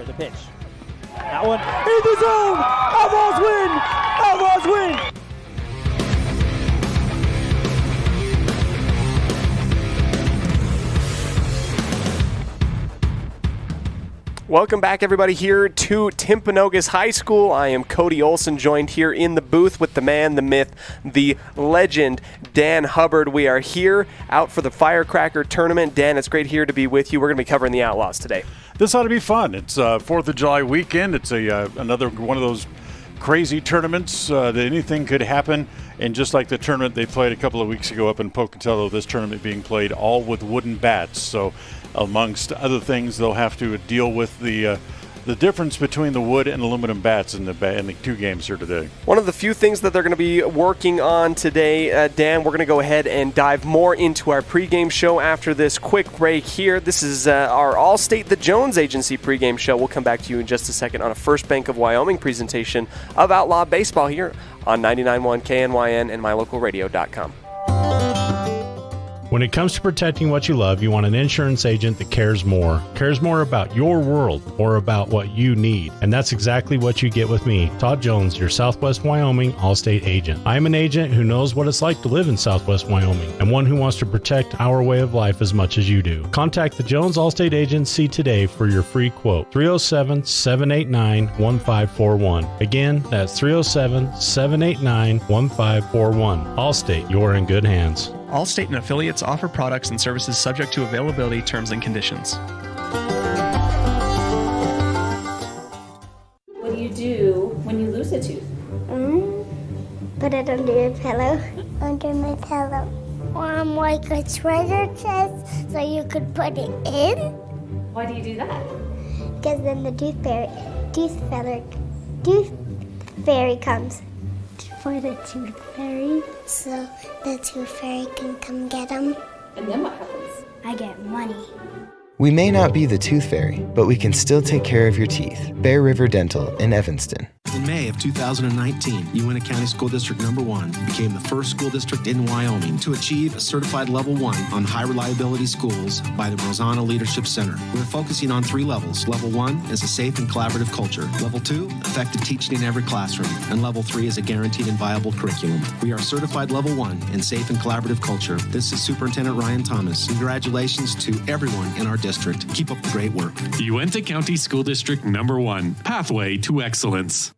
Firecracker, the pitch. That one in the zone! Outlaws win! Outlaws win! Welcome back, everybody, here to Timpanogos High School. I am Cody Olsen, joined here in the booth with the man, the myth, the legend, Dan Hubbard. We are here out for the Firecracker tournament. Dan, it's great here to be with you. We're going to be covering the Outlaws today. This ought to be fun. It's 4th of July weekend. It's another one of those crazy tournaments that anything could happen. And just like the tournament they played a couple of weeks ago up in Pocatello, this tournament being played all with wooden bats. So amongst other things, they'll have to deal with the difference between the wood and aluminum bats in the two games here today. One of the few things that they're going to be working on today, Dan, we're going to go ahead and dive more into our pregame show after this quick break here. This is our Allstate the Jones Agency pregame show. We'll come back to you in just a second on a First Bank of Wyoming presentation of Outlaw Baseball here on 99.1 KNYN and mylocalradio.com. When it comes to protecting what you love, you want an insurance agent that cares more about your world or about what you need. And that's exactly what you get with me, Todd Jones, your Southwest Wyoming Allstate agent. I'm an agent who knows what it's like to live in Southwest Wyoming and one who wants to protect our way of life as much as you do. Contact the Jones Allstate Agency today for your free quote, 307-789-1541. Again, that's 307-789-1541. Allstate, you're in good hands. Allstate and affiliates offer products and services subject to availability, terms, and conditions. What do you do when you lose a tooth? Put it under your pillow. Under my pillow. Like a treasure chest so you could put it in. Why do you do that? Because then the tooth fairy comes. For the tooth fairy, so the tooth fairy can come get them. And then what happens? I get money. We may not be the tooth fairy, but we can still take care of your teeth. Bear River Dental in Evanston. In May of 2019, Uintah County School District Number 1 became the first school district in Wyoming to achieve a certified Level 1 on high reliability schools by the Rosanna Leadership Center. We're focusing on 3 levels. Level 1 is a safe and collaborative culture. Level 2, effective teaching in every classroom. And Level 3 is a guaranteed and viable curriculum. We are certified Level 1 in safe and collaborative culture. This is Superintendent Ryan Thomas. Congratulations to everyone in our district. Keep up the great work. Uintah County School District Number 1, Pathway to Excellence.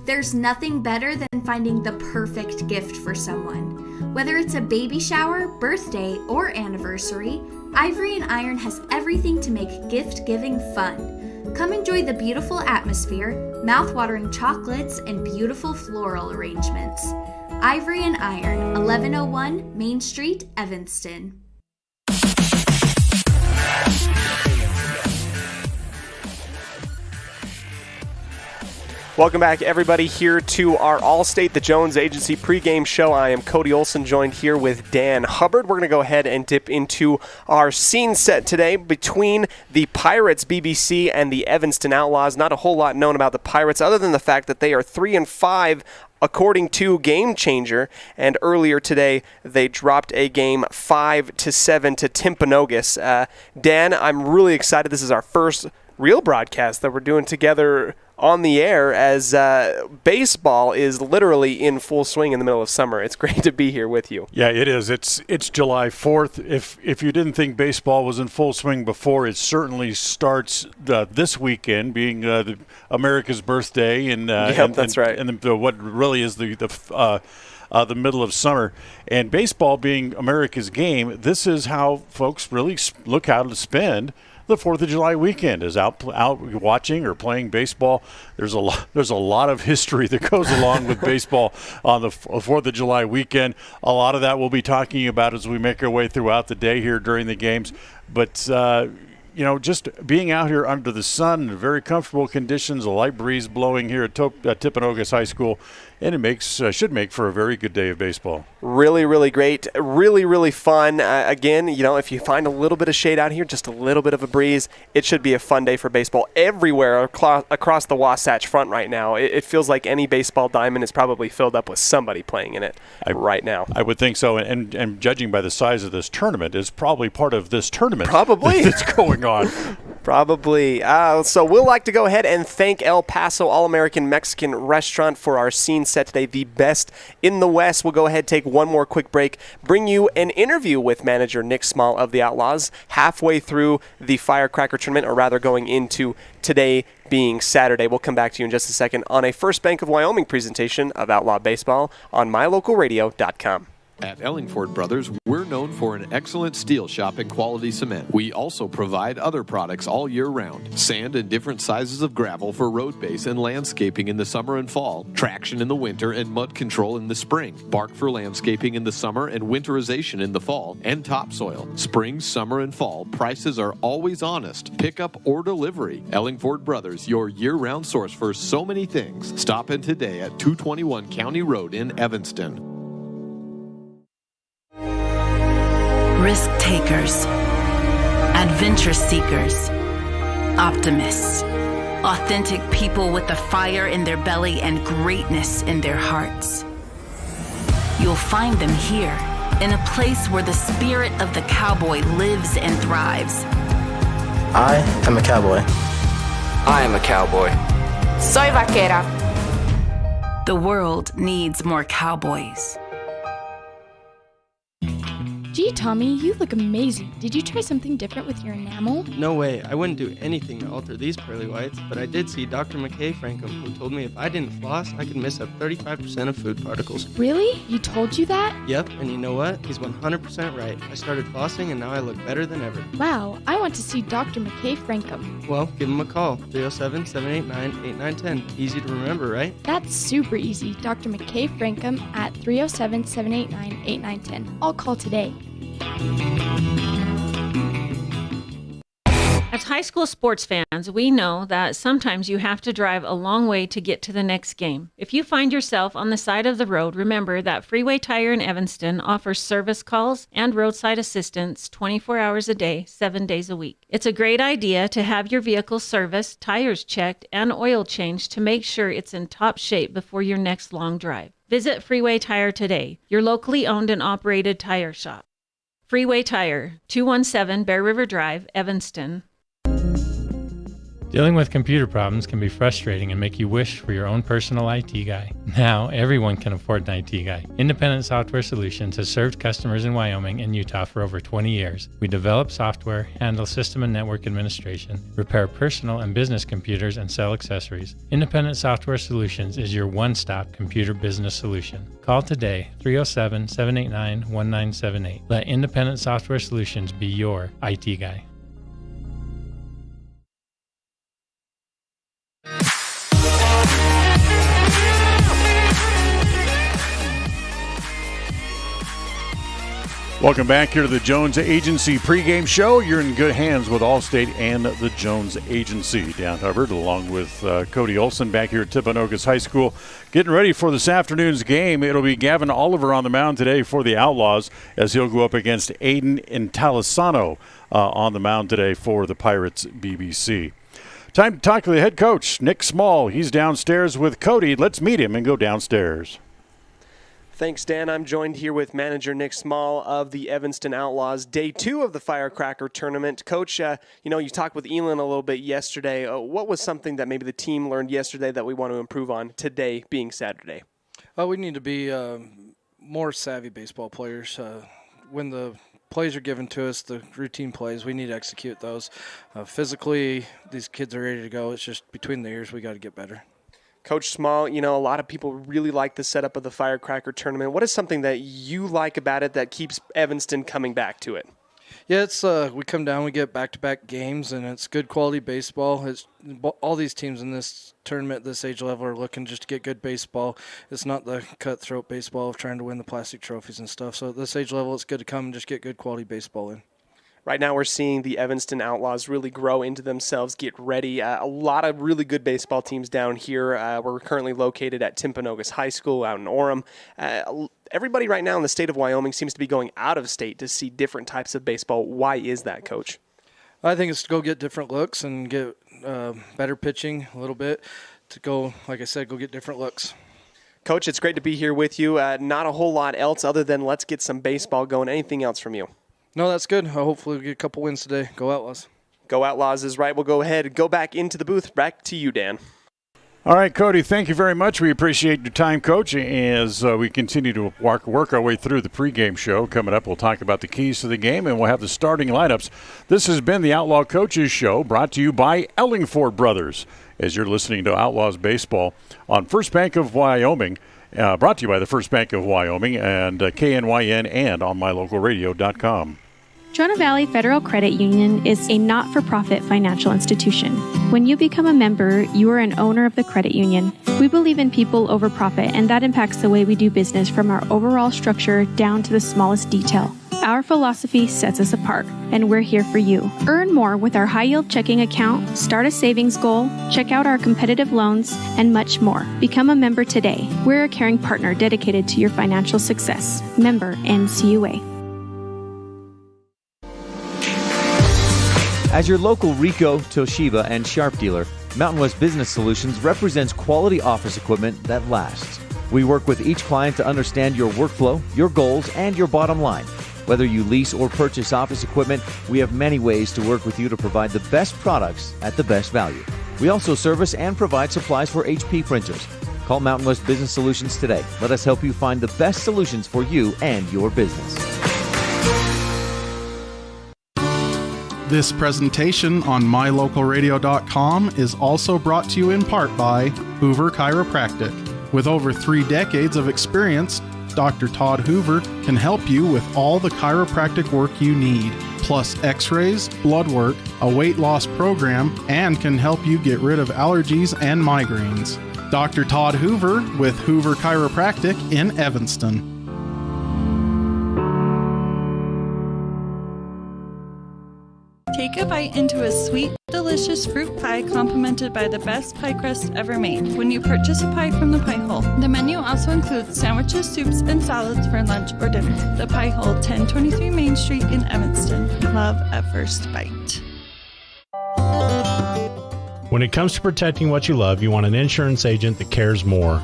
There's nothing better than finding the perfect gift for someone. Whether it's a baby shower, birthday, or anniversary, Ivory and Iron has everything to make gift-giving fun. Come enjoy the beautiful atmosphere, mouth-watering chocolates, and beautiful floral arrangements. Ivory and Iron, 1101 Main Street, Evanston. Welcome back, everybody, here to our Allstate the Jones Agency pregame show. I am Cody Olsen, joined here with Dan Hubbard. We're going to go ahead and dip into our scene set today between the Pirates BBC and the Evanston Outlaws. Not a whole lot known about the Pirates other than the fact that they are 3-5 according to Game Changer, and earlier today they dropped a game 5-7 to Timpanogos. Dan, I'm really excited. This is our first real broadcast that we're doing together on the air, as baseball is literally in full swing in the middle of summer. It's great to be here with you. Yeah, it is. It's July 4th. If you didn't think baseball was in full swing before, it certainly starts this weekend, being America's birthday, and that's right. And what really is the middle of summer, and baseball being America's game. This is how folks really look how to spend the 4th of July weekend, is out watching or playing baseball. There's a lot of history that goes along with baseball on the 4th of July weekend. A lot of that we'll be talking about as we make our way throughout the day here during the games. But just being out here under the sun in very comfortable conditions, a light breeze blowing here at Timpanogos High School, and it should make for a very good day of baseball. Really, really great. Really, really fun. Again, if you find a little bit of shade out here, just a little bit of a breeze, it should be a fun day for baseball everywhere across the Wasatch Front right now. It feels like any baseball diamond is probably filled up with somebody playing in it right now. I would think so, and judging by the size of this tournament, is probably part of this tournament. Probably. That's going on. Probably. So we'll like to go ahead and thank El Paso All-American Mexican Restaurant for our scene set today, the best in the West. We'll go ahead, take one more quick break, bring you an interview with manager Nick Small of the Outlaws halfway through the Firecracker tournament, or rather going into today being Saturday. We'll come back to you in just a second on a First Bank of Wyoming presentation of Outlaw Baseball on mylocalradio.com. At Ellingford Brothers, we're known for an excellent steel shop and quality cement. We also provide other products all year round. Sand and different sizes of gravel for road base and landscaping in the summer and fall. Traction in the winter and mud control in the spring. Bark for landscaping in the summer and winterization in the fall. And topsoil. Spring, summer, and fall. Prices are always honest. Pickup or delivery. Ellingford Brothers, your year-round source for so many things. Stop in today at 221 County Road in Evanston. Risk takers, adventure seekers, optimists, authentic people with a fire in their belly and greatness in their hearts. You'll find them here, in a place where the spirit of the cowboy lives and thrives. I am a cowboy. I am a cowboy. Soy vaquera. The world needs more cowboys. Gee, Tommy, you look amazing. Did you try something different with your enamel? No way. I wouldn't do anything to alter these pearly whites, but I did see Dr. McKay Frankham, who told me if I didn't floss, I could miss up 35% of food particles. Really? He told you that? Yep, and you know what? He's 100% right. I started flossing, and now I look better than ever. Wow, I want to see Dr. McKay Frankham. Well, give him a call. 307-789-8910. Easy to remember, right? That's super easy. Dr. McKay Frankham at 307-789-8910. I'll call today. As high school sports fans, we know that sometimes you have to drive a long way to get to the next game. If you find yourself on the side of the road, remember that Freeway Tire in Evanston offers service calls and roadside assistance 24 hours a day, 7 days a week. It's a great idea to have your vehicle serviced, tires checked, and oil changed to make sure it's in top shape before your next long drive. Visit Freeway Tire today, your locally owned and operated tire shop. Freeway Tire, 217 Bear River Drive, Evanston. Dealing with computer problems can be frustrating and make you wish for your own personal IT guy. Now, everyone can afford an IT guy. Independent Software Solutions has served customers in Wyoming and Utah for over 20 years. We develop software, handle system and network administration, repair personal and business computers, and sell accessories. Independent Software Solutions is your one-stop computer business solution. Call today, 307-789-1978. Let Independent Software Solutions be your IT guy. Welcome back here to the Jones Agency pregame show. You're in good hands with Allstate and the Jones Agency. Dan Hubbard, along with Cody Olsen, back here at Timpanogos High School, getting ready for this afternoon's game. It'll be Gavin Oliver on the mound today for the Outlaws as he'll go up against Aiden Intalisano on the mound today for the Pirates BBC. Time to talk to the head coach, Nick Small. He's downstairs with Cody. Let's meet him and go downstairs. Thanks, Dan. I'm joined here with manager Nick Small of the Evanston Outlaws. Day 2 of the Firecracker tournament. Coach, you talked with Elin a little bit yesterday. What was something that maybe the team learned yesterday that we want to improve on today being Saturday? We need to be more savvy baseball players. When the plays are given to us, the routine plays, we need to execute those. Physically, these kids are ready to go. It's just between the ears we got to get better. Coach Small, a lot of people really like the setup of the Firecracker tournament. What is something that you like about it that keeps Evanston coming back to it? Yeah, it's we come down, we get back-to-back games, and it's good quality baseball. It's all these teams in this tournament, this age level, are looking just to get good baseball. It's not the cutthroat baseball of trying to win the plastic trophies and stuff. So at this age level, it's good to come and just get good quality baseball in. Right now we're seeing the Evanston Outlaws really grow into themselves, get ready. A lot of really good baseball teams down here. We're currently located at Timpanogos High School out in Orem. Everybody right now in the state of Wyoming seems to be going out of state to see different types of baseball. Why is that, Coach? I think it's to go get different looks and get better pitching a little bit, to go, like I said, go get different looks. Coach, it's great to be here with you. Not a whole lot else other than let's get some baseball going. Anything else from you? No, that's good. Hopefully we get a couple wins today. Go Outlaws. Go Outlaws is right. We'll go ahead and go back into the booth. Back to you, Dan. All right, Cody, thank you very much. We appreciate your time, Coach, as we continue to work our way through the pregame show. Coming up, we'll talk about the keys to the game, and we'll have the starting lineups. This has been the Outlaw Coaches Show, brought to you by Ellingford Brothers, as you're listening to Outlaws Baseball on First Bank of Wyoming, brought to you by the First Bank of Wyoming and KNYN and on mylocalradio.com. Trona Valley Federal Credit Union is a not-for-profit financial institution. When you become a member, you are an owner of the credit union. We believe in people over profit, and that impacts the way we do business from our overall structure down to the smallest detail. Our philosophy sets us apart, and we're here for you. Earn more with our high-yield checking account, start a savings goal, check out our competitive loans, and much more. Become a member today. We're a caring partner dedicated to your financial success. Member NCUA. As your local Ricoh, Toshiba, and Sharp dealer, Mountain West Business Solutions represents quality office equipment that lasts. We work with each client to understand your workflow, your goals, and your bottom line. Whether you lease or purchase office equipment, we have many ways to work with you to provide the best products at the best value. We also service and provide supplies for HP printers. Call Mountain West Business Solutions today. Let us help you find the best solutions for you and your business. This presentation on mylocalradio.com is also brought to you in part by Hoover Chiropractic. With over 3 decades of experience, Dr. Todd Hoover can help you with all the chiropractic work you need, plus x-rays, blood work, a weight loss program, and can help you get rid of allergies and migraines. Dr. Todd Hoover with Hoover Chiropractic in Evanston. Take a bite into a sweet, delicious fruit pie complimented by the best pie crust ever made when you purchase a pie from the Pie Hole. The menu also includes sandwiches, soups, and salads for lunch or dinner. The Pie Hole, 1023 Main Street in Evanston. Love at first bite. When it comes to protecting what you love, you want an insurance agent that cares more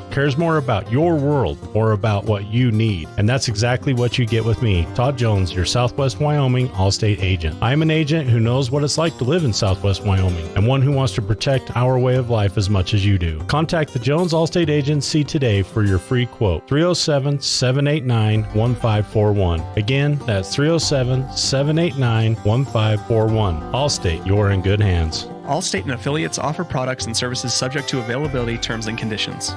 about your world or about what you need. And that's exactly what you get with me, Todd Jones, your Southwest Wyoming Allstate agent. I'm an agent who knows what it's like to live in Southwest Wyoming and one who wants to protect our way of life as much as you do. Contact the Jones Allstate Agency today for your free quote, 307-789-1541. Again, that's 307-789-1541. Allstate, you're in good hands. Allstate and affiliates offer products and services subject to availability, terms, and conditions.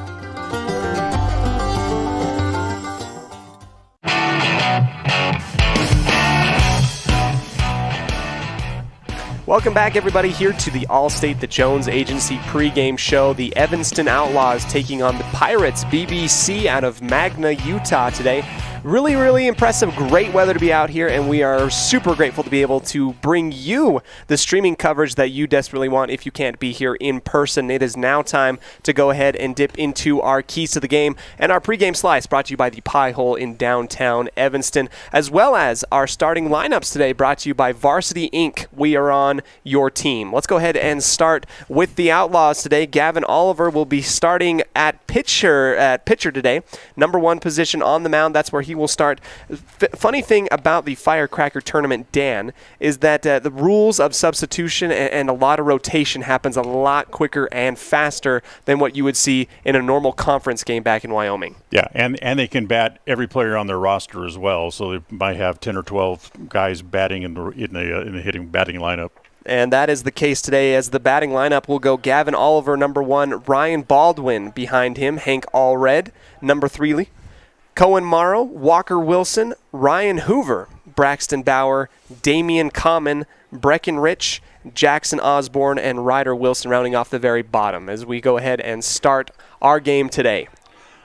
Welcome back, everybody, here to the Allstate, the Jones Agency pregame show. The Evanston Outlaws taking on the Pirates, BBC, out of Magna, Utah today. Really, really impressive. Great weather to be out here, and we are super grateful to be able to bring you the streaming coverage that you desperately want if you can't be here in person. It is now time to go ahead and dip into our keys to the game and our pregame slice brought to you by the Pie Hole in downtown Evanston, as well as our starting lineups today brought to you by Varsity Inc. We are on your team. Let's go ahead and start with the Outlaws today. Gavin Oliver will be starting at pitcher today. Number 1 position on the mound. That's where he will start. Funny thing about the Firecracker tournament, Dan, is that the rules of substitution and a lot of rotation happens a lot quicker and faster than what you would see in a normal conference game back in Wyoming. Yeah, and they can bat every player on their roster as well, so they might have 10 or 12 guys batting in the hitting batting lineup. And that is the case today, as the batting lineup will go Gavin Oliver, number 1, Ryan Baldwin behind him, Hank Allred, number 3, Cohen Morrow, Walker Wilson, Ryan Hoover, Braxton Bauer, Damian Common, Brecken Rich, Jackson Osborne, and Ryder Wilson rounding off the very bottom as we go ahead and start our game today.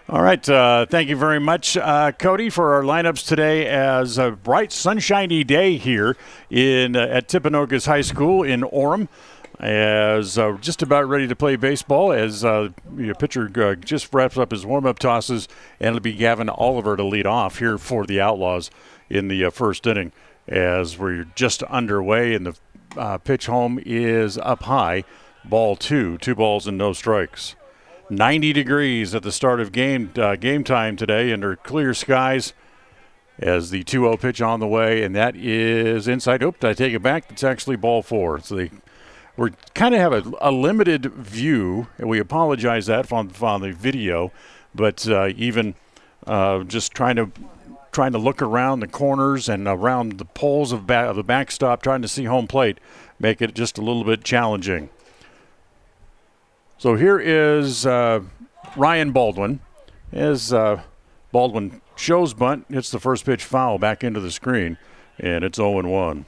All right, thank you very much, Cody, for our lineups today. As a bright, sunshiny day here at Timpanogos High School in Orem, as just about ready to play baseball, as the pitcher just wraps up his warm-up tosses, and it'll be Gavin Oliver to lead off here for the Outlaws in the first inning, as we're just underway, and the pitch home is up high, ball 2 balls and no strikes. 90 degrees at the start of game time today under clear skies. as the 2-0 pitch on the way, and that is inside. Oops, I take it back. It's actually ball 4. So we kind of have a limited view, and we apologize that on the video, but even just trying to look around the corners and around the poles of the backstop, trying to see home plate, make it just a little bit challenging. So here is Ryan Baldwin. As Baldwin shows bunt, hits the first pitch foul back into the screen, and it's 0-1.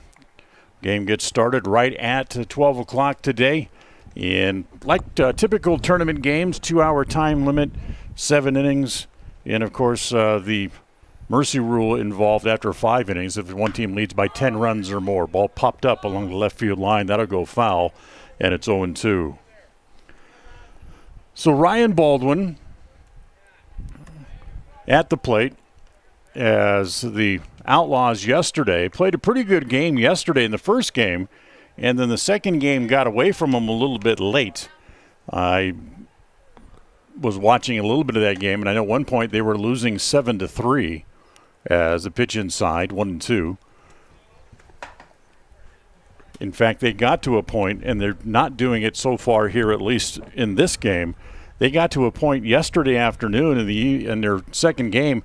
Game gets started right at 12 o'clock today. And like typical tournament games, 2-hour time limit, 7 innings, and of course the mercy rule involved after 5 innings. If one team leads by 10 runs or more, ball popped up along the left field line, that'll go foul, and it's 0-2. So Ryan Baldwin at the plate, as the Outlaws yesterday played a pretty good game yesterday in the first game, and then the second game got away from them a little bit late. I was watching a little bit of that game, and I know at one point they were losing 7-3 as the pitch inside, 1-2. In fact, they got to a point, and they're not doing it so far here, at least in this game. They got to a point yesterday afternoon in their second game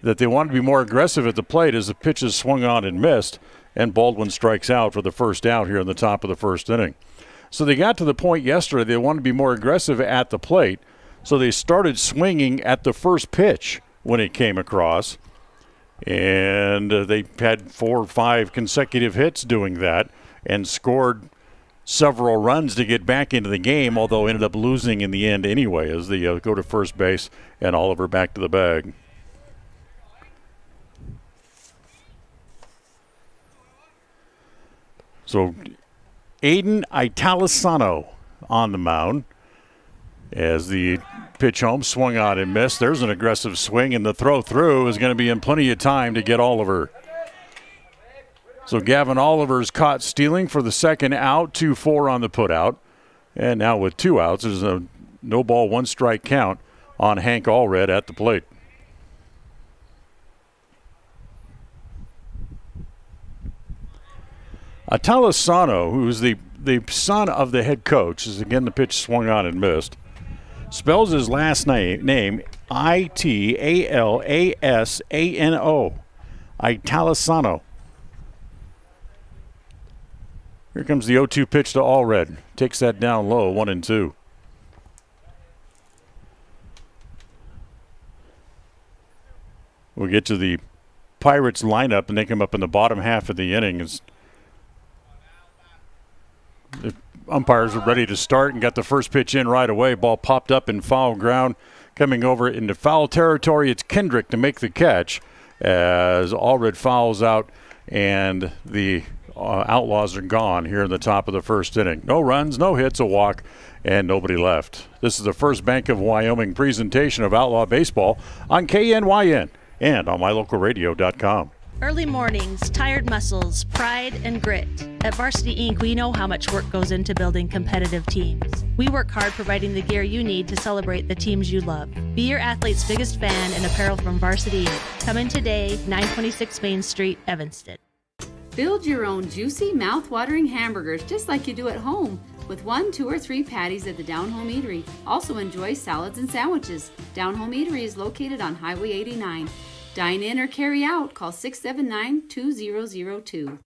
that they wanted to be more aggressive at the plate as the pitches swung on and missed, and Baldwin strikes out for the first out here in the top of the first inning. So they got to the point yesterday they wanted to be more aggressive at the plate, so they started swinging at the first pitch when it came across, and they had 4 or 5 consecutive hits doing that and scored several runs to get back into the game, although ended up losing in the end anyway as they go to first base and Oliver back to the bag. So Aiden Italisano on the mound as the pitch home swung on and missed. There's an aggressive swing, and the throw through is going to be in plenty of time to get Oliver. So Gavin Oliver's caught stealing for the second out, 2-4 on the putout. And now with 2 outs, there's a no ball, 1 strike count on Hank Allred at the plate. Italisano, who's the son of the head coach, as again the pitch swung on and missed, spells his last name I-T-A-L-A-S-A-N-O. Italisano. Here comes the 0-2 pitch to Allred. Takes that down low, 1-2. We'll get to the Pirates lineup, and they come up in the bottom half of the inning. The umpires were ready to start and got the first pitch in right away. Ball popped up in foul ground. Coming over into foul territory, it's Kendrick to make the catch as Allred fouls out, and the Outlaws are gone here in the top of the first inning. No runs, no hits, a walk, and nobody left. This is the first Bank of Wyoming presentation of Outlaw Baseball on KNYN and on mylocalradio.com. Early mornings, tired muscles, pride, and grit. At Varsity Inc., we know how much work goes into building competitive teams. We work hard providing the gear you need to celebrate the teams you love. Be your athlete's biggest fan in apparel from Varsity Inc. Come in today, 926 Main Street, Evanston. Build your own juicy, mouth-watering hamburgers just like you do at home with 1, 2, or 3 patties at the Down Home Eatery. Also enjoy salads and sandwiches. Down Home Eatery is located on Highway 89. Dine in or carry out. Call 679-2002.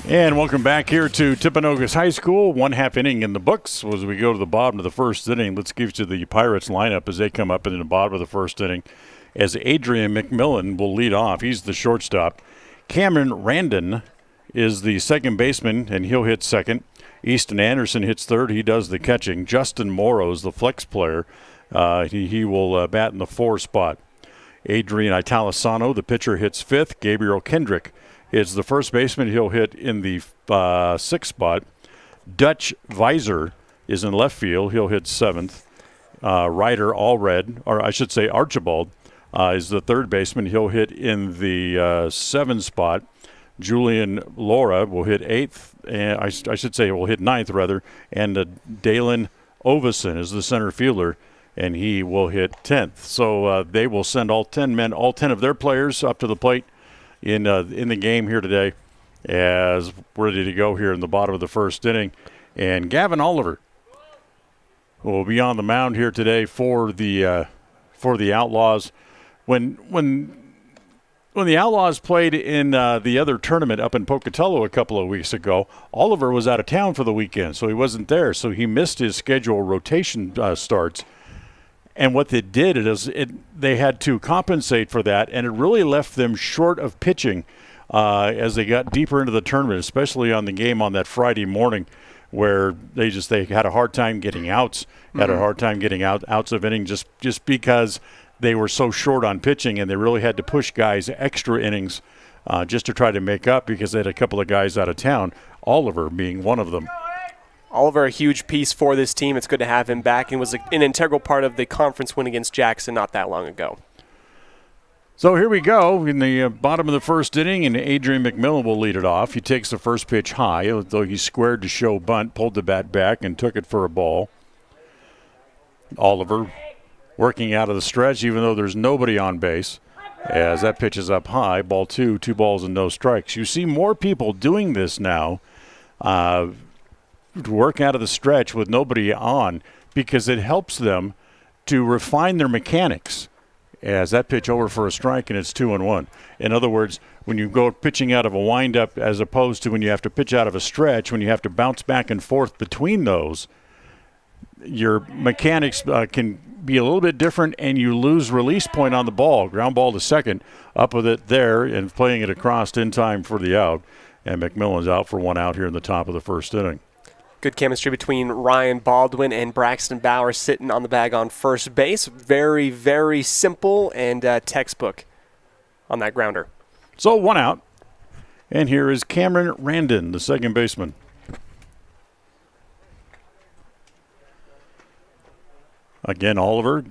And welcome back here to Timpanogos High School. 1/2 inning in the books. As we go to the bottom of the first inning, let's give you the Pirates lineup as they come up in the bottom of the first inning. As Adrian McMillan will lead off. He's the shortstop. Cameron Randon is the second baseman, and he'll hit second. Easton Anderson hits third. He does the catching. Justin Morrow is the flex player. He will bat in the 4 spot. Adrian Italisano, the pitcher, hits fifth. Gabriel Kendrick is the first baseman. He'll hit in the 6th spot. Dutch Visor is in left field. He'll hit 7th. Ryder Allred, or I should say Archibald, is the third baseman. He'll hit in the 7th spot. Julian Laura will hit 8th, and I should say will hit 9th, rather, and Dalen Ovison is the center fielder, and he will hit 10th. So they will send all 10 men, all 10 of their players up to the plate in the game here today, as we're ready to go here in the bottom of the first inning. And Gavin Oliver will be on the mound here today for the Outlaws. When the Outlaws played in the other tournament up in Pocatello a couple of weeks ago, Oliver was out of town for the weekend, so he wasn't there. So he missed his scheduled rotation starts. And what they did is they had to compensate for that, and it really left them short of pitching as they got deeper into the tournament, especially on the game on that Friday morning, where they had a hard time getting outs, had a hard time getting outs of innings just because they were so short on pitching, and they really had to push guys extra innings just to try to make up because they had a couple of guys out of town, Oliver being one of them. Oliver, a huge piece for this team. It's good to have him back, and was an integral part of the conference win against Jackson not that long ago. So here we go in the bottom of the first inning, and Adrian McMillan will lead it off. He takes the first pitch high, though he squared to show bunt, pulled the bat back, and took it for a ball. Oliver working out of the stretch, even though there's nobody on base, as that pitch is up high. Ball 2 balls and no strikes. You see more people doing this now, to work out of the stretch with nobody on, because it helps them to refine their mechanics. As that pitch over for a strike, and it's 2-1. In other words, when you go pitching out of a windup as opposed to when you have to pitch out of a stretch, when you have to bounce back and forth between those, your mechanics can be a little bit different, and you lose release point on the ball. Ground ball to second, up with it there, and playing it across in time for the out. And McMillan's out for one out here in the top of the first inning. Good chemistry between Ryan Baldwin and Braxton Bauer sitting on the bag on first base. Very, very simple and textbook on that grounder. So one out. And here is Cameron Randon, the second baseman. Again, Oliver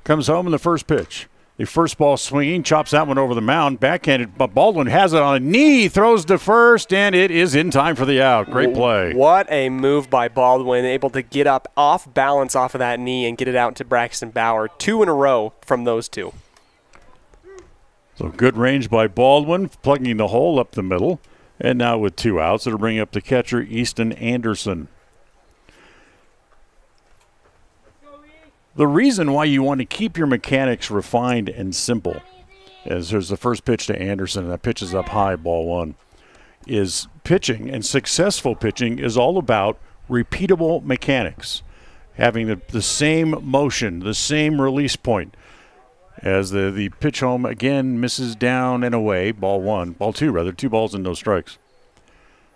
comes home in the first pitch. The first ball swinging, chops that one over the mound, backhanded, but Baldwin has it on a knee, throws to first, and it is in time for the out. Great play. What a move by Baldwin, able to get up off balance off of that knee and get it out to Braxton Bauer. 2 in a row from those two. So good range by Baldwin, plugging the hole up the middle. And now with 2 outs, it'll bring up the catcher, Easton Anderson. The reason why you want to keep your mechanics refined and simple, as there's the first pitch to Anderson, and that pitch is up high, ball 1, is pitching, and successful pitching is all about repeatable mechanics, having the same motion, the same release point. As the pitch home again misses down and away, ball 2, 2 balls and no strikes.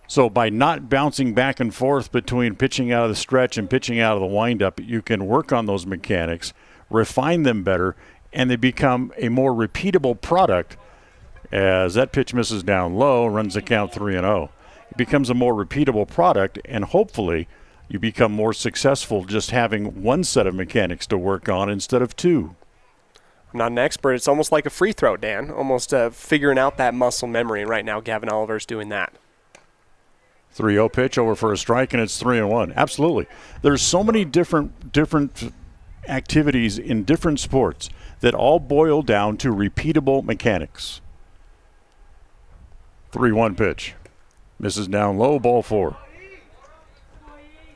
So by not bouncing back and forth between pitching out of the stretch and pitching out of the windup, you can work on those mechanics, refine them better, and they become a more repeatable product. As that pitch misses down low, runs the count 3-0. It becomes a more repeatable product, and hopefully you become more successful just having one set of mechanics to work on instead of 2. I'm not an expert. It's almost like a free throw, Dan, almost figuring out that muscle memory, and right now Gavin Oliver's doing that. 3-0 pitch over for a strike, and it's 3-1. Absolutely. There's so many different activities in different sports that all boil down to repeatable mechanics. 3-1 pitch. Misses down low, ball 4.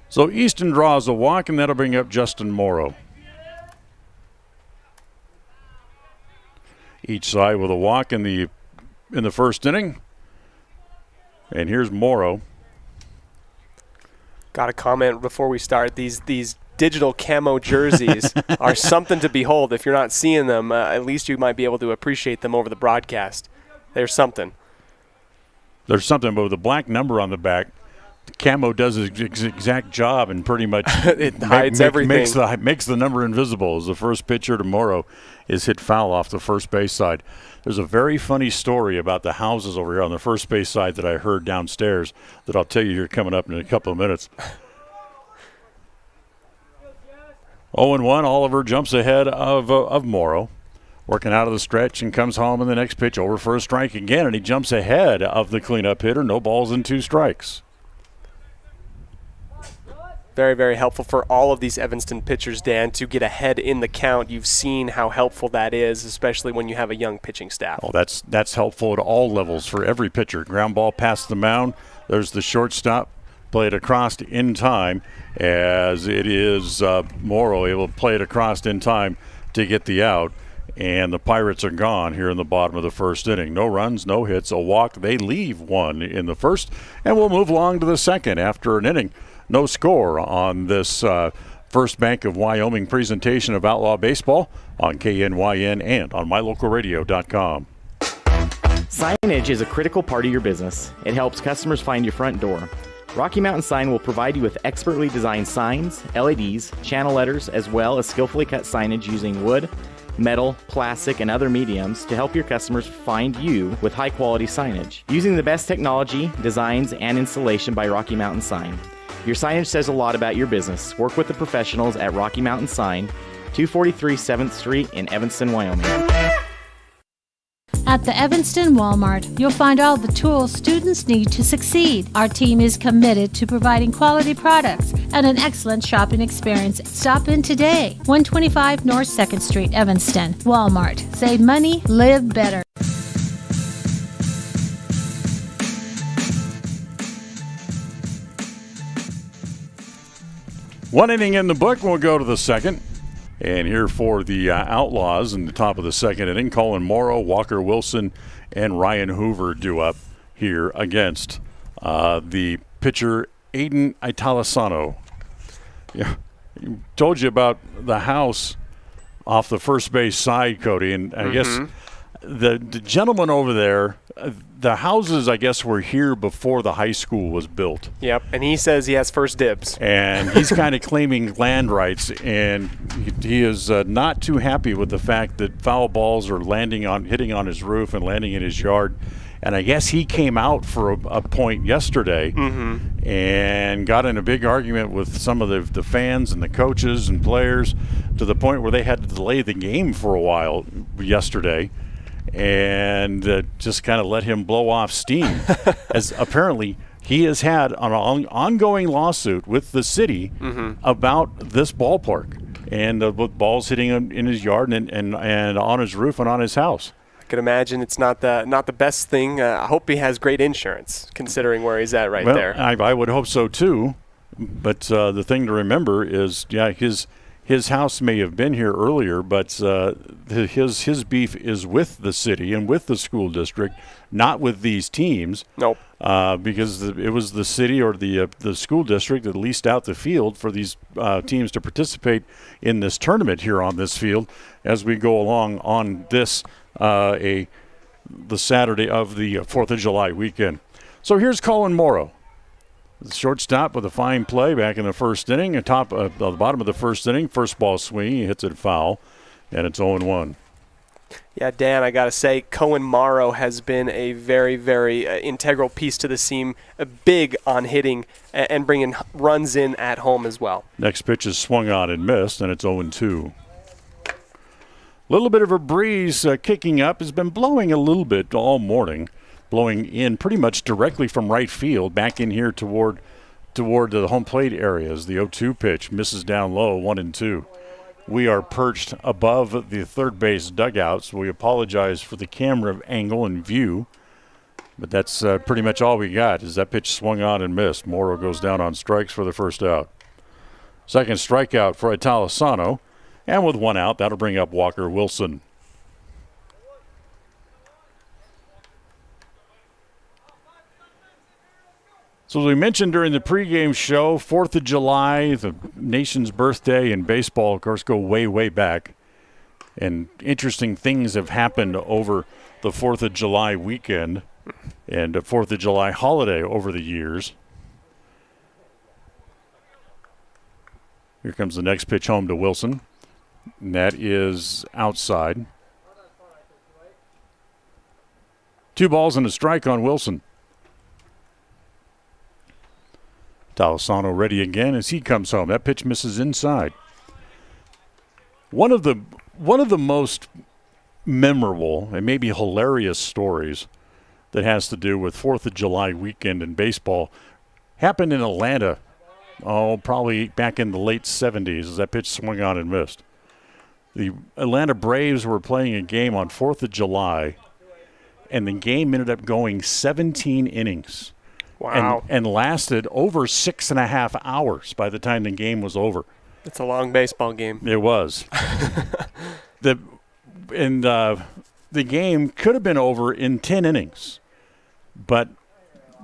So Easton draws a walk, and that'll bring up Justin Morrow. Each side with a walk in the first inning. And here's Morrow. Got a comment before we start. These digital camo jerseys are something to behold. If you're not seeing them, at least you might be able to appreciate them over the broadcast. There's something. There's something, but with the black number on the back, the camo does its exact job and pretty much it hides everything. Makes the number invisible. As the first pitcher tomorrow is hit foul off the first base side. There's a very funny story about the houses over here on the first base side that I heard downstairs that I'll tell you here coming up in a couple of minutes. 0-1, Oliver jumps ahead of Morrow. working out of the stretch and comes home in the next pitch over for a strike again, and he jumps ahead of the cleanup hitter. No balls and 2 strikes. Very, very helpful for all of these Evanston pitchers, Dan, to get ahead in the count. You've seen how helpful that is, especially when you have a young pitching staff. Oh, that's helpful at all levels for every pitcher. Ground ball past the mound. There's the shortstop. Play it across in time, as it is Morrow able to play it across in time to get the out. And the Pirates are gone here in the bottom of the first inning. No runs, no hits, a walk. They leave 1 in the first, and we'll move along to the second after an inning. No score on this First Bank of Wyoming presentation of Outlaw Baseball on KNYN and on mylocalradio.com. Signage is a critical part of your business. It helps customers find your front door. Rocky Mountain Sign will provide you with expertly designed signs, LEDs, channel letters, as well as skillfully cut signage using wood, metal, plastic, and other mediums to help your customers find you with high-quality signage. Using the best technology, designs, and installation by Rocky Mountain Sign. Your signage says a lot about your business. Work with the professionals at Rocky Mountain Sign, 243 7th Street in Evanston, Wyoming. At the Evanston Walmart, you'll find all the tools students need to succeed. Our team is committed to providing quality products and an excellent shopping experience. Stop in today. 125 North 2nd Street, Evanston. Walmart. Save money, live better. One inning in the book. We'll go to the second. And here for the Outlaws in the top of the second inning, Colin Morrow, Walker Wilson, and Ryan Hoover due up here against the pitcher Aiden Italisano. Yeah, told you about the house off the first base side, Cody, and I guess the gentleman over there, the houses, I guess, were here before the high school was built. Yep, and he says he has first dibs. And he's kind of claiming land rights, and he is not too happy with the fact that foul balls are hitting on his roof and landing in his yard. And I guess he came out for a point yesterday and got in a big argument with some of the fans and the coaches and players to the point where they had to delay the game for a while yesterday. And just kind of let him blow off steam, as apparently he has had an ongoing lawsuit with the city about this ballpark and with balls hitting him in his yard and on his roof and on his house. I could imagine it's not the best thing. I hope he has great insurance, considering where he's at there. I would hope so too. But the thing to remember is, his house may have been here earlier, but his beef is with the city and with the school district, not with these teams. Nope. Because it was the city or the school district that leased out the field for these teams to participate in this tournament here on this field as we go along on this the Saturday of the 4th of July weekend. So here's Colin Morrow. The shortstop with a fine play back in the first inning, the bottom of the first inning, first ball swing, he hits it foul, and it's 0-1. Yeah, Dan, I got to say, Colin Morrow has been a very, very integral piece to the team, big on hitting and bringing runs in at home as well. Next pitch is swung on and missed, and it's 0-2. A little bit of a breeze kicking up. Has been blowing a little bit all morning. Blowing in pretty much directly from right field back in here toward the home plate areas. The 0-2 pitch misses down low, 1-2. We are perched above the third base dugout, so we apologize for the camera angle and view. But that's pretty much all we got, is that pitch swung on and missed. Morrow goes down on strikes for the first out. Second strikeout for Italisano. And with one out, that'll bring up Walker Wilson. So as we mentioned during the pregame show, 4th of July, the nation's birthday, and baseball, of course, go way, way back. And interesting things have happened over the 4th of July weekend and the 4th of July holiday over the years. Here comes the next pitch home to Wilson. And that is outside. 2 balls and a strike on Wilson. Italisano ready again as he comes home. That pitch misses inside. One of the most memorable and maybe hilarious stories that has to do with 4th of July weekend in baseball happened in Atlanta, probably back in the late 70s as that pitch swung on and missed. The Atlanta Braves were playing a game on 4th of July, and the game ended up going 17 innings. Wow. And lasted over 6.5 hours by the time the game was over. It's a long baseball game. It was. The game could have been over in 10 innings, but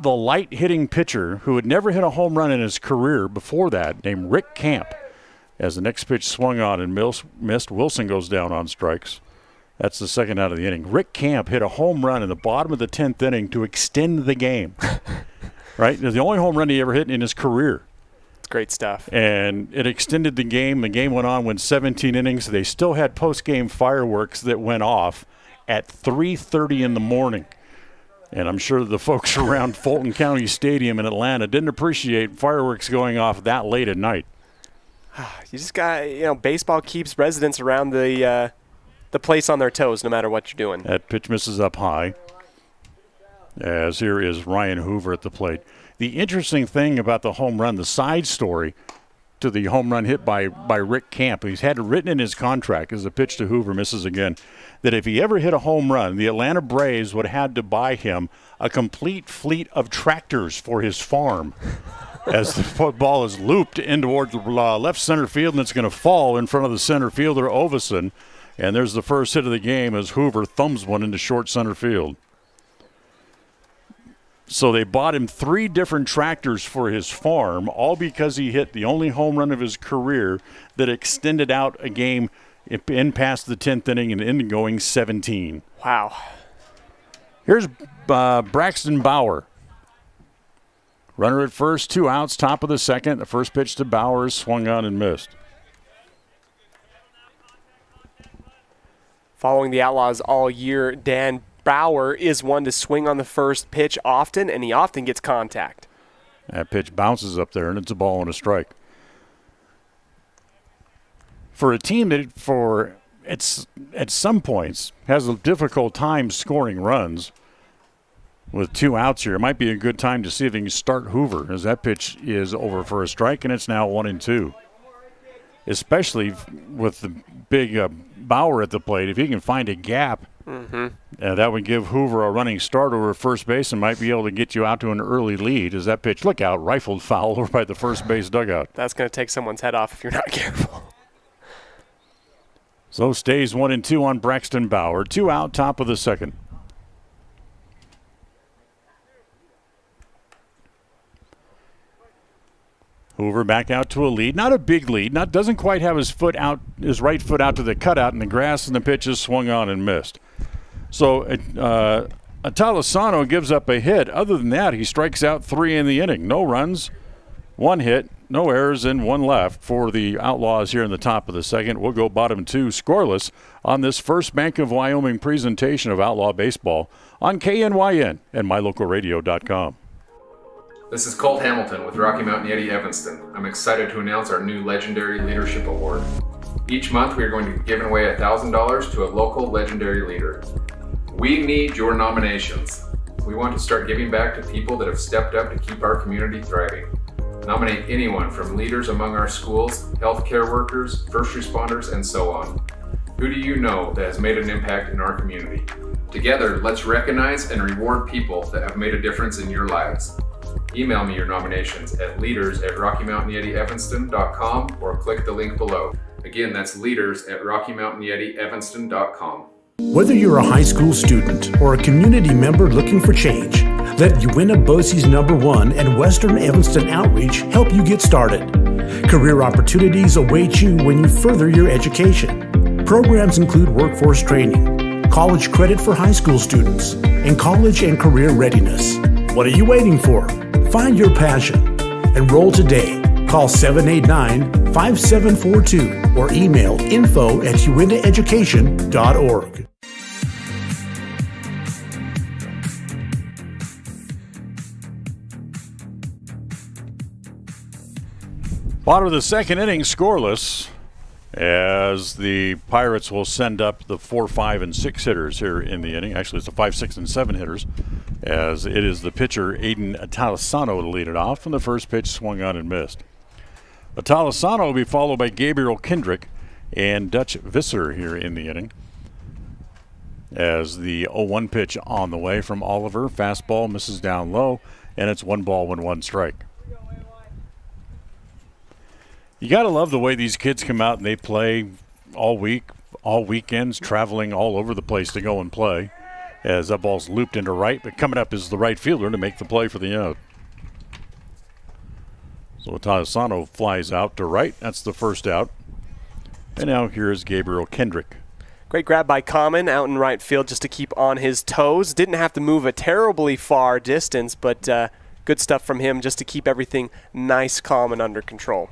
the light-hitting pitcher who had never hit a home run in his career before that, named Rick Camp, as the next pitch swung on and missed, Wilson goes down on strikes. That's the second out of the inning. Rick Camp hit a home run in the bottom of the 10th inning to extend the game. Right? It was the only home run he ever hit in his career. It's great stuff. And it extended the game. The game went on, went 17 innings. They still had post-game fireworks that went off at 3:30 in the morning. And I'm sure the folks around Fulton County Stadium in Atlanta didn't appreciate fireworks going off that late at night. You just got, baseball keeps residents around the place on their toes no matter what you're doing. That pitch misses up high. As here is Ryan Hoover at the plate. The interesting thing about the home run, the side story to the home run hit by Rick Camp, he's had it written in his contract as the pitch to Hoover misses again, that if he ever hit a home run, the Atlanta Braves would have had to buy him a complete fleet of tractors for his farm. As the football is looped in toward left center field, and it's going to fall in front of the center fielder, Ovison. And there's the first hit of the game as Hoover thumbs one into short center field. So they bought him 3 different tractors for his farm, all because he hit the only home run of his career that extended out a game in past the 10th inning and in going 17. Wow. Here's Braxton Bauer. Runner at first, 2 outs, top of the second. The first pitch to Bauer is swung on and missed. Following the Outlaws all year, Dan Bauer is one to swing on the first pitch often, and he often gets contact. That pitch bounces up there, and it's a ball and a strike. For a team that, at some points, has a difficult time scoring runs with 2 outs here, it might be a good time to see if they can start Hoover, as that pitch is over for a strike, and it's now 1-2. Especially with the big Bauer at the plate, if he can find a gap, that would give Hoover a running start over first base and might be able to get you out to an early lead. As that pitch, look out, rifled foul over by the first base dugout. That's going to take someone's head off if you're not careful. So stays 1-2 on Braxton Bauer. 2 out, top of the second. Hoover back out to a lead. Not a big lead. Doesn't quite have his right foot out to the cutout in the grass, and the pitch is swung on and missed. So Atalasano gives up a hit. Other than that, he strikes out 3 in the inning. No runs, 1 hit, no errors, and 1 left for the Outlaws here in the top of the second. We'll go bottom 2 scoreless on this first Bank of Wyoming presentation of Outlaw Baseball on KNYN and MyLocalRadio.com. This is Colt Hamilton with Rocky Mountain Yeti Evanston. I'm excited to announce our new Legendary Leadership Award. Each month we are going to be giving away $1,000 to a local legendary leader. We need your nominations. We want to start giving back to people that have stepped up to keep our community thriving. Nominate anyone from leaders among our schools, healthcare workers, first responders, and so on. Who do you know that has made an impact in our community? Together, let's recognize and reward people that have made a difference in your lives. Email me your nominations at leaders@RockyMountainYetiEvanston.com or click the link below. Again, that's leaders@RockyMountainYetiEvanston.com. Whether you're a high school student or a community member looking for change, let Uinta BOCES #1 and Western Evanston Outreach help you get started. Career opportunities await you when you further your education. Programs include workforce training, college credit for high school students, and college and career readiness. What are you waiting for? Find your passion. Enroll today. Call 789-5742 or email info@uintaeducation.org. Bottom of the second inning, scoreless. as the Pirates will send up the 4, 5, and 6 hitters here in the inning. Actually, it's the 5, 6, and 7 hitters, as it is the pitcher, Aiden Atalisano, to lead it off, and the first pitch swung on and missed. Atalisano will be followed by Gabriel Kendrick and Dutch Visser here in the inning, as the 0-1 pitch on the way from Oliver. Fastball misses down low, and it's 1 ball, 1 strike. You got to love the way these kids come out and they play all week, all weekends, traveling all over the place to go and play, as that ball's looped into right, but coming up is the right fielder to make the play for the out. So Atalisano flies out to right. That's the first out. And now here's Gabriel Kendrick. Great grab by Common out in right field just to keep on his toes. Didn't have to move a terribly far distance, but good stuff from him just to keep everything nice, calm, and under control.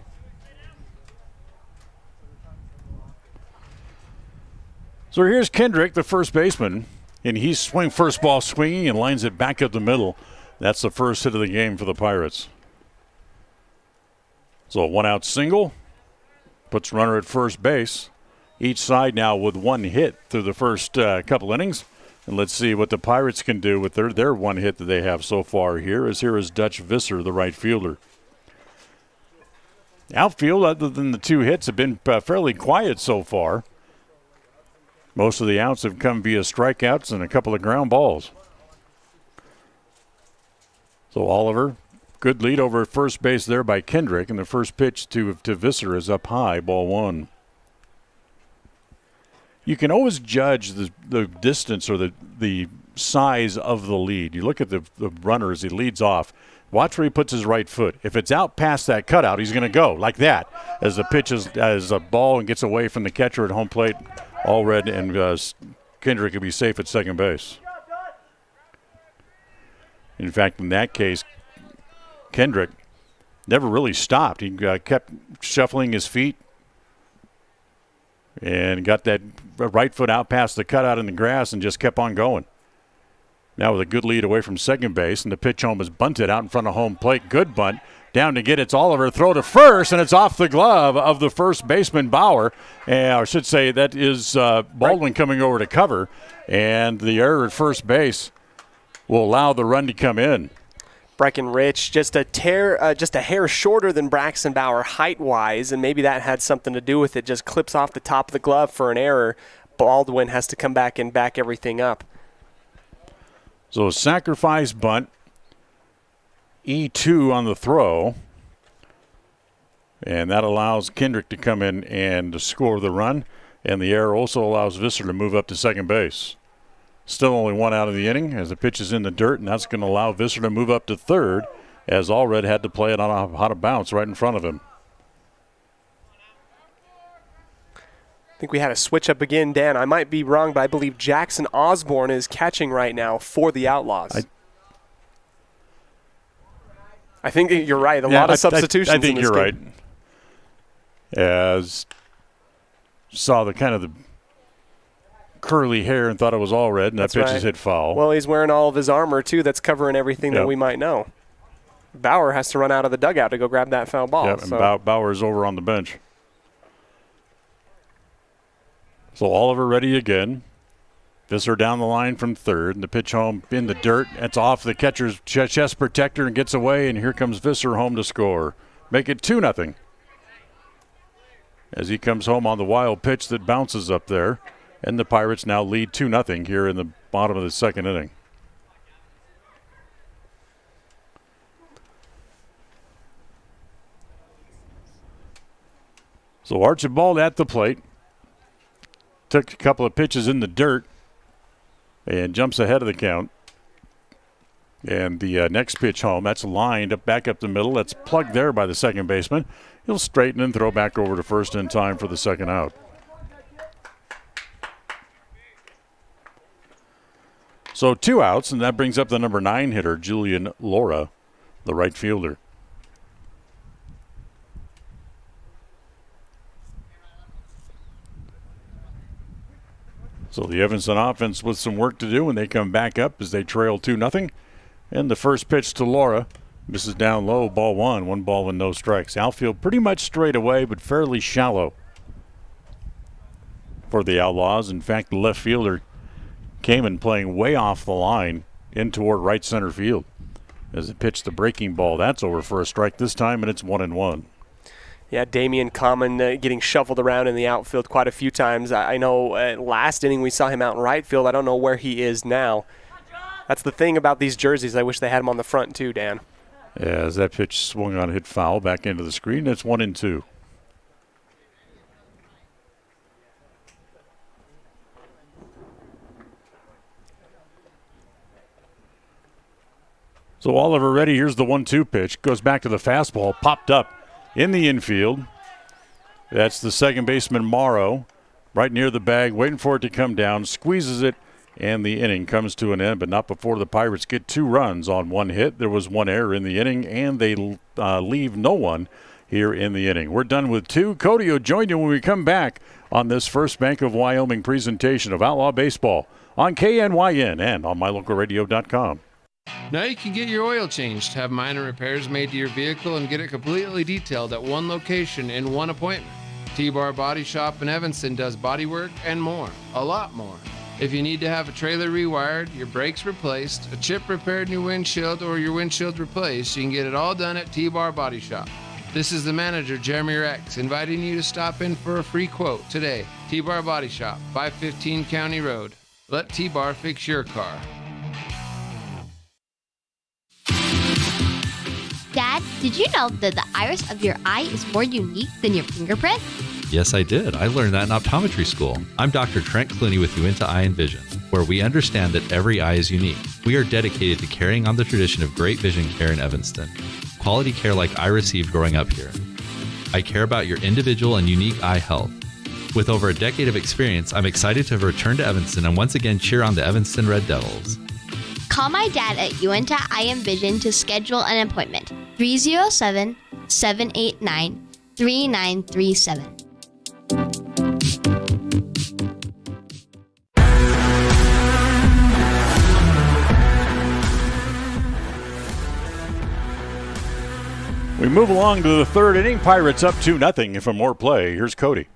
So here's Kendrick, the first baseman, and he's first ball swinging and lines it back up the middle. That's the first hit of the game for the Pirates. So a 1-out single puts runner at first base. Each side now with 1 hit through the first couple innings. And let's see what the Pirates can do with their 1 hit that they have so far here is Dutch Visser, the right fielder. Outfield, other than the 2 hits, have been fairly quiet so far. Most of the outs have come via strikeouts and a couple of ground balls. So Oliver, good lead over at first base there by Kendrick, and the first pitch to Visser is up high, ball 1. You can always judge the distance or the size of the lead. You look at the runner as he leads off. Watch where he puts his right foot. If it's out past that cutout, he's going to go like that as the pitch as a ball and gets away from the catcher at home plate. Allred and Kendrick will be safe at second base. In fact, in that case, Kendrick never really stopped. He kept shuffling his feet and got that right foot out past the cutout in the grass and just kept on going. Now with a good lead away from second base, and the pitch home is bunted out in front of home plate. Good bunt. Down to get it's Oliver. Throw to first, and it's off the glove of the first baseman, Bauer. I should say that is Baldwin coming over to cover, and the error at first base will allow the run to come in. Breckenridge just a hair shorter than Braxton Bauer height-wise, and maybe that had something to do with it. Just clips off the top of the glove for an error. Baldwin has to come back and back everything up. So a sacrifice bunt. E2 on the throw, and that allows Kendrick to come in and to score the run, and the error also allows Visser to move up to second base. Still only 1 out of the inning as the pitch is in the dirt, and that's going to allow Visser to move up to third as Allred had to play it on a hot bounce right in front of him. I think we had a switch up again, Dan. I might be wrong, but I believe Jackson Osborne is catching right now for the Outlaws. I think you're right. A lot of substitutions. I think you're right. As saw the kind of the curly hair and thought it was all red, and that pitch is hit foul. Well, he's wearing all of his armor, too. That's covering everything that we might know. Bauer has to run out of the dugout to go grab that foul ball. Yep, and Bauer's over on the bench. So Oliver ready again. Visser down the line from third, and the pitch home in the dirt. It's off the catcher's chest protector and gets away, and here comes Visser home to score. Make it 2-0. As he comes home on the wild pitch that bounces up there, and the Pirates now lead 2-0 here in the bottom of the second inning. So Archibald at the plate. Took a couple of pitches in the dirt and jumps ahead of the count. And the next pitch home, that's lined up back up the middle. That's plugged there by the second baseman. He'll straighten and throw back over to first in time for the second out. So 2 outs, and that brings up the number 9 hitter, Julian Laura, the right fielder. So the Evanston offense with some work to do when they come back up as they trail 2-0. And the first pitch to Laura misses down low, ball 1, 1 ball and no strikes. Outfield pretty much straight away, but fairly shallow. for the Outlaws. In fact, the left fielder came in playing way off the line in toward right center field as it pitched the breaking ball. That's over for a strike this time, and it's 1-1. Yeah, Damian Common getting shuffled around in the outfield quite a few times. I know last inning we saw him out in right field. I don't know where he is now. That's the thing about these jerseys. I wish they had him on the front too, Dan. Yeah, as that pitch swung on, hit foul back into the screen. It's 1-2. So Oliver ready. Here's the 1-2 pitch. Goes back to the fastball. Popped up in the infield. That's the second baseman, Morrow, right near the bag, waiting for it to come down. Squeezes it, and the inning comes to an end, but not before the Pirates get 2 runs on 1 hit. There was 1 error in the inning, and they leave no one here in the inning. We're done with 2. Cody will join you when we come back on this First Bank of Wyoming presentation of Outlaw Baseball on KNYN and on mylocalradio.com. Now you can get your oil changed, have minor repairs made to your vehicle, and get it completely detailed at one location in one appointment. T-Bar Body Shop in Evanston does body work and more, a lot more. If you need to have a trailer rewired, your brakes replaced, a chip repaired in your windshield, or your windshield replaced, you can get it all done at T-Bar Body Shop. This is the manager, Jeremy Rex, inviting you to stop in for a free quote today. T-Bar Body Shop, 515 County Road. Let T-Bar fix your car. Dad, did you know that the iris of your eye is more unique than your fingerprint? Yes, I did. I learned that in optometry school. I'm Dr. Trent Clooney with Uinta Eye and Vision, where we understand that every eye is unique. We are dedicated to carrying on the tradition of great vision care in Evanston. Quality care like I received growing up here. I care about your individual and unique eye health. With over a decade of experience, I'm excited to have returned to Evanston and once again cheer on the Evanston Red Devils. Call my dad at Uinta Eye and Vision to schedule an appointment. 307-789-3937. We move along to the third inning. Pirates up 2-0 for more play. Here's Cody.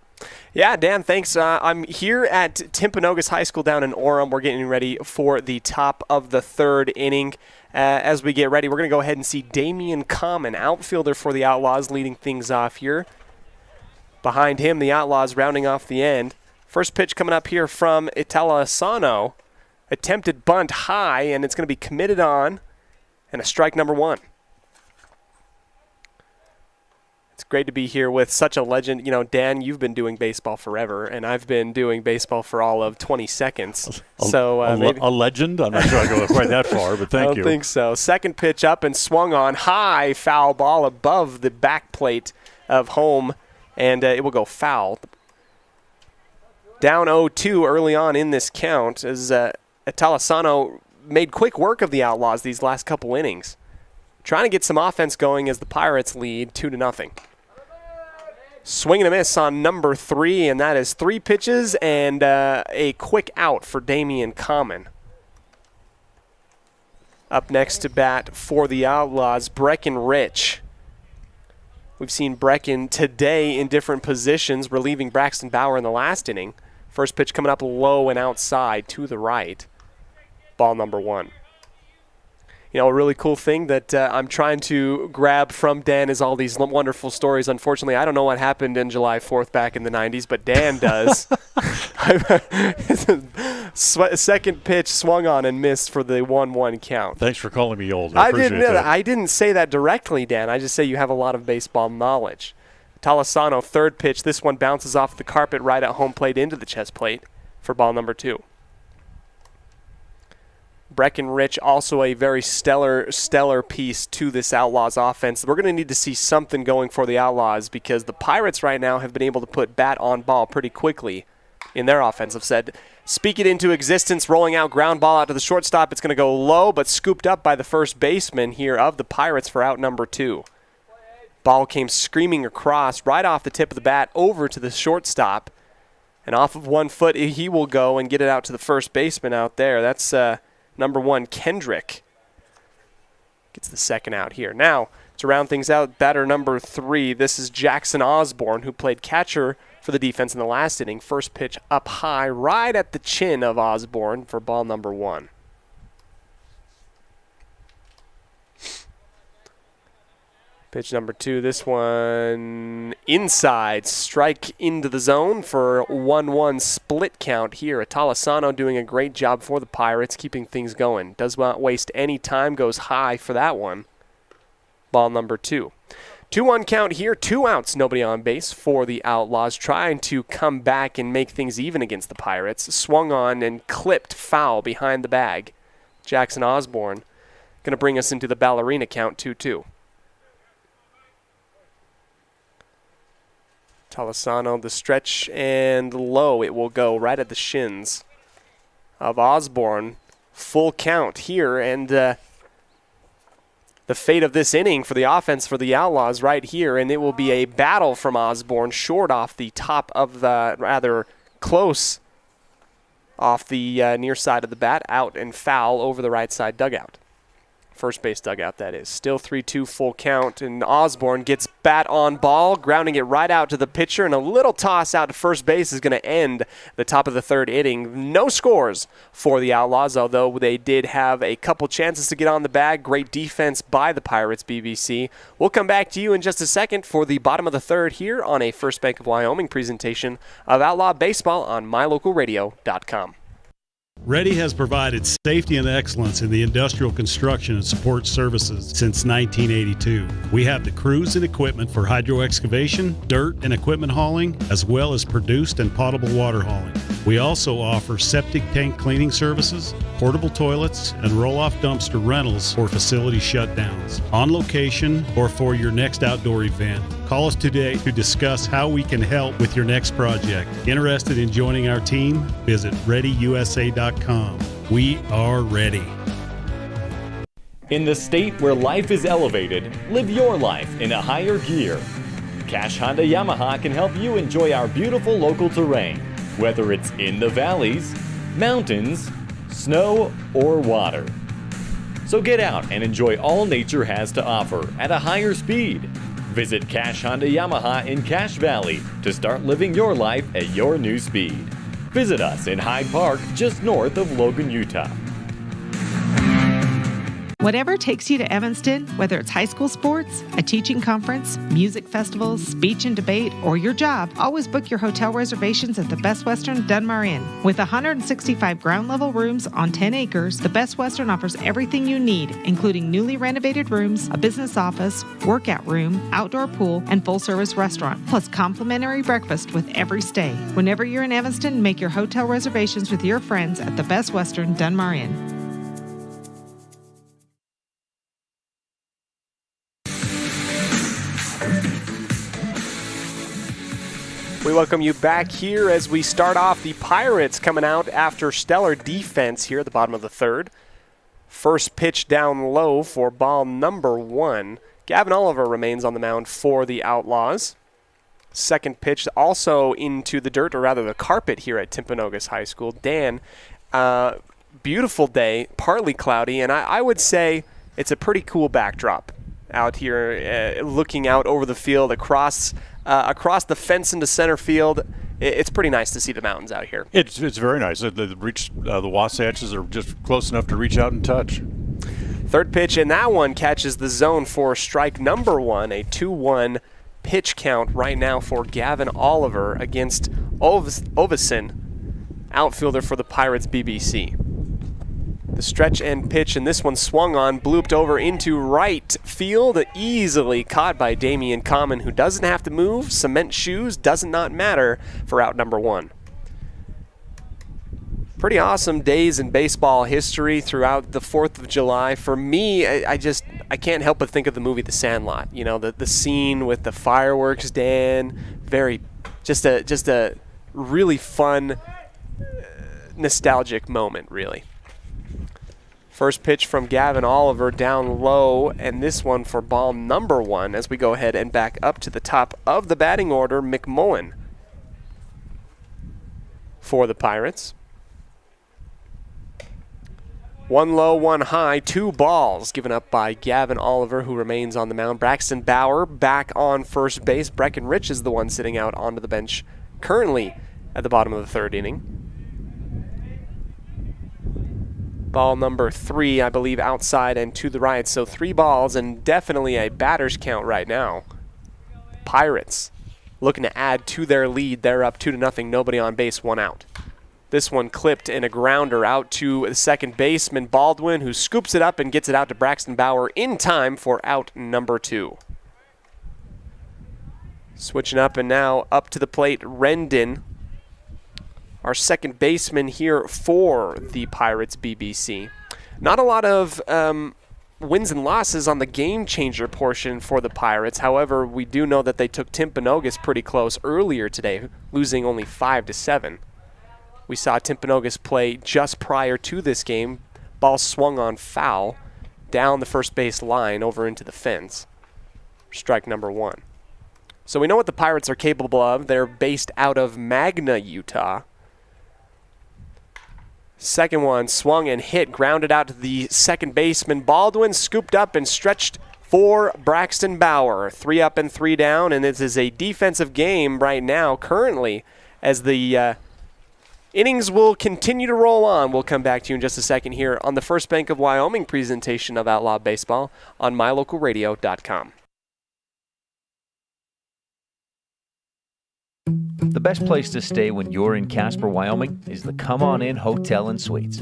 Yeah, Dan, thanks. I'm here at Timpanogos High School down in Orem. We're getting ready for the top of the third inning. As we get ready, we're going to go ahead and see Damian Common, outfielder for the Outlaws, leading things off here. Behind him, the Outlaws rounding off the end. First pitch coming up here from Italasano. Attempted bunt high, and it's going to be committed on, and a strike number 1. It's great to be here with such a legend. You know, Dan, you've been doing baseball forever, and I've been doing baseball for all of 20 seconds. Maybe a legend? I'm not sure I go quite that far, but thank you. I don't think so. Second pitch up and swung on. High foul ball above the back plate of home, and it will go foul. Down 0-2 early on in this count as Italasano made quick work of the Outlaws these last couple innings. Trying to get some offense going as the Pirates lead 2-0. Swing and a miss on number 3, and that is 3 pitches and a quick out for Damian Common. Up next to bat for the Outlaws, Brecken Rich. We've seen Brecken today in different positions, relieving Braxton Bauer in the last inning. First pitch coming up low and outside to the right. Ball number 1. You know, a really cool thing that I'm trying to grab from Dan is all these wonderful stories. Unfortunately, I don't know what happened in July 4th back in the 90s, but Dan does. Second pitch swung on and missed for the 1-1 count. Thanks for calling me old. I didn't say that directly, Dan. I just say you have a lot of baseball knowledge. Talasano, third pitch. This one bounces off the carpet right at home plate into the chest plate for ball number 2. Brecken Rich, also a very stellar piece to this Outlaws offense. We're going to need to see something going for the Outlaws because the Pirates right now have been able to put bat on ball pretty quickly in their offensive set. Speak it into existence, rolling out ground ball out to the shortstop. It's going to go low, but scooped up by the first baseman here of the Pirates for out number 2. Ball came screaming across right off the tip of the bat over to the shortstop. And off of 1 foot, he will go and get it out to the first baseman out there. That's number 1, Kendrick. Gets the second out here. Now, to round things out, batter number 3, this is Jackson Osborne, who played catcher for the defense in the last inning. First pitch up high, right at the chin of Osborne for ball number 1. Pitch number 2, this one inside, strike into the zone for 1-1 split count here. Italasano doing a great job for the Pirates, keeping things going. Does not waste any time, goes high for that one. Ball number 2. 2-1 count here, 2 outs, nobody on base for the Outlaws, trying to come back and make things even against the Pirates. Swung on and clipped foul behind the bag. Jackson Osborne going to bring us into the ballerina count, 2-2. Talasano, the stretch and low. It will go right at the shins of Osborne. Full count here, and the fate of this inning for the offense for the Outlaws right here, and it will be a battle from Osborne, short off the top of the, rather close off the near side of the bat, out and foul over the right side dugout. First base dugout, that is. Still 3-2 full count, and Osborne gets bat on ball, grounding it right out to the pitcher, and a little toss out to first base is going to end the top of the 3rd inning. No scores for the Outlaws, although they did have a couple chances to get on the bag. Great defense by the Pirates, BBC. We'll come back to you in just a second for the bottom of the 3rd here on a First Bank of Wyoming presentation of Outlaw Baseball on mylocalradio.com. Ready has provided safety and excellence in the industrial construction and support services since 1982. We have the crews and equipment for hydro excavation, dirt and equipment hauling, as well as produced and potable water hauling. We also offer septic tank cleaning services, portable toilets, and roll-off dumpster rentals for facility shutdowns, on location or for your next outdoor event. Call us today to discuss how we can help with your next project. Interested in joining our team? Visit ReadyUSA.com. We are ready. In the state where life is elevated, live your life in a higher gear. Cash Honda Yamaha can help you enjoy our beautiful local terrain, whether it's in the valleys, mountains, snow, or water. So get out and enjoy all nature has to offer at a higher speed. Visit Cash Honda Yamaha in Cache Valley to start living your life at your new speed. Visit us in Hyde Park, just north of Logan, Utah. Whatever takes you to Evanston, whether it's high school sports, a teaching conference, music festivals, speech and debate, or your job, always book your hotel reservations at the Best Western Dunmar Inn. With 165 ground-level rooms on 10 acres, the Best Western offers everything you need, including newly renovated rooms, a business office, workout room, outdoor pool, and full-service restaurant, plus complimentary breakfast with every stay. Whenever you're in Evanston, make your hotel reservations with your friends at the Best Western Dunmar Inn. We welcome you back here as we start off. The Pirates coming out after stellar defense here at the bottom of the 3rd. First pitch down low for ball number 1. Gavin Oliver remains on the mound for the Outlaws. Second pitch also into the dirt, or rather the carpet here at Timpanogos High School. Dan, beautiful day, partly cloudy, and I would say it's a pretty cool backdrop out here, looking out over the field across the fence into center field. It's pretty nice to see the mountains out here. It's very nice. The Wasatches are just close enough to reach out and touch. Third pitch, and that one catches the zone for strike number 1, a 2-1 pitch count right now for Gavin Oliver against Olsen, outfielder for the Pirates BBC. The stretch and pitch, and this one swung on, blooped over into right field, easily caught by Damian Common, who doesn't have to move. Cement shoes, does not matter for out number 1. Pretty awesome days in baseball history throughout the 4th of July. For me, I can't help but think of the movie The Sandlot. You know, the scene with the fireworks, Dan. Just a really fun, nostalgic moment, really. First pitch from Gavin Oliver down low, and this one for ball number 1 as we go ahead and back up to the top of the batting order. McMullen for the Pirates. 1 low, 1 high, 2 balls given up by Gavin Oliver, who remains on the mound. Braxton Bauer back on first base. Breckenridge is the one sitting out onto the bench currently at the bottom of the third inning. Ball number 3, I believe, outside and to the right. So 3 balls and definitely a batter's count right now. Pirates looking to add to their lead. They're up 2-0, nobody on base, 1 out. This one clipped in a grounder out to the second baseman, Baldwin, who scoops it up and gets it out to Braxton Bauer in time for out number 2. Switching up and now up to the plate, Rendon, our second baseman here for the Pirates BBC. Not a lot of wins and losses on the game changer portion for the Pirates. However, we do know that they took Timpanogos pretty close earlier today, losing only 5-7. We saw Timpanogos play just prior to this game. Ball swung on foul down the first base line over into the fence. Strike number 1. So we know what the Pirates are capable of. They're based out of Magna, Utah. Second one swung and hit, grounded out to the second baseman. Baldwin scooped up and stretched for Braxton Bauer. 3 up and 3 down, and this is a defensive game right now currently as the innings will continue to roll on. We'll come back to you in just a second here on the First Bank of Wyoming presentation of Outlaw Baseball on mylocalradio.com. The best place to stay when you're in Casper, Wyoming is the Come On In Hotel and Suites.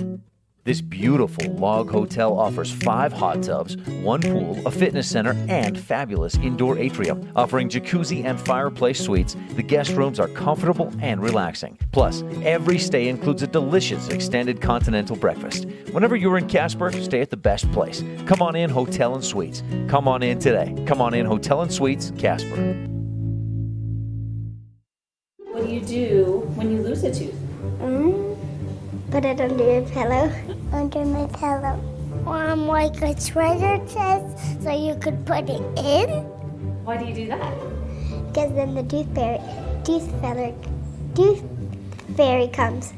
This beautiful log hotel offers 5 hot tubs, 1 pool, a fitness center, and fabulous indoor atrium. Offering jacuzzi and fireplace suites, the guest rooms are comfortable and relaxing. Plus, every stay includes a delicious extended continental breakfast. Whenever you're in Casper, stay at the best place. Come On In Hotel and Suites. Come on in today. Come On In Hotel and Suites, Casper. What do you do when you lose a tooth? Put it under your pillow. Under my pillow. Like a treasure chest so you could put it in. Why do you do that? Because then the tooth fairy comes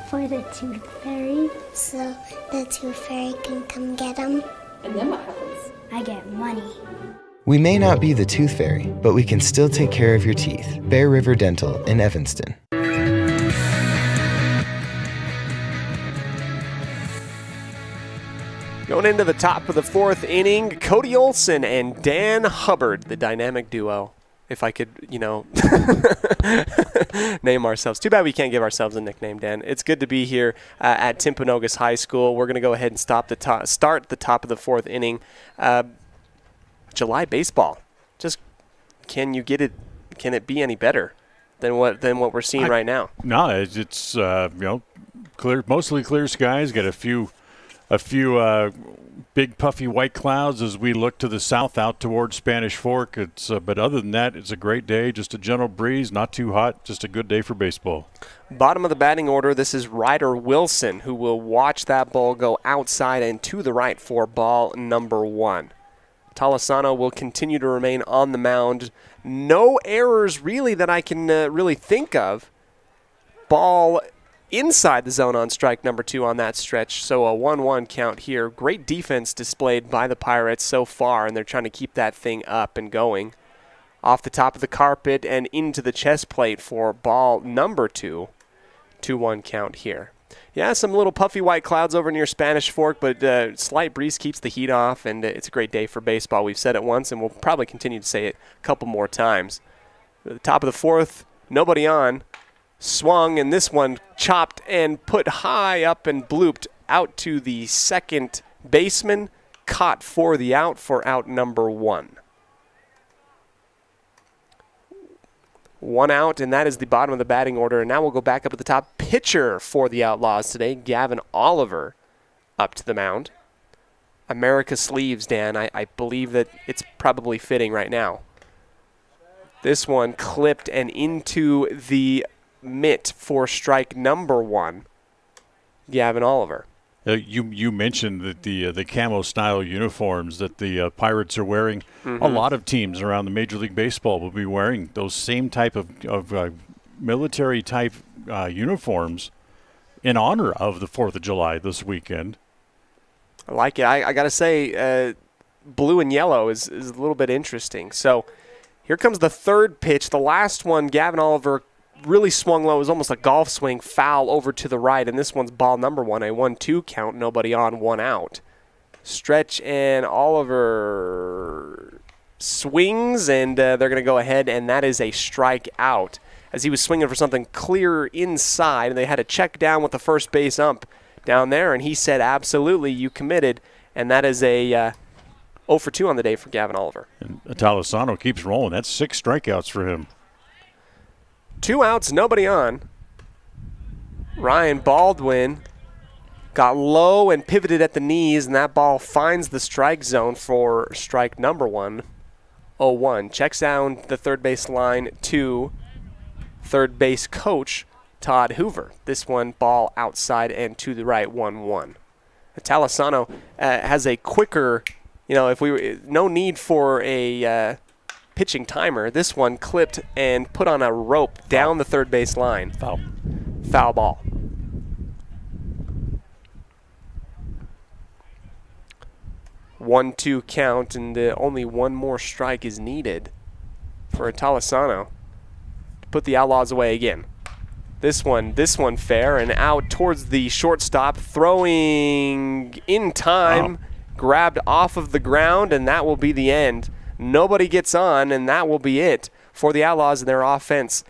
for the tooth fairy. So the tooth fairy can come get them. And then what happens? I get money. We may not be the tooth fairy, but we can still take care of your teeth. Bear River Dental in Evanston. Going into the top of the 4th inning, Cody Olsen and Dan Hubbard, the dynamic duo. If I could, name ourselves. Too bad we can't give ourselves a nickname, Dan. It's good to be here at Timpanogos High School. We're going to go ahead and start the top of the 4th inning. July baseball. Just can you get it? Can it be any better than what we're seeing right now? No, it's clear, mostly clear skies. Got a few big puffy white clouds as we look to the south out towards Spanish Fork. But other than that, it's a great day. Just a gentle breeze, not too hot. Just a good day for baseball. Bottom of the batting order, this is Ryder Wilson, who will watch that ball go outside and to the right for ball number 1. Talisano will continue to remain on the mound. No errors really that I can really think of. Ball inside the zone on strike number 2 on that stretch. So a 1-1 count here. Great defense displayed by the Pirates so far, and they're trying to keep that thing up and going. Off the top of the carpet and into the chest plate for ball number 2. 2-1 count here. Yeah, some little puffy white clouds over near Spanish Fork, but slight breeze keeps the heat off, and it's a great day for baseball. We've said it once, and we'll probably continue to say it a couple more times. At the top of the 4th, nobody on. Swung, and this one chopped and put high up and blooped out to the second baseman. Caught for the out for out number 1. 1 out, and that is the bottom of the batting order. And now we'll go back up at the top. Pitcher for the Outlaws today, Gavin Oliver, up to the mound. America sleeves, Dan. I believe that it's probably fitting right now. This one clipped and into the mitt for strike number 1. Gavin Oliver. You mentioned that the camo style uniforms that the Pirates are wearing. Mm-hmm. A lot of teams around the Major League Baseball will be wearing those same type of military type uniforms in honor of the 4th of July this weekend. I like it. I got to say, blue and yellow is a little bit interesting. So here comes the 3rd pitch. The last one, Gavin Oliver really swung low. It was almost a golf swing, foul over to the right, and this one's ball number 1, a 1-2 count, nobody on, 1 out. Stretch and Oliver swings, and they're going to go ahead, and that is a strike out. As he was swinging for something clear inside, and they had to check down with the first base ump down there, and he said, absolutely, you committed, and that is a 0 for 2 on the day for Gavin Oliver. And Talisano keeps rolling. That's 6 strikeouts for him. 2 outs, nobody on. Ryan Baldwin got low and pivoted at the knees, and that ball finds the strike zone for strike number 1, 0-1. Checks down the third base line to third base coach Todd Hoover. This one ball outside and to the right, 1-1. Talisano has a quicker, no need for a pitching timer. This one clipped and put on a rope down the third base line. Foul ball. One-two count, and only one more strike is needed for Talisano to put the Outlaws away again. This one fair and out towards the shortstop, throwing in time, grabbed off of the ground, and that will be the end. Nobody gets on, and that will be it for the Outlaws and their offense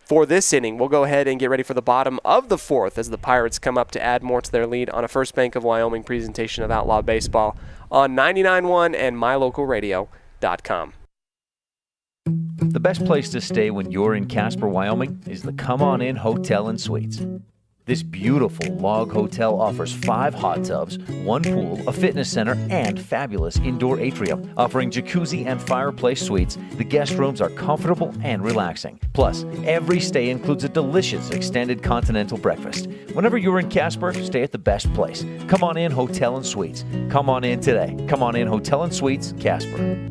for this inning. We'll go ahead and get ready for the bottom of the 4th as the Pirates come up to add more to their lead on a First Bank of Wyoming presentation of Outlaw Baseball on 99.1 and mylocalradio.com. The best place to stay when you're in Casper, Wyoming is the Come On In Hotel and Suites. This beautiful log hotel offers 5 hot tubs, 1 pool, a fitness center, and fabulous indoor atrium. Offering jacuzzi and fireplace suites, the guest rooms are comfortable and relaxing. Plus, every stay includes a delicious extended continental breakfast. Whenever you're in Casper, stay at the best place. Come On In Hotel and Suites. Come on in today. Come On In Hotel and Suites, Casper.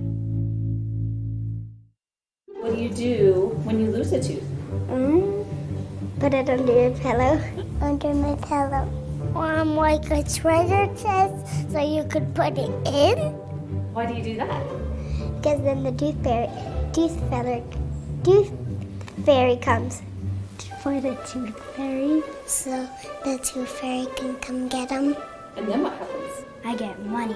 What do you do when you lose a tooth? Put it under your pillow. Under my pillow. Like a treasure chest so you could put it in. Why do you do that? Because then the tooth fairy comes. For the tooth fairy. So the tooth fairy can come get them. And then what happens? I get money.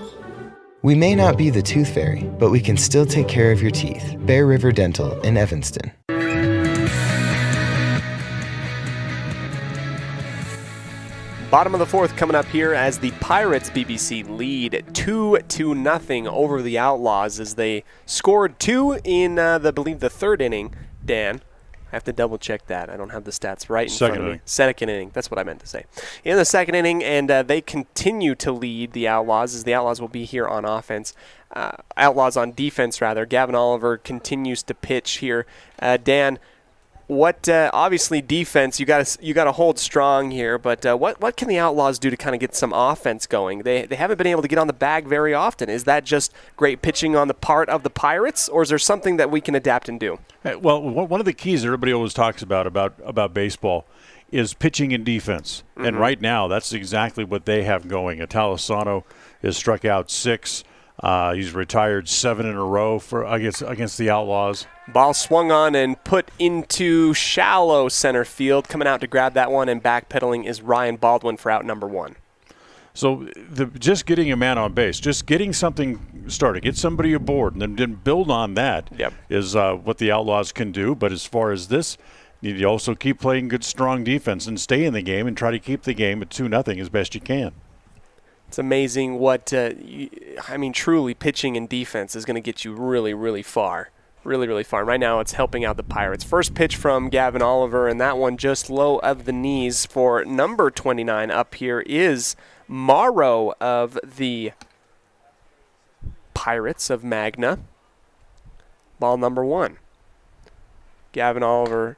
We may not be the tooth fairy, but we can still take care of your teeth. Bear River Dental in Evanston. Bottom of the 4th coming up here as the Pirates BBC lead 2-0 over the Outlaws as they scored 2 in the 3rd inning. Dan, I have to double check that. I don't have the stats right in front of me. Second inning. That's what I meant to say. In the 2nd inning, and they continue to lead the Outlaws as the Outlaws will be here on offense. Outlaws on defense, rather. Gavin Oliver continues to pitch here. Dan, what obviously defense you got to hold strong here, but what can the Outlaws do to kind of get some offense going? They haven't been able to get on the bag very often. Is that just great pitching on the part of the Pirates, or is there something that we can adapt and do? Well, one of the keys everybody always talks about baseball is pitching and defense, and right now that's exactly what they have going. Talisano has struck out 6. He's retired 7 in a row against the Outlaws. Ball swung on and put into shallow center field. Coming out to grab that one and backpedaling is Ryan Baldwin for out number 1. So just getting a man on base, just getting something started, get somebody aboard, and then build on that is what the Outlaws can do. But as far as this, you need to also keep playing good, strong defense and stay in the game and try to keep the game at 2-0 as best you can. It's amazing what, truly pitching and defense is going to get you really, really far. Really, really far. Right now it's helping out the Pirates. First pitch from Gavin Oliver, and that one just low of the knees for number 29 up here is Morrow of the Pirates of Magna. Ball number 1. Gavin Oliver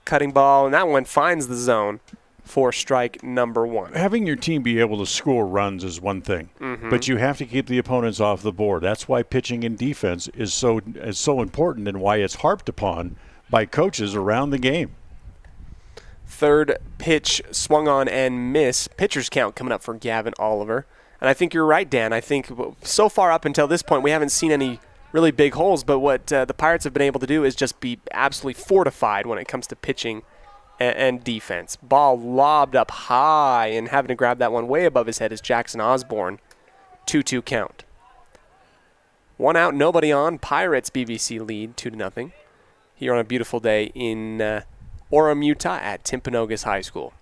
cutting ball, and that one finds the zone for strike number 1. Having your team be able to score runs is one thing, but you have to keep the opponents off the board. That's why pitching and defense is so important, and why it's harped upon by coaches around the game. Third pitch swung on and missed. Pitcher's count coming up for Gavin Oliver. And I think you're right, Dan. I think so far up until this point we haven't seen any really big holes. But what the Pirates have been able to do is just be absolutely fortified when it comes to pitching and defense. Ball lobbed up high, and having to grab that one way above his head is Jackson Osborne. 2-2 count. 1 out, nobody on. Pirates BBC lead 2-0 here on a beautiful day in Orem, Utah at Timpanogos High School.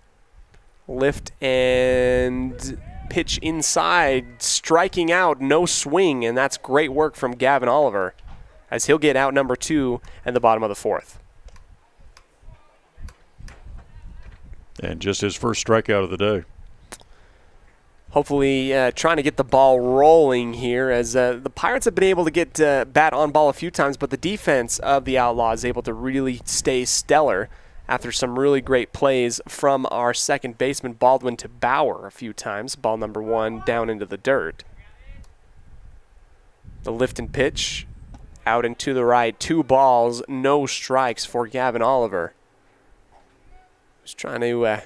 Lift and pitch inside, striking out, no swing, and that's great work from Gavin Oliver as he'll get out number 2 at the bottom of the 4th. And just his first strikeout of the day. Hopefully trying to get the ball rolling here as the Pirates have been able to get bat on ball a few times, but the defense of the Outlaws is able to really stay stellar after some really great plays from our second baseman Baldwin to Bauer a few times. Ball number 1 down into the dirt. The lift and pitch out and to the right. 2 balls, no strikes for Gavin Oliver. He's trying to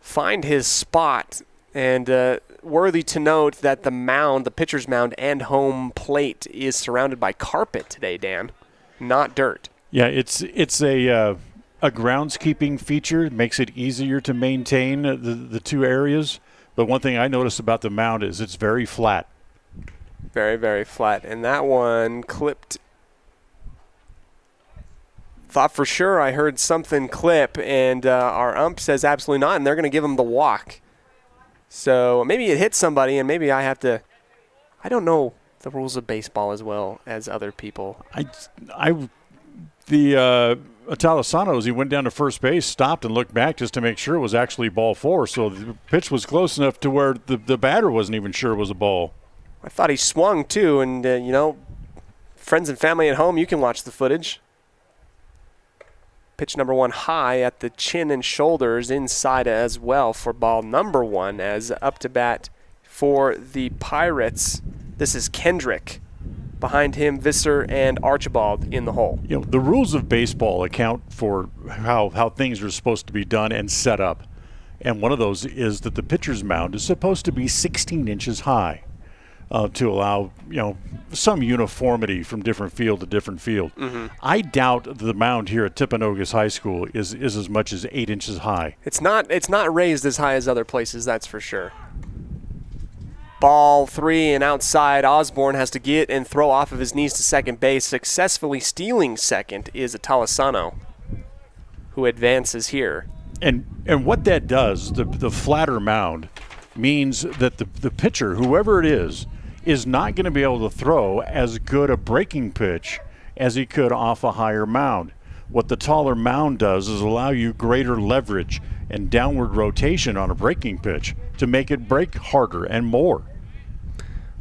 find his spot. And worthy to note that the mound, the pitcher's mound and home plate is surrounded by carpet today, Dan, not dirt. Yeah, it's a groundskeeping feature. It makes it easier to maintain the 2 areas. But one thing I noticed about the mound is it's very flat. Very, very flat. And that one clipped. Thought for sure I heard something clip, and our ump says absolutely not, and they're going to give him the walk. So maybe it hit somebody, and maybe I have to. I don't know the rules of baseball as well as other people. The Italasano, as he went down to first base, stopped and looked back just to make sure it was actually ball 4. So the pitch was close enough to where the batter wasn't even sure it was a ball. I thought he swung too, and friends and family at home, you can watch the footage. Pitch number 1 high at the chin and shoulders inside as well for ball number 1 as up to bat for the Pirates. This is Kendrick. Behind him, Visser and Archibald in the hole. The rules of baseball account for how things are supposed to be done and set up. And one of those is that the pitcher's mound is supposed to be 16 inches high. To allow some uniformity from different field to different field. Mm-hmm. I doubt the mound here at Timpanogos High School is as much as 8 inches high. It's not raised as high as other places, that's for sure. Ball 3 and outside. Osborne has to get and throw off of his knees to second base. Successfully stealing second is Italasano, who advances here. And what that does, the flatter mound, means that the pitcher, whoever it is not going to be able to throw as good a breaking pitch as he could off a higher mound. What the taller mound does is allow you greater leverage and downward rotation on a breaking pitch to make it break harder and more.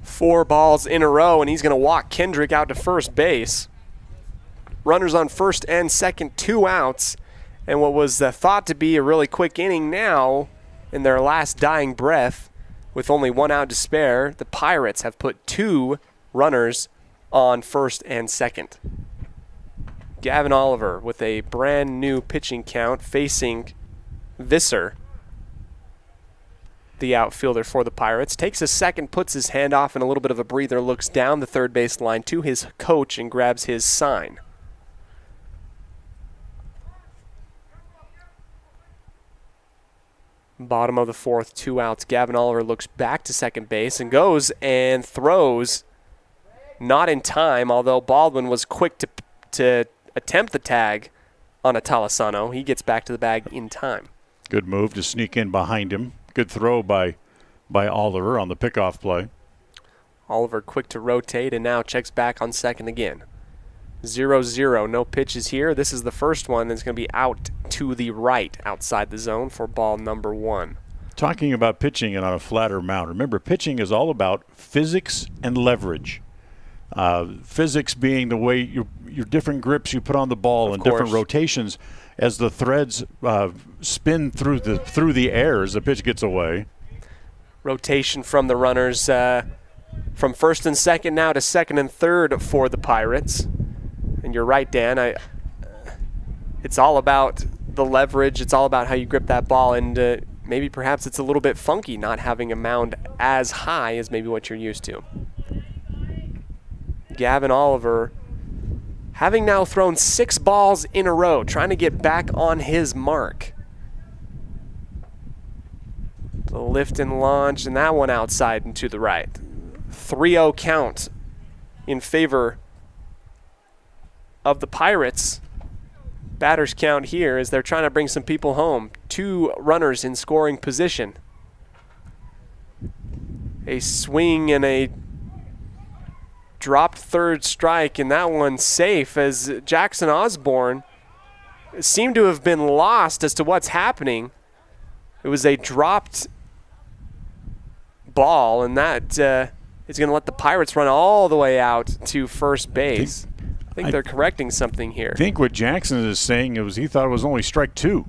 4 balls in a row, and he's going to walk Kendrick out to first base. Runners on first and second, 2 outs. And what was thought to be a really quick inning now, in their last dying breath, with only 1 out to spare, the Pirates have put 2 runners on first and second. Gavin Oliver with a brand new pitching count facing Visser, the outfielder for the Pirates. Takes a second, puts his hand off in a little bit of a breather, looks down the third base line to his coach and grabs his sign. Bottom of the 4th, 2 outs. Gavin Oliver looks back to second base and goes and throws. Not in time, although Baldwin was quick to attempt the tag on Italasano. He gets back to the bag in time. Good move to sneak in behind him. Good throw by Oliver on the pickoff play. Oliver quick to rotate and now checks back on second again. 0-0, no pitches here. This is the first one that's going to be out to the right outside the zone for ball number 1. Talking about pitching and on a flatter mound, remember pitching is all about physics and leverage. Physics being the way your different grips you put on the ball and different rotations as the threads spin through the air as the pitch gets away. Rotation from the runners from first and second now to second and third for the Pirates. And you're right, Dan. It's all about the leverage. It's all about how you grip that ball. And maybe perhaps it's a little bit funky not having a mound as high as maybe what you're used to. Gavin Oliver, having now thrown 6 balls in a row, trying to get back on his mark. The lift and launch, and that one outside and to the right. 3-0 count in favor of the Pirates. Batters count here as they're trying to bring some people home. 2 runners in scoring position. A swing and a dropped third strike, and that one safe as Jackson Osborne seemed to have been lost as to what's happening. It was a dropped ball, and that is going to let the Pirates run all the way out to first base. I think they're correcting something here. I think what Jackson is saying is he thought it was only strike 2.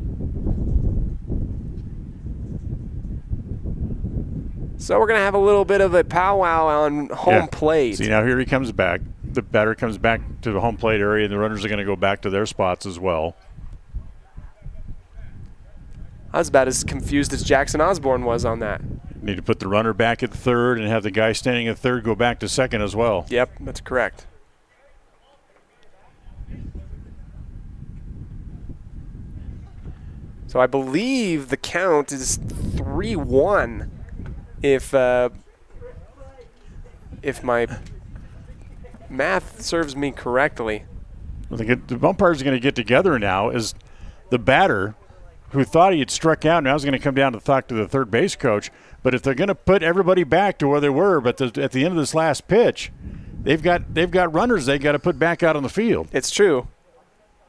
So we're going to have a little bit of a powwow on home plate. See, now here he comes back. The batter comes back to the home plate area, and the runners are going to go back to their spots as well. I was about as confused as Jackson Osborne was on that. Need to put the runner back at third and have the guy standing at third go back to second as well. Yep, that's correct. So I believe the count is 3-1 if my math serves me correctly. I think the umpires are going to get together now as the batter who thought he had struck out now is going to come down to talk to the third base coach. But if they're going to put everybody back to where they were, but at the end of this last pitch, they've got runners they got to put back out on the field. It's true.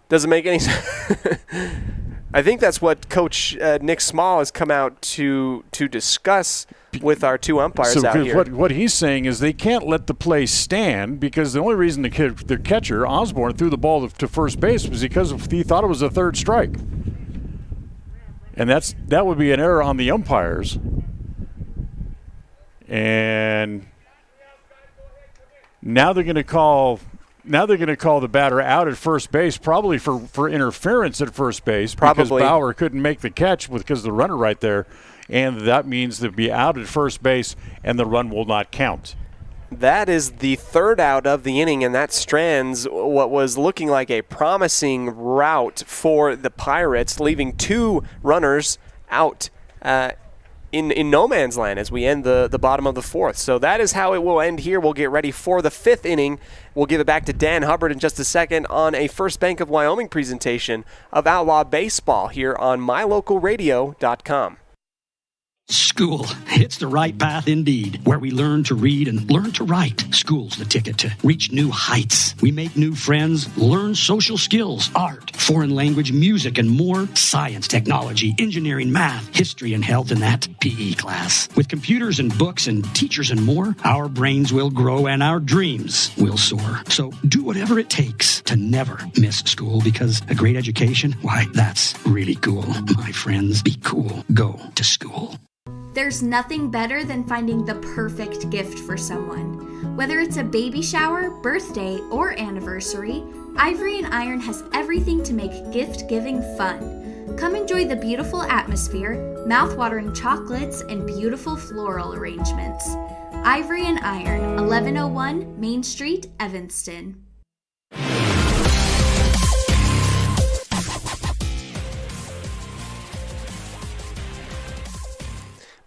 Doesn't make any sense. I think that's what Coach Nick Small has come out to discuss with our 2 umpires out here. What he's saying is they can't let the play stand because the only reason the catcher, Osborne, threw the ball to first base was because he thought it was a third strike. And that would be an error on the umpires. And now they're going to call the batter out at first base, probably for interference at first base. Probably. Because Bauer couldn't make the catch because the runner right there. And that means they'll be out at first base and the run will not count. That is the 3rd out of the inning, and that strands what was looking like a promising route for the Pirates, leaving 2 runners out in no man's land as we end the bottom of the 4th. So that is how it will end here. We'll get ready for the 5th inning. We'll give it back to Dan Hubbard in just a second on a First Bank of Wyoming presentation of Outlaw Baseball here on mylocalradio.com. School. It's the right path indeed, where we learn to read and learn to write. School's the ticket to reach new heights. We make new friends, learn social skills, art, foreign language, music, and more. Science, technology, engineering, math, history, and health in that PE class. With computers and books and teachers and more, our brains will grow and our dreams will soar. So do whatever it takes to never miss school, because a great education, why, that's really cool. My friends, be cool. Go to school. There's nothing better than finding the perfect gift for someone. Whether it's a baby shower, birthday, or anniversary, Ivory and Iron has everything to make gift-giving fun. Come enjoy the beautiful atmosphere, mouth-watering chocolates, and beautiful floral arrangements. Ivory and Iron, 1101 Main Street, Evanston.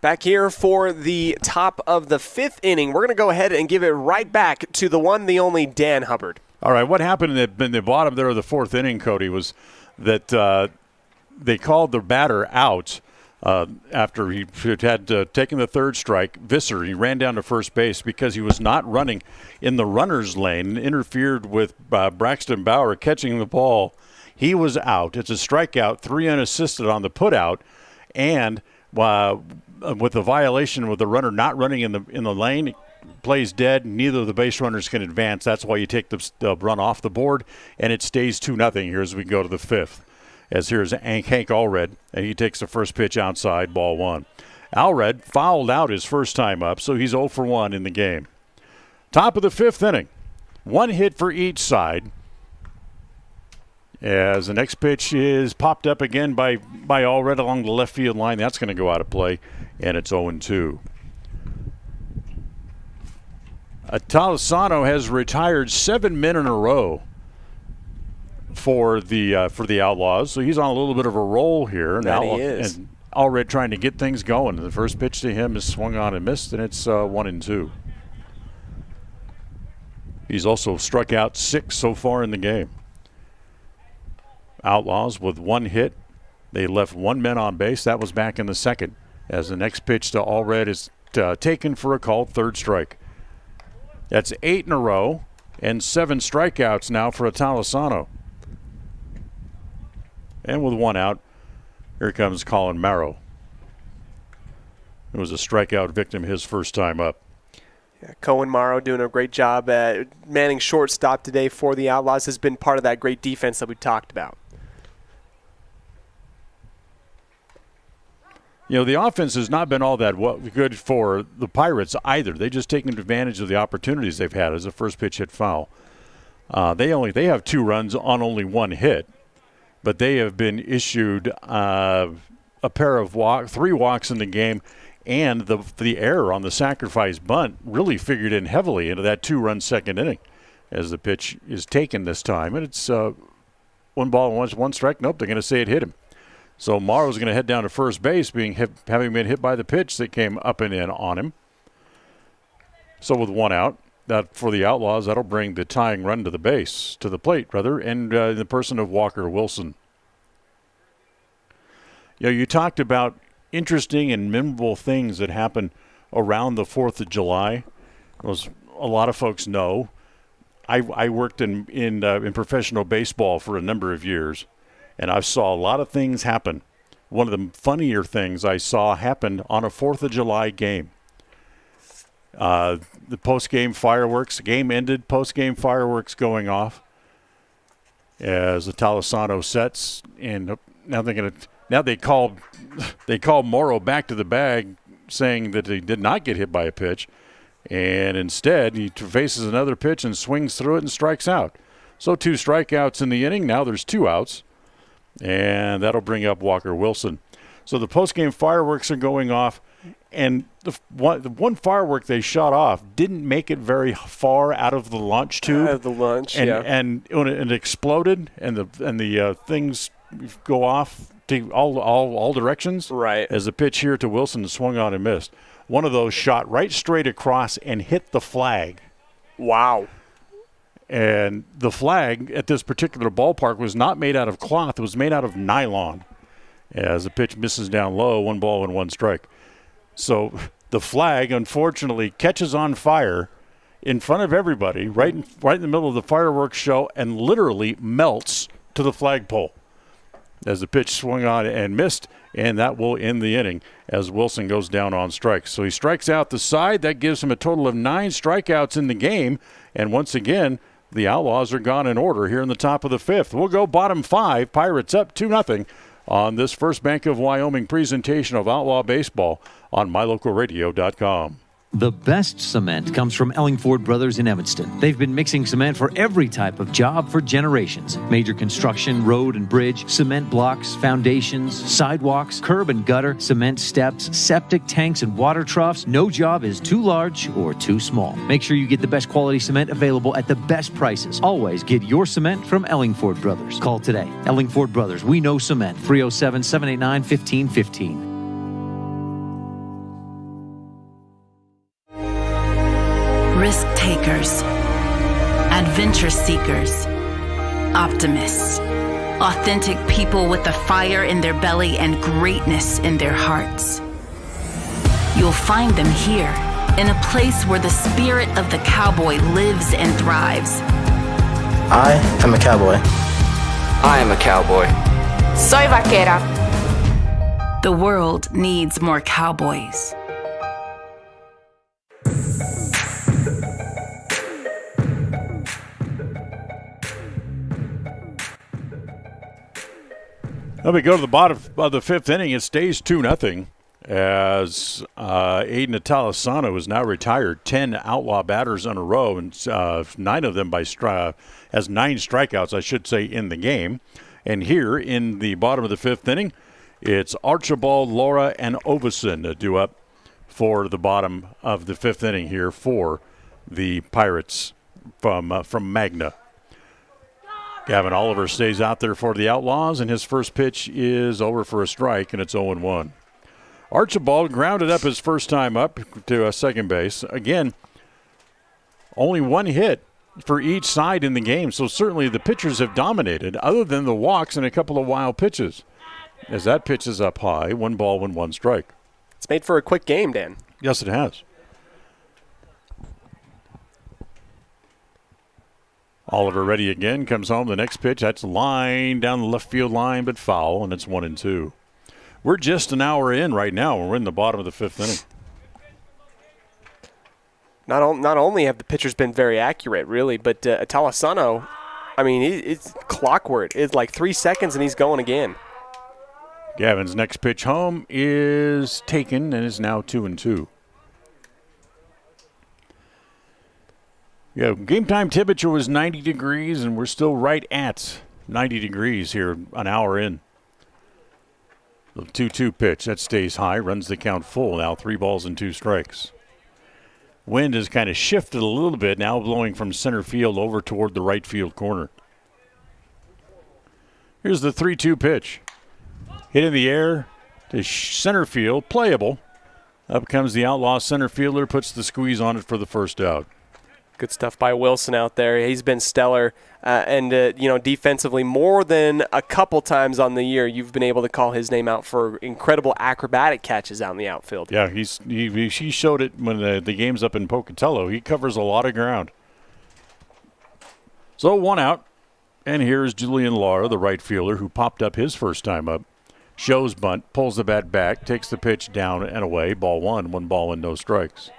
Back here for the top of the 5th inning. We're going to go ahead and give it right back to the one, the only Dan Hubbard. All right, what happened in the bottom there of the 4th inning, Cody, was that they called the batter out after he had taken the third strike. Visser, he ran down to first base because he was not running in the runner's lane and interfered with Braxton Bauer catching the ball. He was out. It's a strikeout, 3 unassisted on the putout, and with the violation with the runner not running in the lane, plays dead. Neither of the base runners can advance. That's why you take the run off the board, and it stays 2-0 here as we go to the 5th. As here's Hank Allred, and he takes the first pitch outside, ball 1. Allred fouled out his first time up, so he's 0 for 1 in the game. Top of the 5th inning. 1 hit for each side. As the next pitch is popped up again by Allred along the left field line. That's going to go out of play, and it's 0-2. Talisano has retired 7 men in a row for the Outlaws, so he's on a little bit of a roll here now. He is. And already trying to get things going. The first pitch to him is swung on and missed, and it's 1-2. He's also struck out 6 so far in the game. Outlaws with 1 hit. They left 1 man on base. That was back in the second, as the next pitch to Allred is taken for a called third strike. That's 8 in a row and 7 strikeouts now for Talisano. And with 1 out, here comes Colin Marrow. It was a strikeout victim his first time up. Yeah, Cohen Morrow doing a great job at manning shortstop today for the Outlaws, has been part of that great defense that we talked about. You know, the offense has not been all that good for the Pirates either. They've just taken advantage of the opportunities they've had as a first pitch hit foul. They have 2 runs on only 1 hit, but they have been issued a pair of 3 walks in the game, and the error on the sacrifice bunt really figured in heavily into that 2-run second inning as the pitch is taken this time. And it's 1 ball and 1 strike. Nope, they're going to say it hit him. So Morrow's going to head down to first base, having been hit by the pitch that came up and in on him. So with 1 out, that for the Outlaws, that'll bring the tying run to the plate, and the person of Walker Wilson. You know, you talked about interesting and memorable things that happen around the 4th of July. As a lot of folks know, I worked in professional baseball for a number of years, and I saw a lot of things happen. One of the funnier things I saw happened on a 4th of July game. The post-game fireworks, game ended, post-game fireworks going off as the Talisano sets, and now they call Morrow back to the bag, saying that he did not get hit by a pitch, and instead he faces another pitch and swings through it and strikes out. So 2 strikeouts in the inning. Now there's 2 outs, and that'll bring up Walker Wilson. So the post-game fireworks are going off, and the one firework they shot off didn't make it very far out of the launch tube. Out of the launch, and when it exploded, and the things go off to all directions. Right. As the pitch here to Wilson swung on and missed. One of those shot right straight across and hit the flag. Wow. And the flag at this particular ballpark was not made out of cloth. It was made out of nylon. As the pitch misses down low, 1 ball and 1 strike. So the flag, unfortunately, catches on fire in front of everybody, right in the middle of the fireworks show, and literally melts to the flagpole as the pitch swung on and missed, and that will end the inning as Wilson goes down on strikes. So he strikes out the side. That gives him a total of 9 strikeouts in the game, and once again, the Outlaws are gone in order here in the top of the 5th. We'll go bottom 5. Pirates up 2-0 on this First Bank of Wyoming presentation of Outlaw Baseball on MyLocalRadio.com. The best cement comes from Ellingford Brothers in Evanston. They've been mixing cement for every type of job for generations. Major construction, road and bridge, cement blocks, foundations, sidewalks, curb and gutter, cement steps, septic tanks, and water troughs. No job is too large or too small. Make sure you get the best quality cement available at the best prices. Always get your cement from Ellingford Brothers. Call today. Ellingford Brothers. We know cement. 307-789-1515. Risk takers, adventure seekers, optimists, authentic people with a fire in their belly and greatness in their hearts. You'll find them here, in a place where the spirit of the cowboy lives and thrives. I am a cowboy. I am a cowboy. Soy vaquera. The world needs more cowboys. Let me go to the bottom of the 5th inning. It stays 2-0 as Aiden Talisano is now retired. 10 Outlaw batters in a row, and 9 of them has 9 strikeouts, I should say, in the game. And here in the bottom of the 5th inning, it's Archibald, Laura, and Ovison due up for the bottom of the 5th inning here for the Pirates from Magna. Gavin Oliver stays out there for the Outlaws, and his first pitch is over for a strike, and it's 0-1. Archibald grounded up his first time up to second base. Again, only one hit for each side in the game, so certainly the pitchers have dominated, other than the walks and a couple of wild pitches. As that pitch is up high, 1 ball, 1 strike. It's made for a quick game, Dan. Yes, it has. Oliver ready again, comes home. The next pitch, that's line down the left field line, but foul, and it's 1-2. We're just an hour in right now. We're in the bottom of the 5th inning. Not only have the pitchers been very accurate, really, but Talasano, I mean, it's clockwork. It's like 3 seconds, and he's going again. Gavin's next pitch home is taken and is now 2-2. Yeah, game time temperature was 90 degrees, and we're still right at 90 degrees here an hour in. The 2-2 pitch, that stays high, runs the count full. Now 3 balls and 2 strikes. Wind has kind of shifted a little bit, now blowing from center field over toward the right field corner. Here's the 3-2 pitch. Hit in the air to center field, playable. Up comes the Outlaw center fielder, puts the squeeze on it for the first out. Good stuff by Wilson out there. He's been stellar, and defensively more than a couple times on the year. You've been able to call his name out for incredible acrobatic catches out in the outfield. Yeah, he showed it when the game's up in Pocatello. He covers a lot of ground. So 1 out, and here's Julian Laura, the right fielder, who popped up his first time up. Shows bunt, pulls the bat back, takes the pitch down and away. Ball 1, 1 ball and no strikes.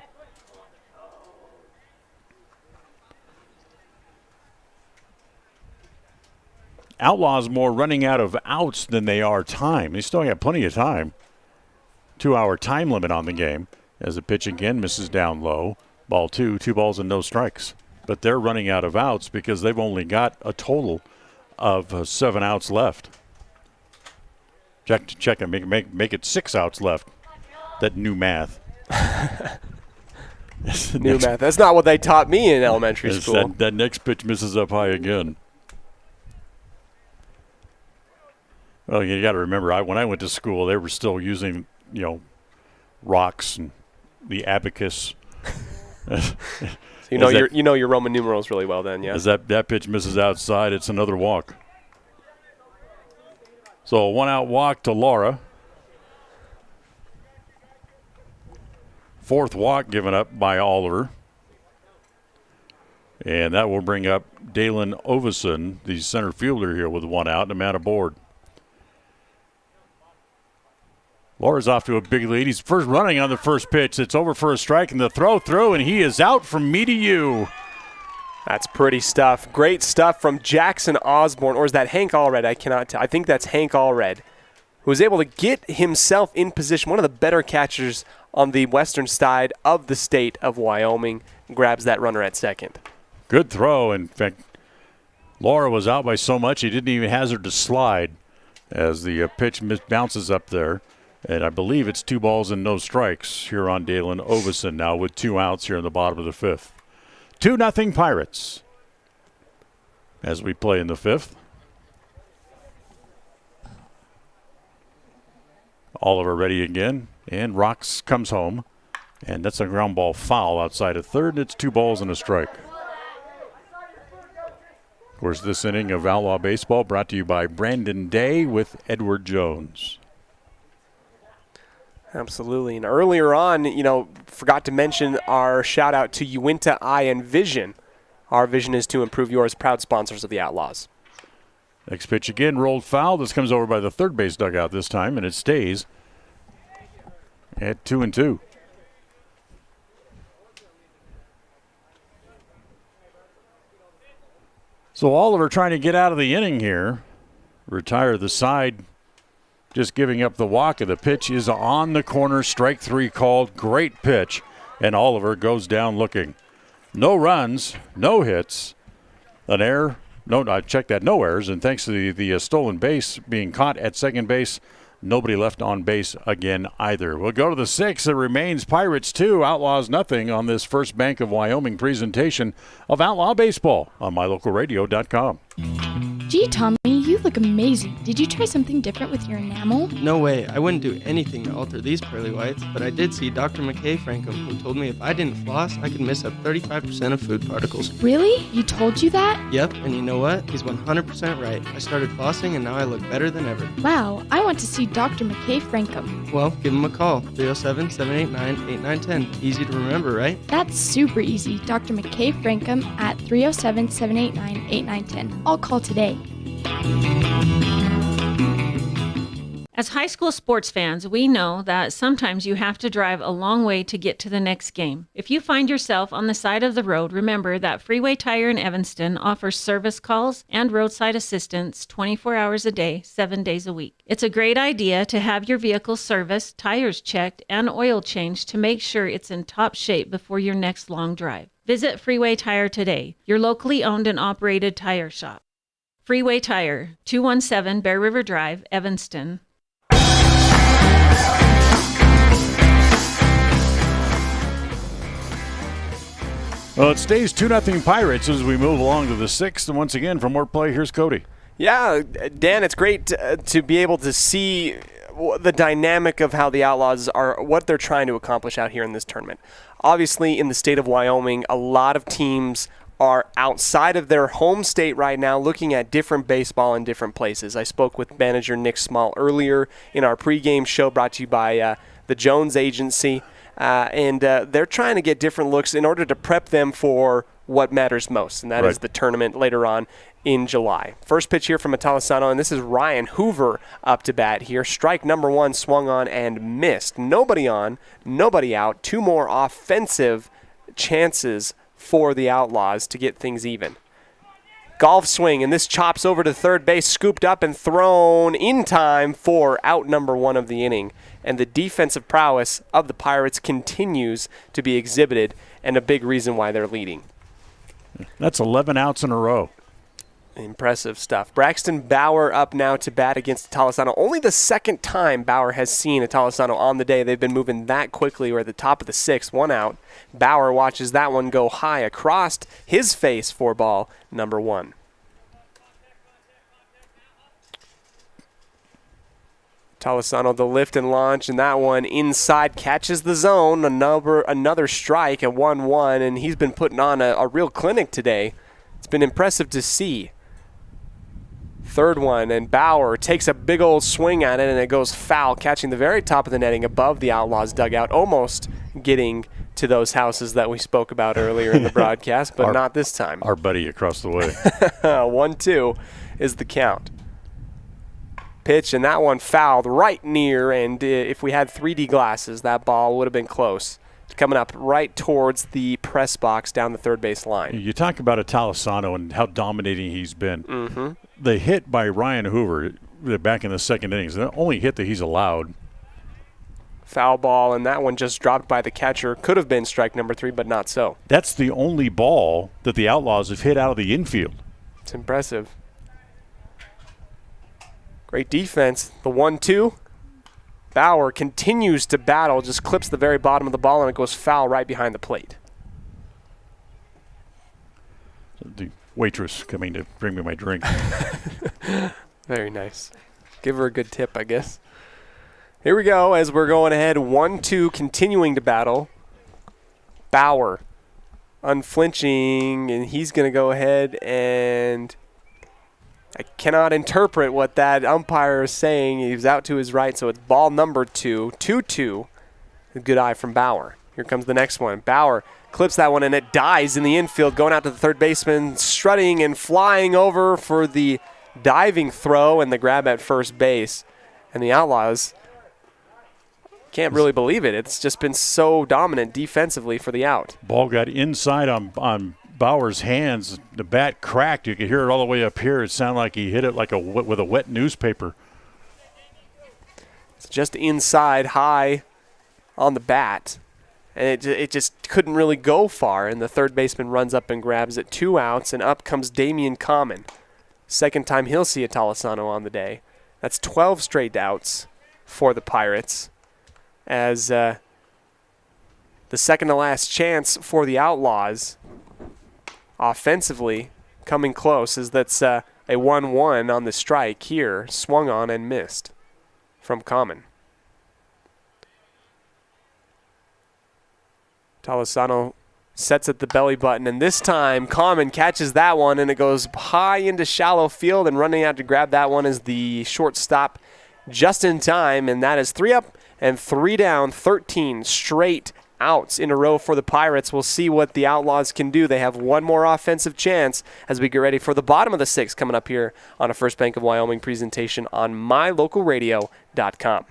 Outlaws more running out of outs than they are time. They still have plenty of time. 2-hour time limit on the game. As the pitch again misses down low. Ball 2, 2 balls and no strikes. But they're running out of outs because they've only got a total of 7 outs left. Check and make it 6 outs left. That new math. New math. That's not what they taught me in elementary school. That next pitch misses up high again. Well, you got to remember, when I went to school, they were still using, rocks and the abacus. So you know your Roman numerals really well then, yeah. As that pitch misses outside, it's another walk. So a 1-out walk to Laura. 4th walk given up by Oliver. And that will bring up Dalen Ovison, the center fielder here, with 1 out and a man aboard. Laura's off to a big lead. He's first running on the first pitch. It's over for a strike, and the throw through, and he is out from me to you. That's pretty stuff. Great stuff from Jackson Osborne, or is that Hank Allred? I cannot tell. I think that's Hank Allred, who was able to get himself in position. One of the better catchers on the western side of the state of Wyoming. Grabs that runner at second. Good throw. In fact, Laura was out by so much he didn't even hazard to slide as the pitch bounces up there. And I believe it's 2 balls and no strikes here on Dalen Ovison now with 2 outs here in the bottom of the 5th. 2-0 Pirates as we play in the 5th. Oliver ready again, and Rocks comes home. And that's a ground ball foul outside of third. It's 2 balls and a strike. Of course, this inning of Outlaw Baseball brought to you by Brandon Day with Edward Jones. Absolutely. And earlier on, forgot to mention our shout out to Uinta Eye and Vision. Our vision is to improve yours, proud sponsors of the Outlaws. Next pitch again, rolled foul. This comes over by the third base dugout this time, and it stays at 2-2. So Oliver trying to get out of the inning here. Retire the side. Just giving up the walk, and the pitch is on the corner. Strike 3 called. Great pitch. And Oliver goes down looking. No runs, no hits. An error. No, I checked that. No errors. And thanks to the stolen base being caught at second base Nobody left on base again either. We'll go to the 6th. It remains Pirates 2, Outlaws nothing on this First Bank of Wyoming presentation of Outlaw Baseball on mylocalradio.com. Gee, Tommy, you look amazing. Did you try something different with your enamel? No way. I wouldn't do anything to alter these pearly whites, but I did see Dr. McKay Frankham, who told me if I didn't floss, I could miss up 35% of food particles. Really? He told you that? Yep, and you know what? He's 100% right. I started flossing, and now I look better than ever. Wow, I want to see Dr. McKay Frankham. Well, give him a call. 307-789-8910. Easy to remember, right? That's super easy. Dr. McKay Frankham at 307-789-8910. I'll call today. As high school sports fans, we know that sometimes you have to drive a long way to get to the next game. If you find yourself on the side of the road, remember that Freeway Tire in Evanston offers service calls and roadside assistance 24 hours a day, 7 days a week. It's a great idea to have your vehicle serviced, tires checked, and oil changed to make sure it's in top shape before your next long drive. Visit Freeway Tire today, your locally owned and operated tire shop. Freeway Tire, 217 Bear River Drive, Evanston. Well, it stays 2-0 Pirates as we move along to the 6th. And once again, for more play, here's Cody. Yeah, Dan, it's great to be able to see the dynamic of how the Outlaws are, what they're trying to accomplish out here in this tournament. Obviously, in the state of Wyoming, a lot of teams are outside of their home state right now looking at different baseball in different places. I spoke with manager Nick Small earlier in our pregame show brought to you by the Jones Agency, and they're trying to get different looks in order to prep them for what matters most, and that is the tournament later on in July. First pitch here from Atalisano, and this is Ryan Hoover up to bat here. Strike number 1 swung on and missed. Nobody on, nobody out. 2 more offensive chances for the Outlaws to get things even. Golf swing, and this chops over to third base, scooped up and thrown in time for out number 1 of the inning. And the defensive prowess of the Pirates continues to be exhibited, and a big reason why they're leading. That's 11 outs in a row. Impressive stuff. Braxton Bauer up now to bat against Atalisano. Only the second time Bauer has seen Atalisano on the day. They've been moving that quickly. We're at the top of the 6th, 1 out. Bauer watches that one go high across his face for ball number 1. Atalisano the lift and launch, and that one inside catches the zone. Another strike at 1-1, and he's been putting on a real clinic today. It's been impressive to see. Third one, and Bauer takes a big old swing at it, and it goes foul, catching the very top of the netting above the Outlaws dugout, almost getting to those houses that we spoke about earlier in the broadcast, but not this time. Our buddy across the way. 1-2 is the count. Pitch, and that one fouled right near, and if we had 3D glasses, that ball would have been close. Coming up right towards the press box down the third base line. You talk about Atalisano and how dominating he's been. Mm-hmm. The hit by Ryan Hoover back in the second innings, the only hit that he's allowed. Foul ball, and that one just dropped by the catcher. Could have been strike number 3, but not so. That's the only ball that the Outlaws have hit out of the infield. It's impressive. Great defense. The 1-2. Bauer continues to battle, just clips the very bottom of the ball, and it goes foul right behind the plate. The waitress coming to bring me my drink. Very nice. Give her a good tip, I guess. Here we go as we're going ahead. 1-2, continuing to battle. Bauer unflinching, and he's going to go ahead and I cannot interpret what that umpire is saying. He was out to his right, so it's ball number 2. 2-2. A good eye from Bauer. Here comes the next one. Bauer clips that one, and it dies in the infield, going out to the third baseman, strutting and flying over for the diving throw and the grab at first base. And the Outlaws can't really believe it. It's just been so dominant defensively for the out. Ball got inside on Bauer's hands. The bat cracked. You could hear it all the way up here. It sounded like he hit it like with a wet newspaper. It's just inside, high on the bat. And it just couldn't really go far. And the third baseman runs up and grabs it. 2 outs, and up comes Damian Common. Second time he'll see Atalisano on the day. That's 12 straight outs for the Pirates, as the second to last chance for the Outlaws offensively coming close, as that's a 1-1 on the strike here, swung on and missed from Common. Talisano sets at the belly button, and this time Common catches that one, and it goes high into shallow field, and running out to grab that one is the shortstop just in time, and that is 3 up and 3 down, 13 straight outs in a row for the Pirates. We'll see what the Outlaws can do. They have one more offensive chance as we get ready for the bottom of the 6th coming up here on a First Bank of Wyoming presentation on mylocalradio.com.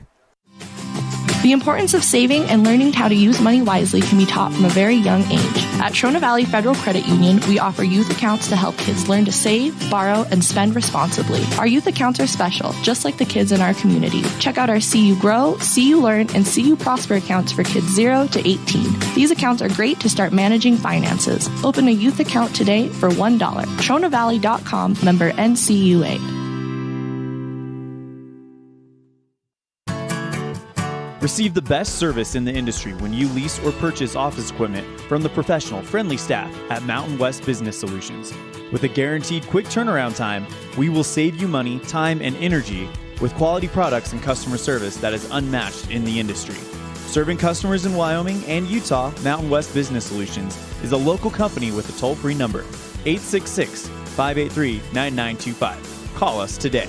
The importance of saving and learning how to use money wisely can be taught from a very young age. At Trona Valley Federal Credit Union, we offer youth accounts to help kids learn to save, borrow, and spend responsibly. Our youth accounts are special, just like the kids in our community. Check out our See You Grow, See You Learn, and See You Prosper accounts for kids 0 to 18. These accounts are great to start managing finances. Open a youth account today for $1. TronaValley.com, member NCUA. Receive the best service in the industry when you lease or purchase office equipment from the professional, friendly staff at Mountain West Business Solutions. With a guaranteed quick turnaround time, we will save you money, time, and energy with quality products and customer service that is unmatched in the industry. Serving customers in Wyoming and Utah, Mountain West Business Solutions is a local company with a toll-free number, 866-583-9925. Call us today.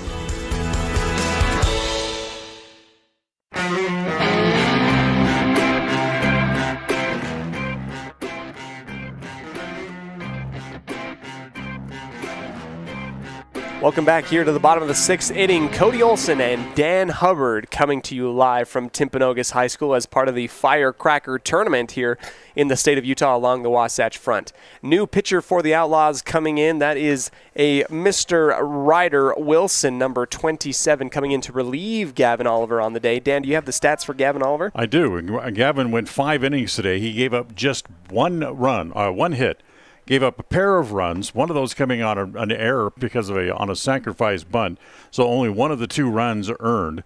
Welcome back here to the bottom of the 6th inning. Cody Olsen and Dan Hubbard coming to you live from Timpanogos High School as part of the Firecracker tournament here in the state of Utah along the Wasatch Front. New pitcher for the Outlaws coming in. That is a Mr. Ryder Wilson, number 27, coming in to relieve Gavin Oliver on the day. Dan, do you have the stats for Gavin Oliver? I do. Gavin went 5 innings today. He gave up just one hit. Gave up a pair of runs, one of those coming on an error because of on a sacrifice bunt. So only one of the 2 runs earned.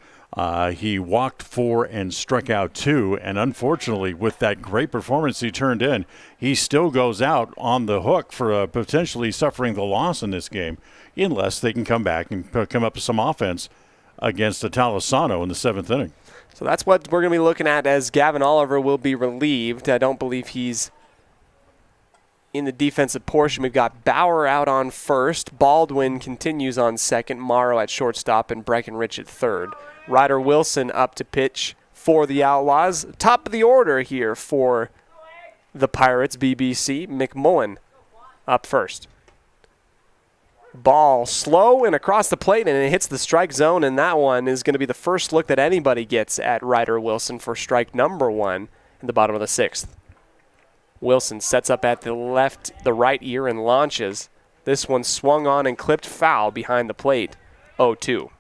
He walked 4 and struck out 2. And unfortunately, with that great performance he turned in, he still goes out on the hook for potentially suffering the loss in this game, unless they can come back and come up with some offense against the Talisano in the 7th inning. So that's what we're going to be looking at as Gavin Oliver will be relieved. I don't believe he's in the defensive portion. We've got Bauer out on first. Baldwin continues on second. Morrow at shortstop and Breckenridge at third. Ryder Wilson up to pitch for the Outlaws. Top of the order here for the Pirates, BBC. McMullen up first. Ball slow and across the plate, and it hits the strike zone, and that one is going to be the first look that anybody gets at Ryder Wilson for strike number 1 in the bottom of the 6th. Wilson sets up at the right ear and launches. This one swung on and clipped foul behind the plate. 0-2.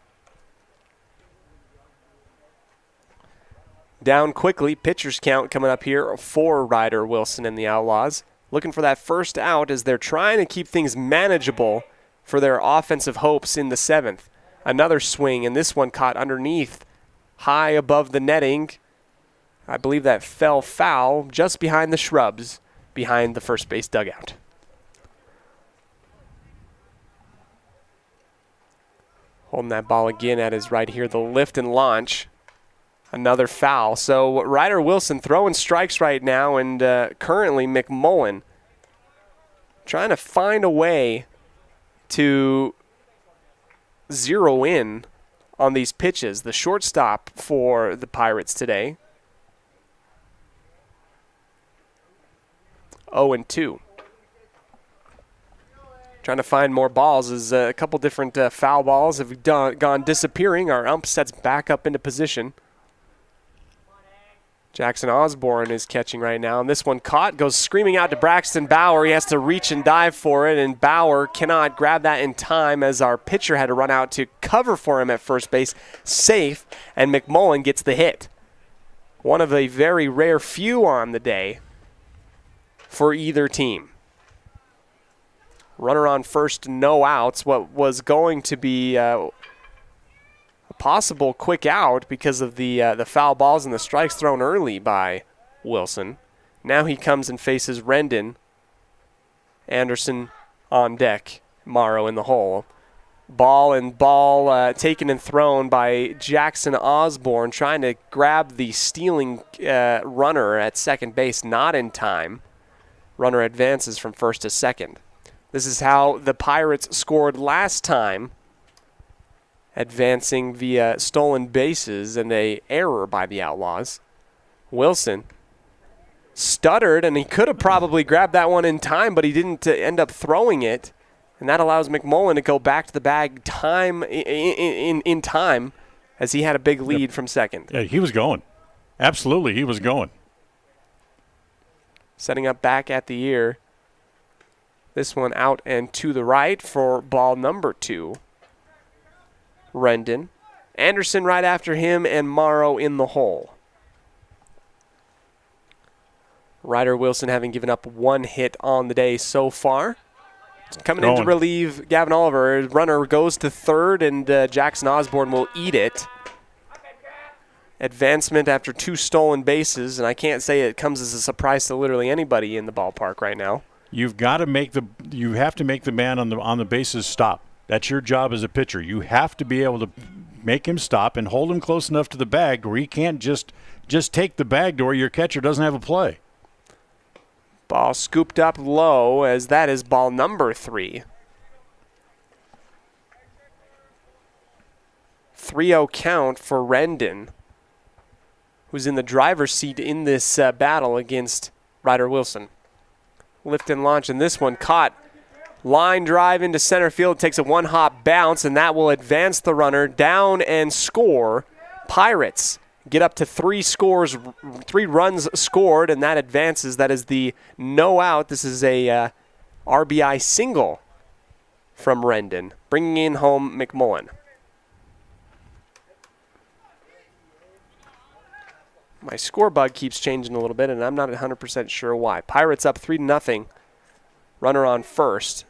Down quickly, pitcher's count coming up here for Ryder Wilson and the Outlaws. Looking for that first out as they're trying to keep things manageable for their offensive hopes in the 7th. Another swing, and this one caught underneath, high above the netting. I believe that fell foul just behind the shrubs, behind the first base dugout. Holding that ball again at his right here, the lift and launch. Another foul. So Ryder Wilson throwing strikes right now, and currently McMullen trying to find a way to zero in on these pitches. The shortstop for the Pirates today, 0-2. Trying to find more balls as a couple different foul balls have gone disappearing. Our ump sets back up into position. Jackson Osborne is catching right now, and this one caught, goes screaming out to Braxton Bauer. He has to reach and dive for it, and Bauer cannot grab that in time as our pitcher had to run out to cover for him at first base. Safe, and McMullen gets the hit. One of a very rare few on the day for either team. Runner on first, no outs. What was going to be a possible quick out because of the foul balls and the strikes thrown early by Wilson. Now he comes and faces Rendon. Anderson on deck. Morrow in the hole. Ball taken and thrown by Jackson Osborne, trying to grab the stealing runner at second base, not in time. Runner advances from first to second. This is how the Pirates scored last time, advancing via stolen bases and a error by the Outlaws. Wilson stuttered, and he could have probably grabbed that one in time, but he didn't end up throwing it. And that allows McMullen to go back to the bag in time as he had a big lead from second. Yeah, he was going. Absolutely, he was going. Setting up back at the ear. This one out and to the right for ball number 2. Rendon. Anderson right after him, and Morrow in the hole. Ryder Wilson having given up 1 hit on the day so far. Coming in to relieve Gavin Oliver. Runner goes to third, and Jackson Osborne will eat it. Advancement after 2 stolen bases, and I can't say it comes as a surprise to literally anybody in the ballpark right now. You have to make the man on the bases stop. That's your job as a pitcher. You have to be able to make him stop and hold him close enough to the bag where he can't just take the bag to where your catcher doesn't have a play. Ball scooped up low, as that is ball number 3. 3-0 count for Rendon, who's in the driver's seat in this battle against Ryder Wilson. Lift and launch, and this one caught. Line drive into center field, takes a 1-hop bounce, and that will advance the runner down and score. Pirates get up to 3 runs scored, and that advances. That is the no out. This is a RBI single from Rendon, bringing in home McMullen. My score bug keeps changing a little bit, and I'm not 100% sure why. Pirates up 3-0. Runner on first.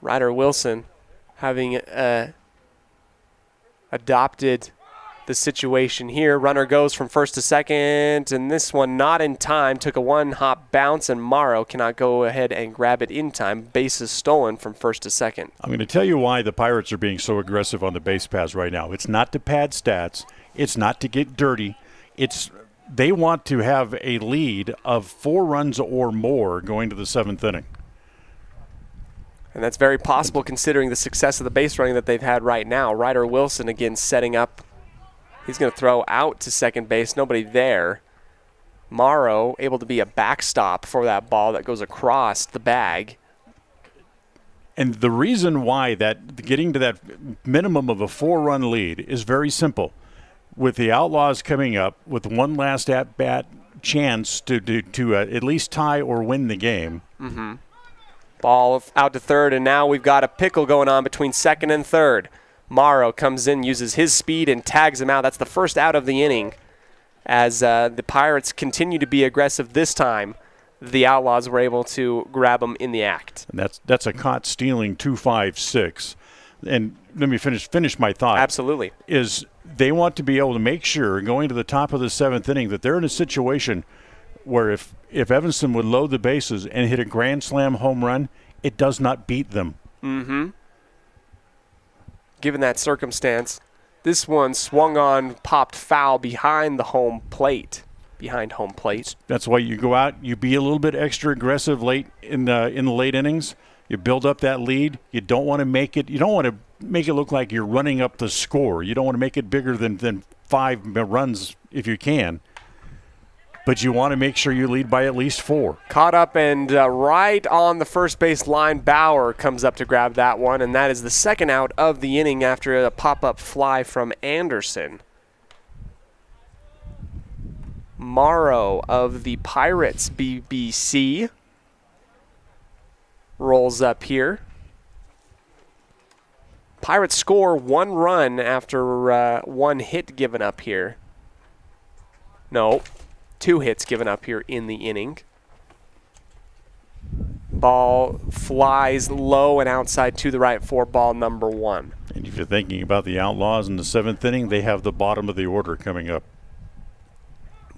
Ryder Wilson having adopted the situation here. Runner goes from first to second, and this one not in time. Took a 1-hop bounce, and Morrow cannot go ahead and grab it in time. Bases stolen from first to second. I'm going to tell you why the Pirates are being so aggressive on the base paths right now. It's not to pad stats. It's not to get dirty. They want to have a lead of 4 runs or more going to the 7th inning. And that's very possible considering the success of the base running that they've had right now. Ryder Wilson again setting up. He's going to throw out to second base. Nobody there. Morrow able to be a backstop for that ball that goes across the bag. And the reason why that getting to that minimum of a 4-run lead is very simple. With the Outlaws coming up with one last at-bat chance to at least tie or win the game. Mm-hmm. Ball out to third, and now we've got a pickle going on between second and third. Morrow comes in, uses his speed, and tags him out. That's the first out of the inning. As the Pirates continue to be aggressive this time, the Outlaws were able to grab him in the act. And that's a caught stealing 2-5-6. And let me finish my thought. Absolutely. Is they want to be able to make sure, going to the top of the 7th inning, that they're in a situation where if Evanston would load the bases and hit a grand slam home run, it does not beat them. Mm-hmm. Given that circumstance, this one swung on, popped foul behind home plate. That's why you go out, you be a little bit extra aggressive late in the late innings. You build up that lead. You don't want to make it look like you're running up the score. You don't want to make it bigger than 5 runs if you can. But you want to make sure you lead by at least 4. Caught up and right on the first base line, Bauer comes up to grab that one, and that is the second out of the inning after a pop-up fly from Anderson. Morrow of the Pirates BBC rolls up here. Pirates score 1 run after 1 hit given up here. No. 2 hits given up here in the inning. Ball flies low and outside to the right for ball number 1. And if you're thinking about the Outlaws in the 7th inning, they have the bottom of the order coming up.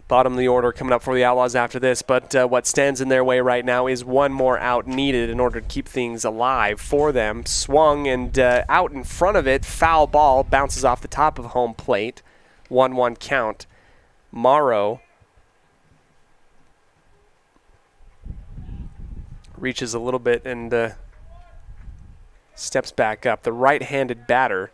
Bottom of the order coming up for the Outlaws after this, but what stands in their way right now is one more out needed in order to keep things alive for them. Swung and out in front of it, foul ball, bounces off the top of home plate. 1-1 count. Morrow reaches a little bit and steps back up. The right-handed batter.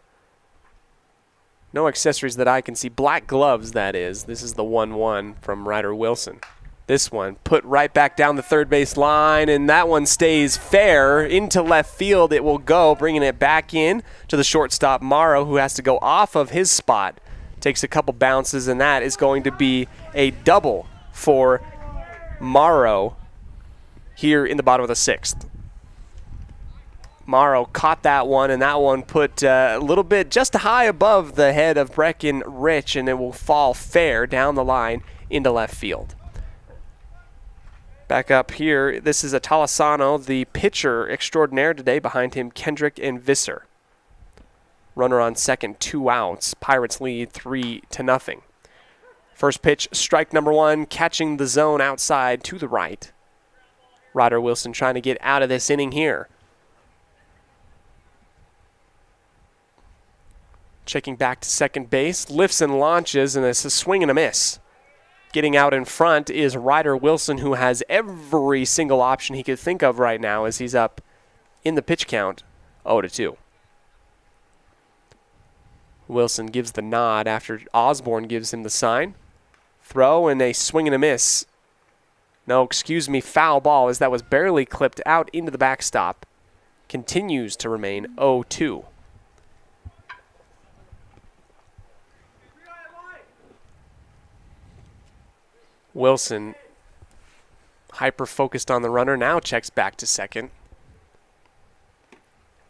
No accessories that I can see. Black gloves, that is. This is the 1-1 from Ryder Wilson. This one put right back down the third base line, and that one stays fair. Into left field it will go, bringing it back in to the shortstop, Morrow, who has to go off of his spot. Takes a couple bounces, and that is going to be a double for Morrow here in the bottom of the 6th. Morrow caught that one, and that one put a little bit just high above the head of Breckenridge, and it will fall fair down the line into left field. Back up here, this is Atalasano, the pitcher extraordinaire today. Behind him, Kendrick and Visser. Runner on second, 2 outs. Pirates lead 3-0. First pitch, strike number 1, catching the zone outside to the right. Ryder Wilson trying to get out of this inning here. Checking back to second base, lifts and launches, and it's a swing and a miss. Getting out in front is Ryder Wilson, who has every single option he could think of right now as he's up in the pitch count, 0-2. Wilson gives the nod after Osborne gives him the sign. Throw and a swing and a miss. No, excuse me, foul ball as that was barely clipped out into the backstop. Continues to remain 0-2. Wilson, hyper-focused on the runner, now checks back to second.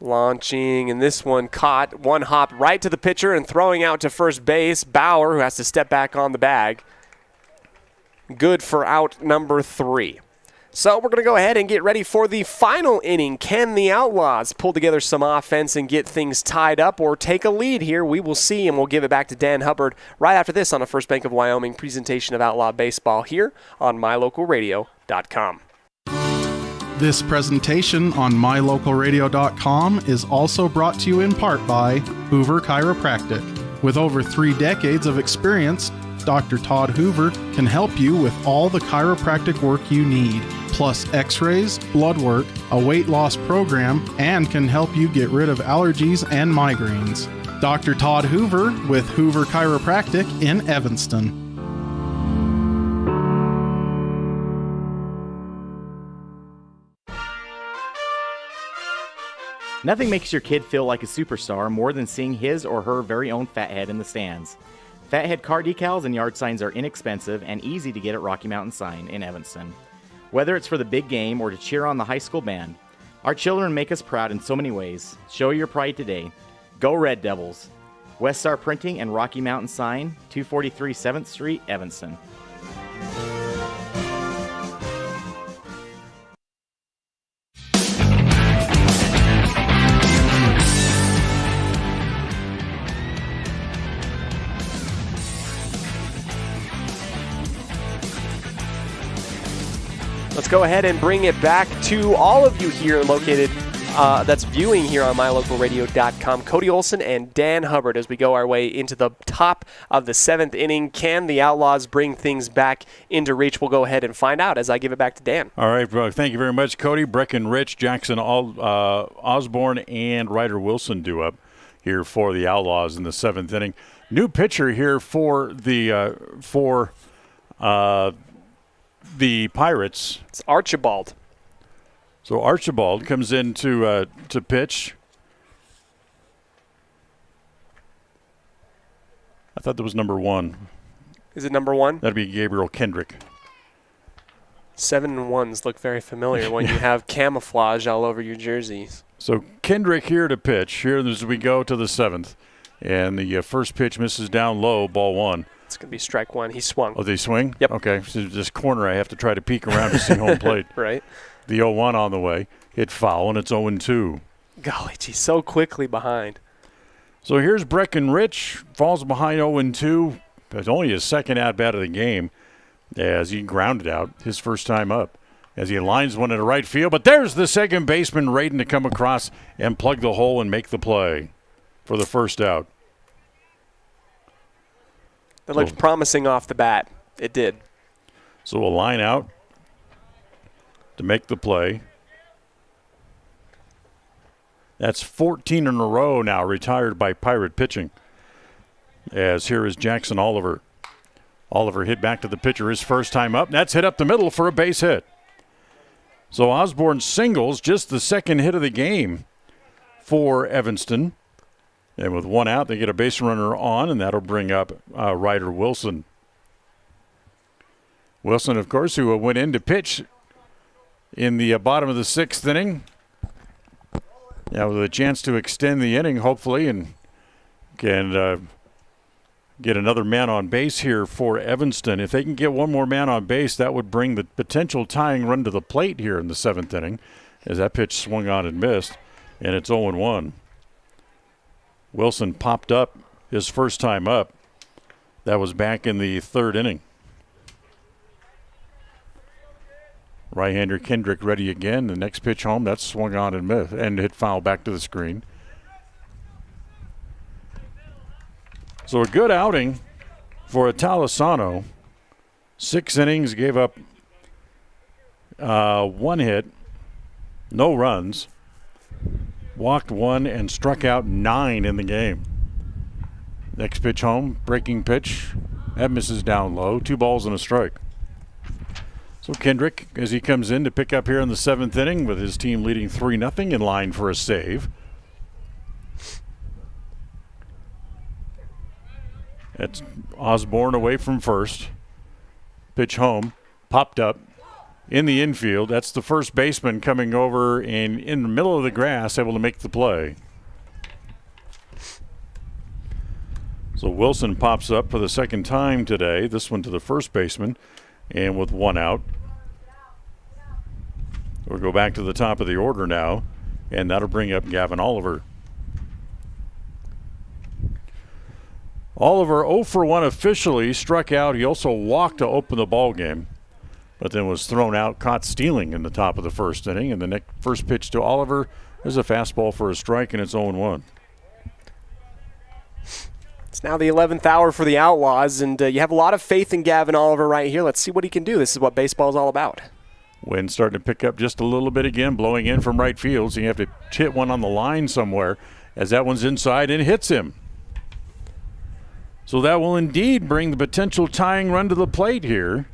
Launching, and this one caught. One hop right to the pitcher and throwing out to first base. Bauer, who has to step back on the bag. Good for out number 3. So we're going to go ahead and get ready for the final inning. Can the Outlaws pull together some offense and get things tied up or take a lead here? We will see, and we'll give it back to Dan Hubbard right after this on a First Bank of Wyoming presentation of Outlaw Baseball here on MyLocalRadio.com. This presentation on MyLocalRadio.com is also brought to you in part by Hoover Chiropractic. With over 3 decades of experience, Dr. Todd Hoover can help you with all the chiropractic work you need, plus x-rays, blood work, a weight loss program, and can help you get rid of allergies and migraines. Dr. Todd Hoover with Hoover Chiropractic in Evanston. Nothing makes your kid feel like a superstar more than seeing his or her very own Fathead in the stands. Fathead car decals and yard signs are inexpensive and easy to get at Rocky Mountain Sign in Evanston. Whether it's for the big game or to cheer on the high school band, our children make us proud in so many ways. Show your pride today. Go Red Devils! West Star Printing and Rocky Mountain Sign, 243 7th Street, Evanston. Let's go ahead and bring it back to all of you here located, that's viewing here on MyLocalRadio.com. Cody Olsen and Dan Hubbard as we go our way into the top of the 7th inning. Can the Outlaws bring things back into reach? We'll go ahead and find out as I give it back to Dan. All right, bro. Thank you very much, Cody. Breckenridge, Jackson, Osborne, and Ryder Wilson due up here for the Outlaws in the 7th inning. New pitcher here for the Pirates. It's Archibald. So Archibald comes in to pitch. I thought that was number 1. Is it number 1? That'd be Gabriel Kendrick. 7 and 1s look very familiar when you have camouflage all over your jerseys. So Kendrick here to pitch. Here as we go to the 7th. And the first pitch misses down low, ball 1. It's going to be strike one. He swung. Oh, they swing? Yep. Okay. So this corner, I have to try to peek around to see home plate. Right. The 0-1 on the way. Hit foul, and it's 0-2. Golly, geez, so quickly behind. So here's Breckenridge. Falls behind 0-2. It's only his second at-bat of the game as he grounded out his first time up. As he lines one into right field. But there's the second baseman waiting to come across and plug the hole and make the play for the first out. That looked promising off the bat. It did. So a line out to make the play. That's 14 in a row now retired by Pirate pitching. As here is Jackson Oliver. Oliver hit back to the pitcher his first time up. That's hit up the middle for a base hit. So Osborne singles, just the second hit of the game for Evanston. And with one out, they get a base runner on, and that'll bring up Ryder Wilson. Wilson, of course, who went in to pitch in the bottom of the sixth inning. Now with a chance to extend the inning, hopefully, and can get another man on base here for Evanston. If they can get one more man on base, that would bring the potential tying run to the plate here in the seventh inning, as that pitch swung on and missed, and it's 0-1. Wilson popped up his first time up. That was back in the third inning. Right-hander Kendrick ready again. The next pitch home, that's swung on and missed, and hit foul back to the screen. So a good outing for Italisano. 6 innings, gave up 1 hit, no runs. Walked 1 and struck out 9 in the game. Next pitch home, breaking pitch. That misses down low. 2 balls and a strike. So Kendrick, as he comes in to pick up here in the 7th inning with his team leading 3-0 in line for a save. That's Osborne away from first. Pitch home, popped up. In the infield, that's the first baseman coming over and in the middle of the grass, able to make the play. So Wilson pops up for the second time today, this one to the first baseman, and with 1 out. We'll go back to the top of the order now, and that'll bring up Gavin Oliver. Oliver 0 for 1 officially, struck out. He also walked to open the ball game, but then was thrown out, caught stealing in the top of the first inning. And the next first pitch to Oliver is a fastball for a strike, and it's 0-1. It's now the 11th hour for the Outlaws, and you have a lot of faith in Gavin Oliver right here. Let's see what he can do. This is what baseball is all about. Wind starting to pick up just a little bit again, blowing in from right field, so you have to hit one on the line somewhere as that one's inside and hits him. So that will indeed bring the potential tying run to the plate here.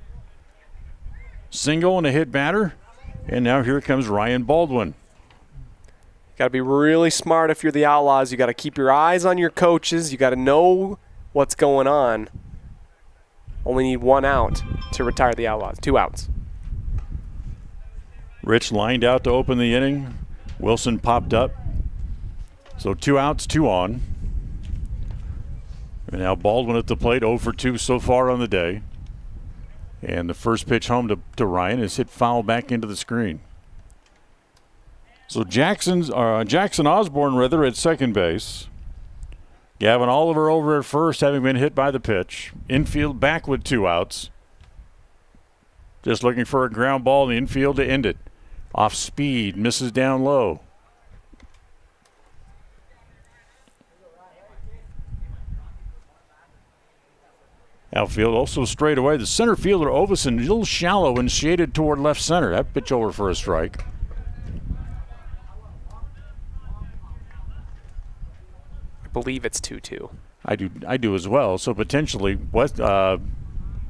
Single and a hit batter, and now here comes Ryan Baldwin. Got to be really smart if you're the Outlaws. You got to keep your eyes on your coaches. You got to know what's going on. Only need 1 out to retire the Outlaws. 2 outs. Rich lined out to open the inning. Wilson popped up. So 2 outs, 2 on. And now Baldwin at the plate, 0 for 2 so far on the day. And the first pitch home to Ryan is hit foul back into the screen. So Jackson Osborne at second base. Gavin Oliver over at first, having been hit by the pitch. Infield back with 2 outs. Just looking for a ground ball in the infield to end it. Off speed, misses down low. Outfield also straight away. The center fielder, Olsen, a little shallow and shaded toward left center. That pitch over for a strike. I believe it's 2-2. I do as well. So potentially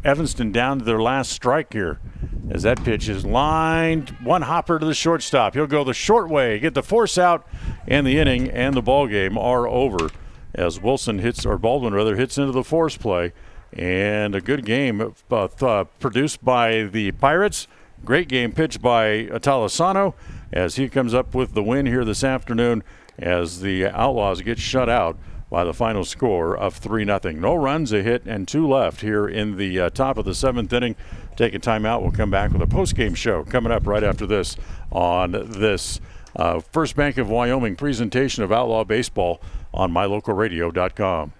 Evanston down to their last strike here as that pitch is lined. One hopper to the shortstop. He'll go the short way, get the force out, and the inning and the ball game are over as Baldwin hits into the force play. And a good game produced by the Pirates. Great game pitched by Italisano as he comes up with the win here this afternoon as the Outlaws get shut out by the final score of 3-0. No runs, a hit, and 2 left here in the top of the 7th inning. Take a timeout. We'll come back with a post-game show coming up right after this on this First Bank of Wyoming presentation of Outlaw Baseball on mylocalradio.com.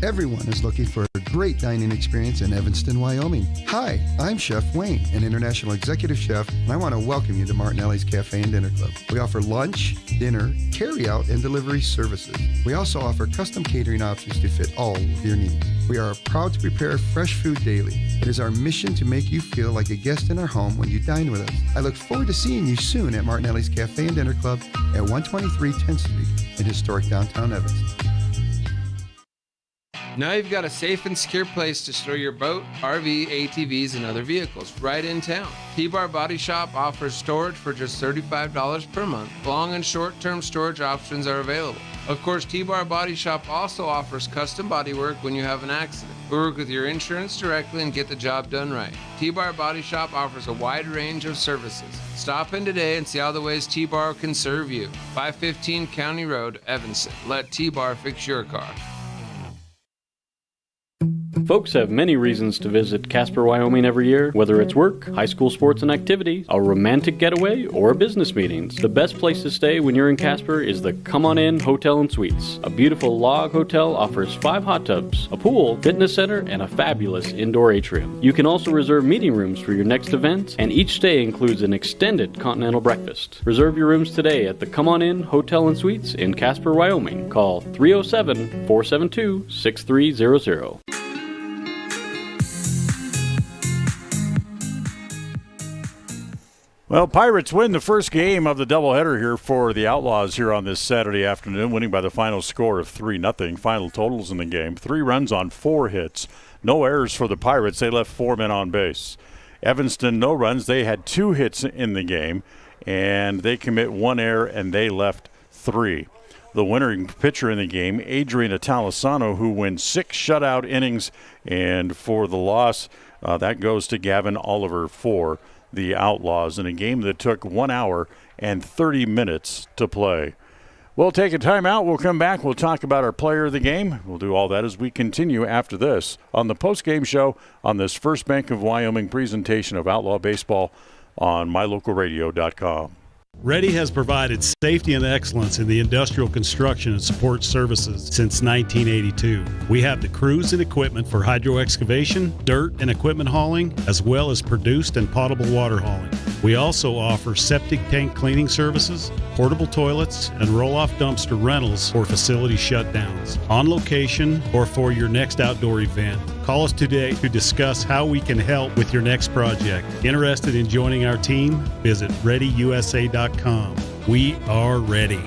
Everyone is looking for a great dining experience in Evanston, Wyoming. Hi, I'm Chef Wayne, an international executive chef, and I want to welcome you to Martinelli's Cafe and Dinner Club. We offer lunch, dinner, carry-out, and delivery services. We also offer custom catering options to fit all of your needs. We are proud to prepare fresh food daily. It is our mission to make you feel like a guest in our home when you dine with us. I look forward to seeing you soon at Martinelli's Cafe and Dinner Club at 123 10th Street in historic downtown Evanston. Now you've got a safe and secure place to store your boat, RV, ATVs, and other vehicles right in town. T-Bar Body Shop offers storage for just $35 per month. Long and short-term storage options are available. Of course, T-Bar Body Shop also offers custom bodywork when you have an accident. We work with your insurance directly and get the job done right. T-Bar Body Shop offers a wide range of services. Stop in today and see all the ways T-Bar can serve you. 515 County Road, Evanston. Let T-Bar fix your car. Folks have many reasons to visit Casper, Wyoming every year, whether it's work, high school sports and activities, a romantic getaway, or business meetings. The best place to stay when you're in Casper is the Come On In Hotel and Suites. A beautiful log hotel offers 5 hot tubs, a pool, fitness center, and a fabulous indoor atrium. You can also reserve meeting rooms for your next event, and each stay includes an extended continental breakfast. Reserve your rooms today at the Come On In Hotel and Suites in Casper, Wyoming. Call 307-472-6300. Well, Pirates win the first game of the doubleheader here for the Outlaws here on this Saturday afternoon, winning by the final score of 3-0. Final totals in the game, 3 runs on 4 hits. No errors for the Pirates. They left 4 men on base. Evanston, no runs. They had 2 hits in the game, and they commit 1 error, and they left 3. The winning pitcher in the game, Adrian Italisano, who wins 6 shutout innings, and for the loss, that goes to Gavin Oliver for the Outlaws in a game that took 1 hour and 30 minutes to play. We'll take a timeout. We'll come back. We'll talk about our player of the game. We'll do all that as we continue after this on the post-game show on this First Bank of Wyoming presentation of Outlaw Baseball on mylocalradio.com. Ready has provided safety and excellence in the industrial construction and support services since 1982. We have the crews and equipment for hydro excavation, dirt and equipment hauling, as well as produced and potable water hauling. We also offer septic tank cleaning services, portable toilets, and roll-off dumpster rentals for facility shutdowns, on location or for your next outdoor event. Call us today to discuss how we can help with your next project. Interested in joining our team? Visit ReadyUSA.com. We are ready.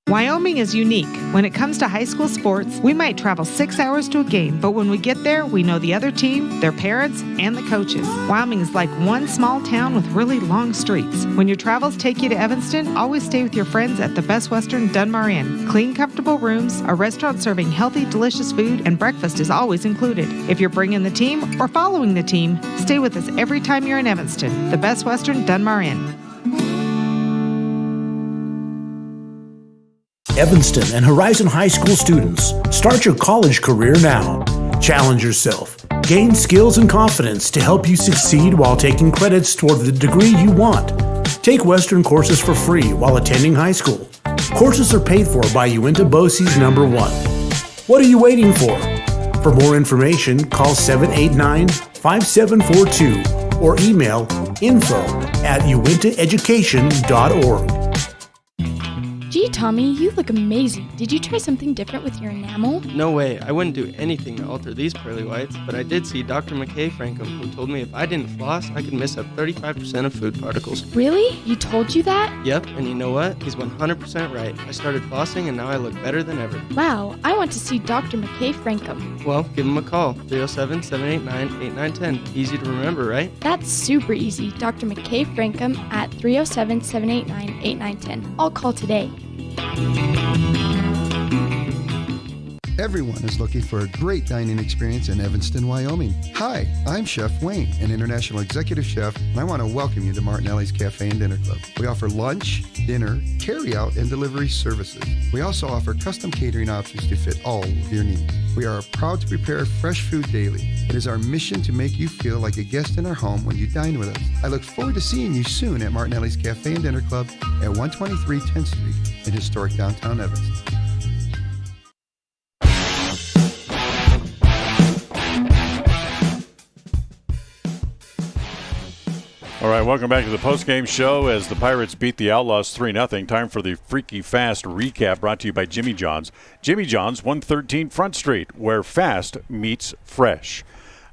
Wyoming is unique. When it comes to high school sports, we might travel 6 hours to a game, but when we get there, we know the other team, their parents, and the coaches. Wyoming is like one small town with really long streets. When your travels take you to Evanston, always stay with your friends at the Best Western Dunmar Inn. Clean, comfortable rooms, a restaurant serving healthy, delicious food, and breakfast is always included. If you're bringing the team or following the team, stay with us every time you're in Evanston. The Best Western Dunmar Inn. Evanston and Horizon High School students, start your college career now. Challenge yourself. Gain skills and confidence to help you succeed while taking credits toward the degree you want. Take Western courses for free while attending high school. Courses are paid for by Uinta BOCES No. 1. What are you waiting for? For more information, call 789-5742 or email info@uintaeducation.org. Gee, Tommy, you look amazing. Did you try something different with your enamel? No way. I wouldn't do anything to alter these pearly whites, but I did see Dr. McKay Frankum, who told me if I didn't floss, I could miss up 35% of food particles. Really? You told you that? Yep, and you know what? He's 100% right. I started flossing, and now I look better than ever. Wow, I want to see Dr. McKay Frankum. Well, give him a call. 307-789-8910. Easy to remember, right? That's super easy. Dr. McKay Frankum at 307-789-8910. I'll call today. Everyone is looking for a great dining experience in Evanston, Wyoming. Hi, I'm Chef Wayne, an international executive chef, and I want to welcome you to Martinelli's Cafe and Dinner Club. We offer lunch, dinner, carry-out, and delivery services. We also offer custom catering options to fit all of your needs. We are proud to prepare fresh food daily. It is our mission to make you feel like a guest in our home when you dine with us. I look forward to seeing you soon at Martinelli's Cafe and Dinner Club at 123 10th Street in historic downtown Evanston. All right, welcome back to the postgame show as the Pirates beat the Outlaws 3-0. Time for the Freaky Fast recap brought to you by Jimmy John's. Jimmy John's, 113 Front Street, where fast meets fresh.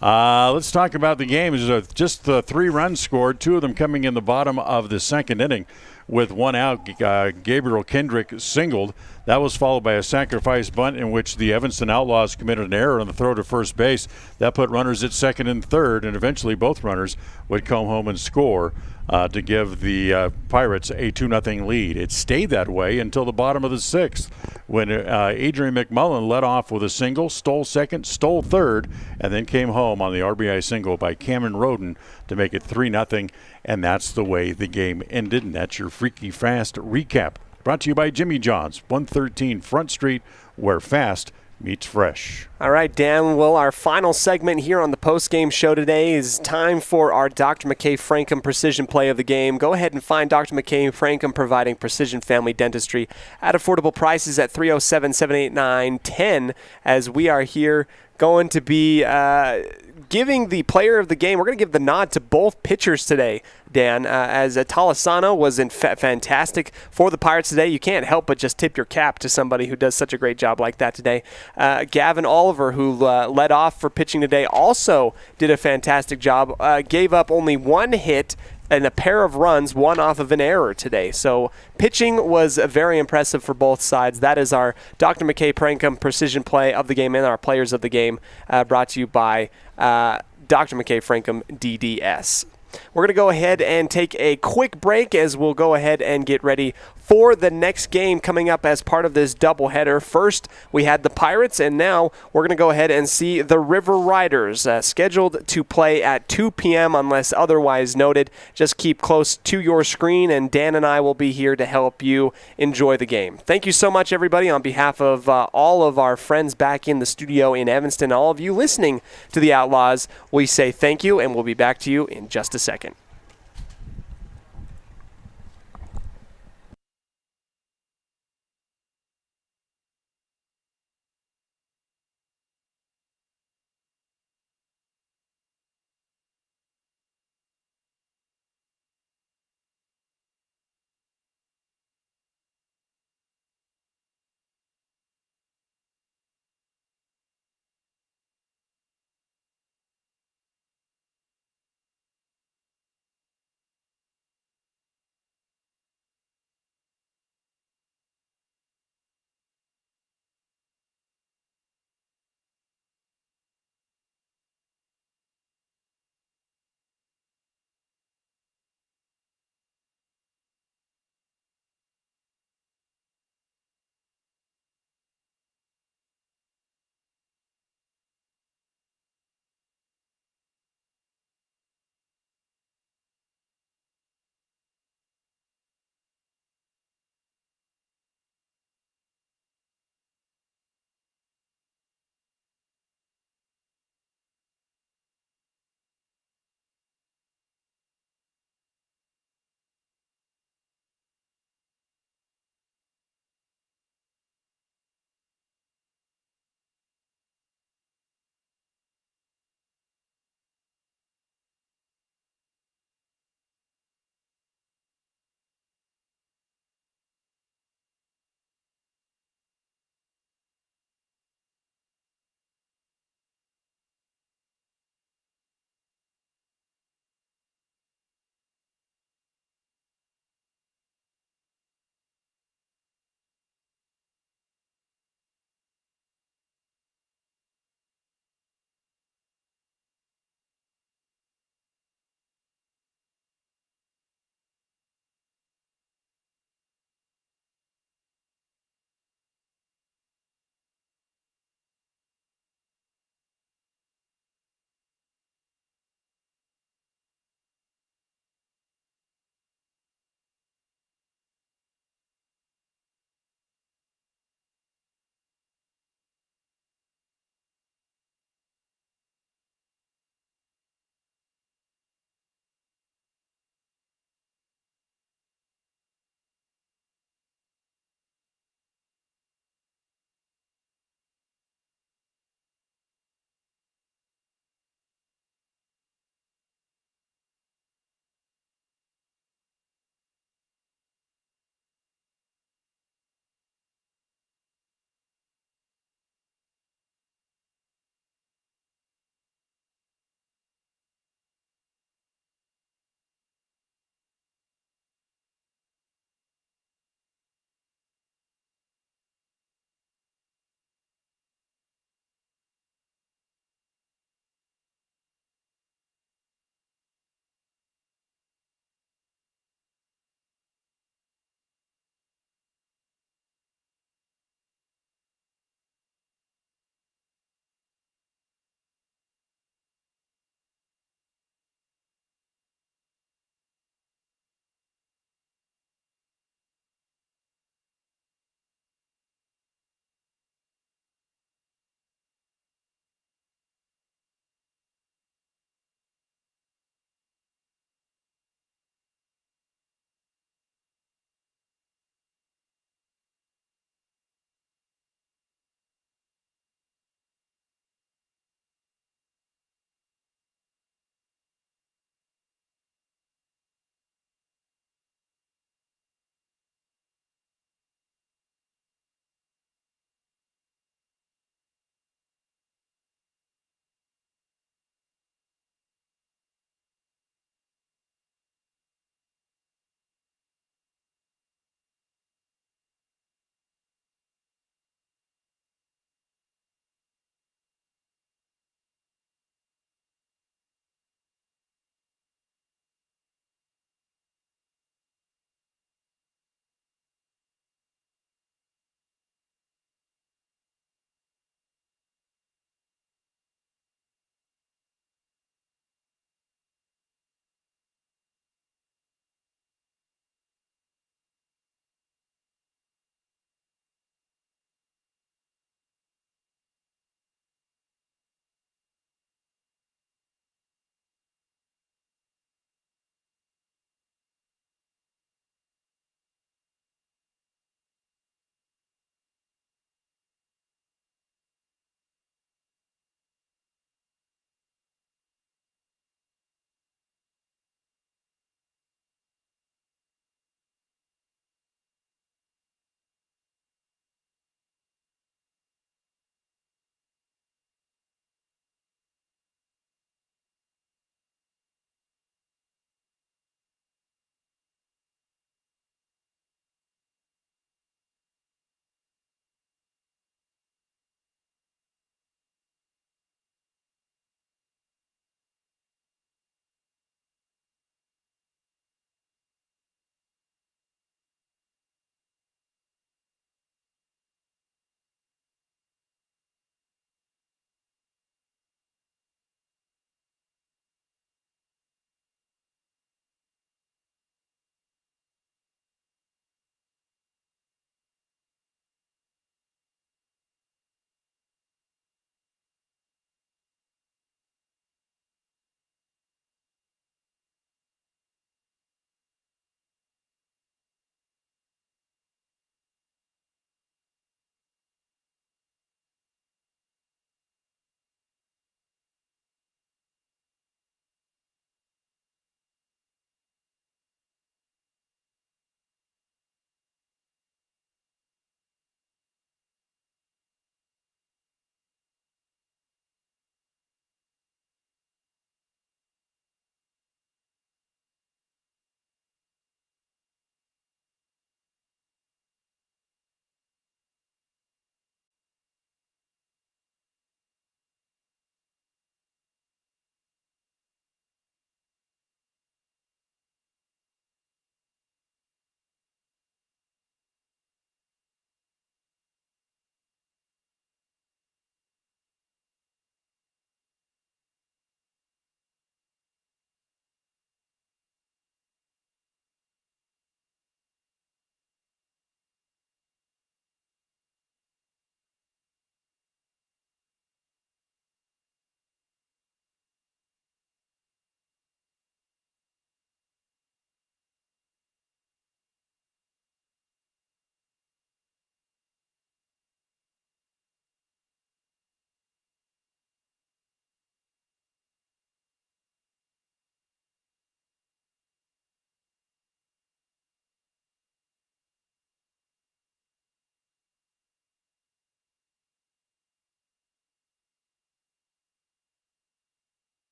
Let's talk about the game. There's just 3 runs scored, 2 of them coming in the bottom of the second inning. With 1 out, Gabriel Kendrick singled. That was followed by a sacrifice bunt in which the Evanston Outlaws committed an error on the throw to first base. That put runners at second and third, and eventually both runners would come home and score to give the Pirates a 2-0 lead. It stayed that way until the bottom of the 6th when Adrian McMullen led off with a single, stole second, stole third, and then came home on the RBI single by Cameron Roden to make it 3-0. And that's the way the game ended. And that's your Freaky Fast recap. Brought to you by Jimmy John's, 113 Front Street, where fast meets fresh. All right, Dan. Well, our final segment here on the post-game show today is time for our Dr. McKay Frankum Precision Play of the Game. Go ahead and find Dr. McKay Frankum providing precision family dentistry at affordable prices at 307-789-10 as we are here going to be giving the player of the game. We're going to give the nod to both pitchers today, Dan, as Talasano was fantastic for the Pirates today. You can't help but just tip your cap to somebody who does such a great job like that today. Gavin Oliver, who led off for pitching today, also did a fantastic job. Gave up only 1 hit and a pair of runs, 1 off of an error today. So pitching was very impressive for both sides. That is our Dr. McKay Frankum Precision Play of the Game and our Players of the Game, brought to you by Dr. McKay Frankum DDS. We're going to go ahead and take a quick break as we'll go ahead and get ready for the next game coming up as part of this doubleheader. First, we had the Pirates, and now we're going to go ahead and see the River Riders, scheduled to play at 2 p.m. unless otherwise noted. Just keep close to your screen, and Dan and I will be here to help you enjoy the game. Thank you so much, everybody. On behalf of all of our friends back in the studio in Evanston, all of you listening to the Outlaws, we say thank you, and we'll be back to you in just a second.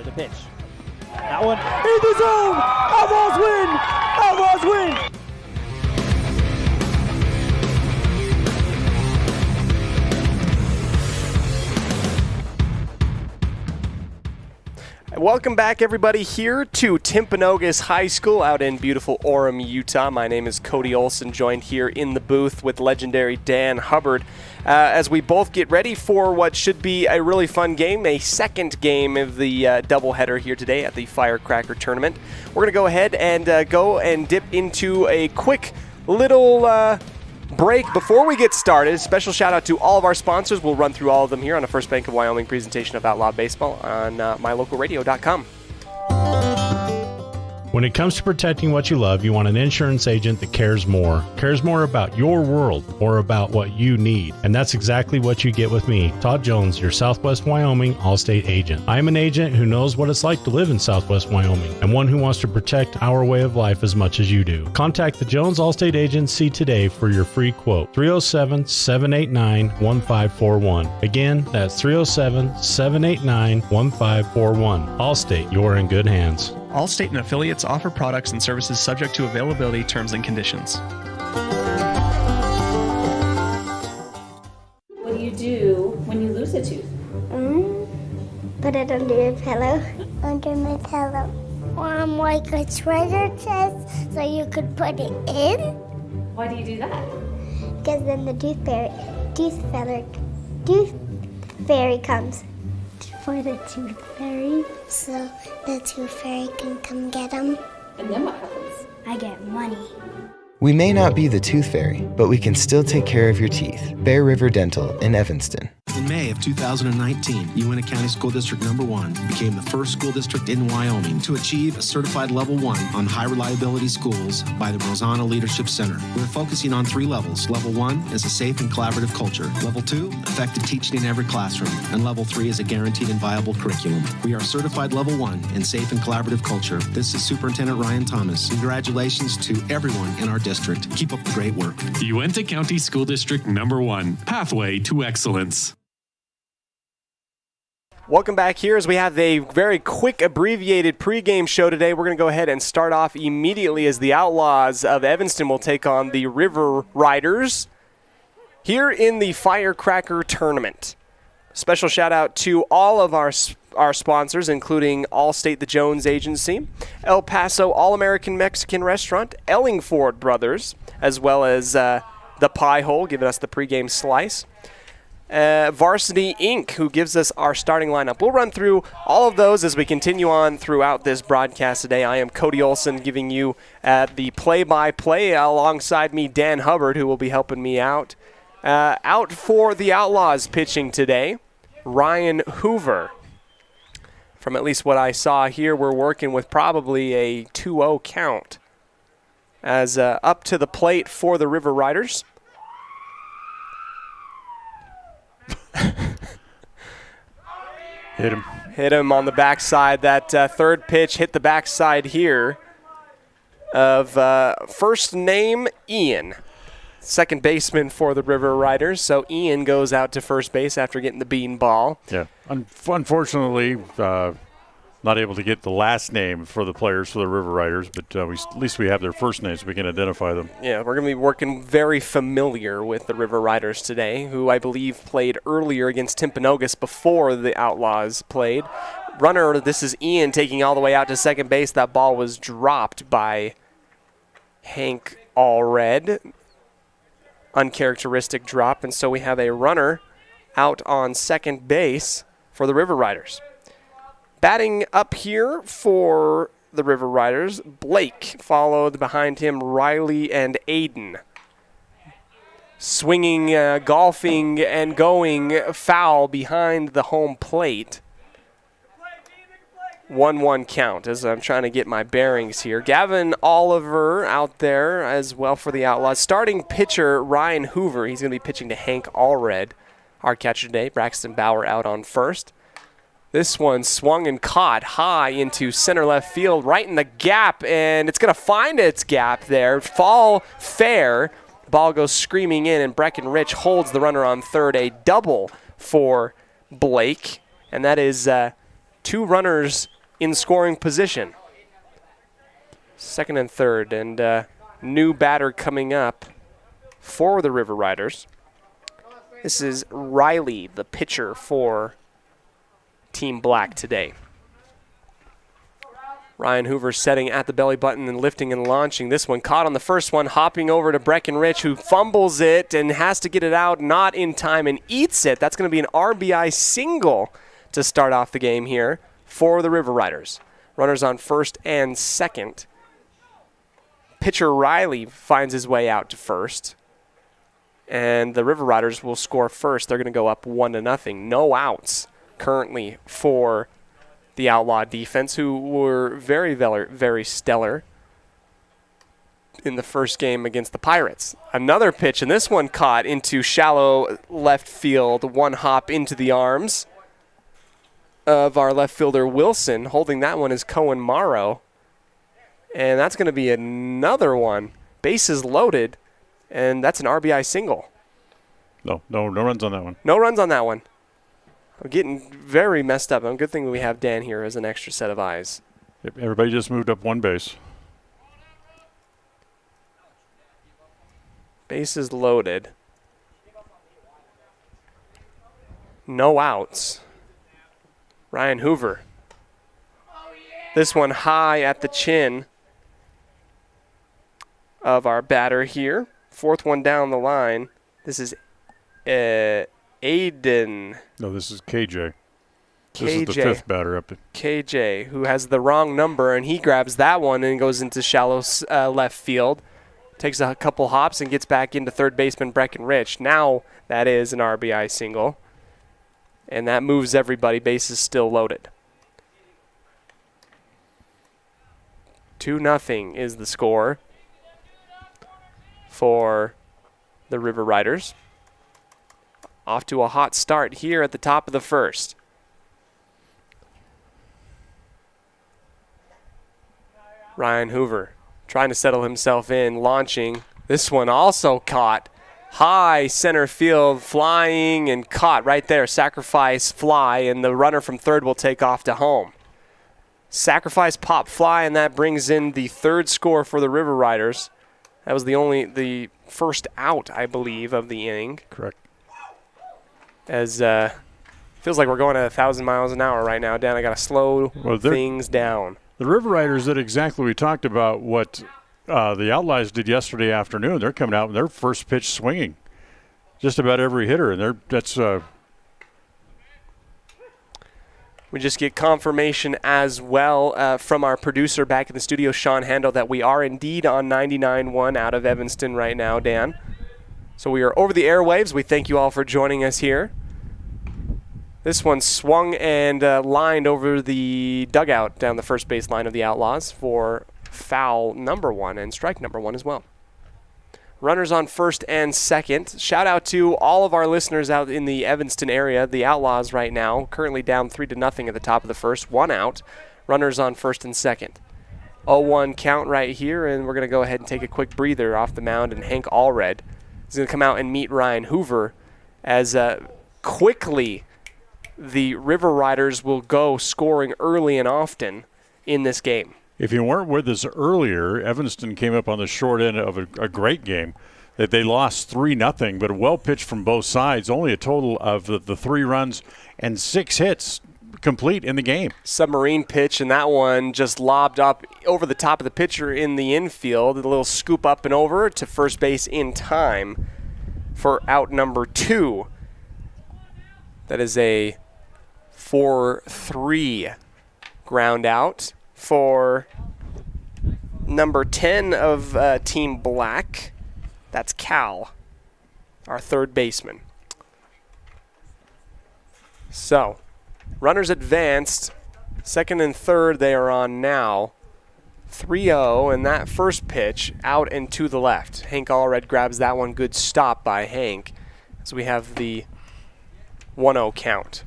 Firecracker, the pitch. That one in the zone! Outlaws win! Outlaws win! Welcome back, everybody, here to Timpanogos High School out in beautiful Orem, Utah. My name is Cody Olsen, joined here in the booth with legendary Dan Hubbard as we both get ready for what should be a really fun game, a second game of the doubleheader here today at the Firecracker tournament. We're going to go ahead and go and dip into a quick little break before we get started. Special shout out to all of our sponsors. We'll run through all of them here on a First Bank of Wyoming presentation of Outlaw Baseball on mylocalradio.com. When it comes to protecting what you love, you want an insurance agent that cares more about your world or about what you need. And that's exactly what you get with me, Todd Jones, your Southwest Wyoming Allstate agent. I am an agent who knows what it's like to live in Southwest Wyoming and one who wants to protect our way of life as much as you do. Contact the Jones Allstate Agency today for your free quote, 307-789-1541. Again, that's 307-789-1541. Allstate, you're in good hands. Allstate and affiliates offer products and services subject to availability, terms, and conditions. What do you do when you lose a tooth? Put it under your pillow. Under my pillow. Like a treasure chest so you could put it in. Why do you do that? Because then the tooth fairy comes. For the tooth fairy, so the tooth fairy can come get them. And then what happens? I get money. We may not be the tooth fairy, but we can still take care of your teeth. Bear River Dental in Evanston. In May of 2019, Uinta County School District Number 1 became the first school district in Wyoming to achieve a certified Level 1 on high reliability schools by the Rosanna Leadership Center. We're focusing on 3 levels. Level 1 is a safe and collaborative culture. Level 2, effective teaching in every classroom. And Level 3 is a guaranteed and viable curriculum. We are certified Level 1 in safe and collaborative culture. This is Superintendent Ryan Thomas. Congratulations to everyone in our district. Keep up the great work. Uinta County School District Number 1, Pathway to Excellence. Welcome back here as we have a very quick abbreviated pregame show today. We're going to go ahead and start off immediately as the Outlaws of Evanston will take on the River Riders here in the Firecracker tournament. Special shout out to all of our sponsors, including Allstate, the Jones Agency, El Paso All-American Mexican Restaurant, Ellingford Brothers, as well as the Pie Hole giving us the pregame slice. Varsity Inc., who gives us our starting lineup. We'll run through all of those as we continue on throughout this broadcast today. I am Cody Olsen giving you the play-by-play alongside me, Dan Hubbard, who will be helping me out. Out for the Outlaws pitching today, Ryan Hoover. From at least what I saw here, we're working with probably a 2-0 count. As up to the plate for the River Riders. Hit him on the backside. That third pitch hit the backside here of first name Ian, second baseman for the River Riders. So Ian goes out to first base after getting the bean ball. Yeah, unfortunately, not able to get the last name for the players for the River Riders, but at least we have their first names so we can identify them. Yeah, we're going to be working very familiar with the River Riders today, who I believe played earlier against Timpanogos before the Outlaws played. Runner, this is Ian taking all the way out to second base. That ball was dropped by Hank Allred. Uncharacteristic drop, and so we have a runner out on second base for the River Riders. Batting up here for the River Riders, Blake, followed behind him Riley and Aiden. Swinging, golfing, and going foul behind the home plate. 1-1 count as I'm trying to get my bearings here. Gavin Oliver out there as well for the Outlaws. Starting pitcher Ryan Hoover, he's going to be pitching to Hank Allred. Our catcher today, Braxton Bauer out on first. This one swung and caught high into center left field, right in the gap, and it's going to find its gap there. Fall fair. Ball goes screaming in, and Breckenridge holds the runner on third. A double for Blake, and that is 2 runners in scoring position. Second and third, and new batter coming up for the River Riders. This is Riley, the pitcher for Team Black today. Ryan Hoover setting at the belly button and lifting and launching. This one caught on the first one, hopping over to Breckenridge, who fumbles it and has to get it out, not in time, and eats it. That's going to be an RBI single to start off the game here for the River Riders. Runners on first and second. Pitcher Riley finds his way out to first. And the River Riders will score first. They're going to go up 1-0. No outs currently for the Outlaw defense, who were very, very stellar in the first game against the Pirates. Another pitch, and this one caught into shallow left field. One hop into the arms of our left fielder Wilson. Holding that one is Cohen Morrow. And that's going to be another one. Bases loaded. And that's an RBI single. No runs on that one. No runs on that one. I'm getting very messed up. Good thing we have Dan here as an extra set of eyes. Everybody just moved up one base. Bases loaded. No outs. Ryan Hoover. This one high at the chin of our batter here. Fourth one down the line. This is Aiden. No, this is KJ. This is the fifth batter up. KJ, who has the wrong number, and he grabs that one and goes into shallow left field. Takes a couple hops and gets back into third baseman Breckenridge. Now that is an RBI single. And that moves everybody. Bases still loaded. 2-0 is the score for the River Riders. Off to a hot start here at the top of the first. Ryan Hoover trying to settle himself in, launching. This one also caught. High center field, flying and caught right there. Sacrifice fly, and the runner from third will take off to home. Sacrifice pop fly, and that brings in the third score for the River Riders. That was the first out, I believe, of the inning. Correct. As feels like we're going at 1,000 miles an hour right now. Dan, I got to slow things down. The River Riders did exactly we talked about what the Outlaws did yesterday afternoon. They're coming out with their first pitch swinging. Just about every hitter, and that's. We just get confirmation as well from our producer back in the studio, Sean Handel, that we are indeed on 99.1 out of Evanston right now, Dan. So we are over the airwaves. We thank you all for joining us here. This one swung and lined over the dugout down the first base line of the Outlaws for foul number 1 and strike number 1 as well. Runners on first and second. Shout out to all of our listeners out in the Evanston area. The Outlaws right now currently down 3-0 at the top of the first. 1 out. Runners on first and second. 0-1 count right here, and we're going to go ahead and take a quick breather off the mound, and Hank Allred is going to come out and meet Ryan Hoover as quickly the River Riders will go scoring early and often in this game. If you weren't with us earlier, Evanston came up on the short end of a great game. That they lost 3-0, but a well pitched from both sides. Only a total of the 3 runs and 6 hits complete in the game. Submarine pitch, and that one just lobbed up over the top of the pitcher in the infield. A little scoop up and over to first base in time for out number 2. That is a 4-3 ground out for number 10 of Team Black. That's Cal, our third baseman. So, runners advanced. Second and third they are on now. 3-0, and that first pitch out and to the left. Hank Allred grabs that one. Good stop by Hank. So we have the 1-0 count.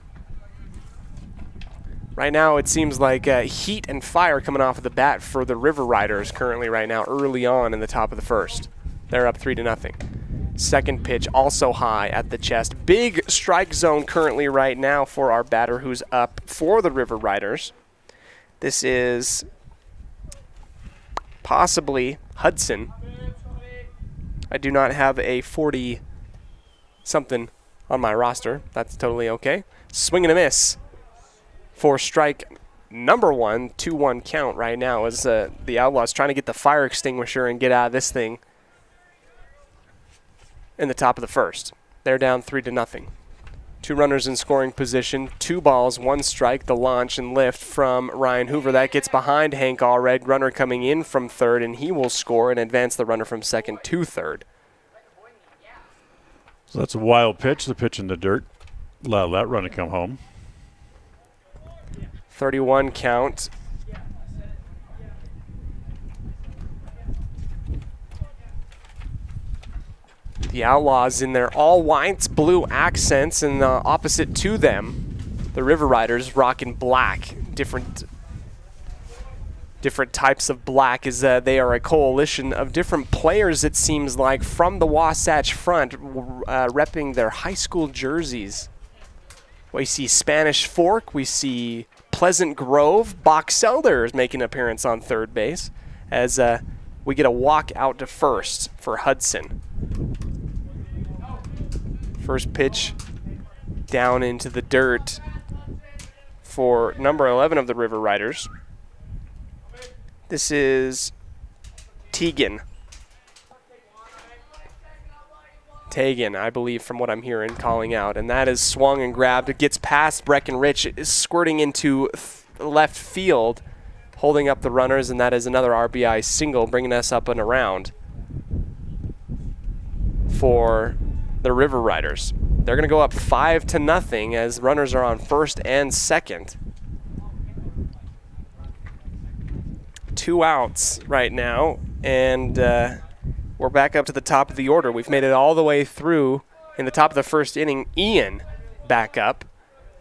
Right now it seems like heat and fire coming off of the bat for the River Riders currently right now, early on in the top of the first. They're up 3-0. Second pitch also high at the chest. Big strike zone currently right now for our batter who's up for the River Riders. This is possibly Hudson. I do not have a 40-something on my roster. That's totally okay. Swing and a miss for strike number 1, 2-1 count right now as the Outlaws trying to get the fire extinguisher and get out of this thing in the top of the first. They're down 3-0. 2 runners in scoring position, 2 balls, 1 strike, the launch and lift from Ryan Hoover. That gets behind Hank Allred, runner coming in from third, and he will score and advance the runner from second to third. So that's a wild pitch, the pitch in the dirt. Allow that run to come home. 31 count. The Outlaws in their all whites, blue accents, and opposite to them, the River Riders rocking black. Different types of black, as they are a coalition of different players, it seems like, from the Wasatch Front, repping their high school jerseys. We see Spanish Fork, we see Pleasant Grove. Box Elder is making an appearance on third base as we get a walk out to first for Hudson. First pitch down into the dirt for number 11 of the River Riders. This is Tegan, I believe, from what I'm hearing, calling out. And that is swung and grabbed. It gets past Breckenridge. It is squirting into left field, holding up the runners, and that is another RBI single, bringing us up and around for the River Riders. They're going to go up 5-0 as runners are on first and second. 2 outs right now, and we're back up to the top of the order. We've made it all the way through in the top of the first inning. Ian back up.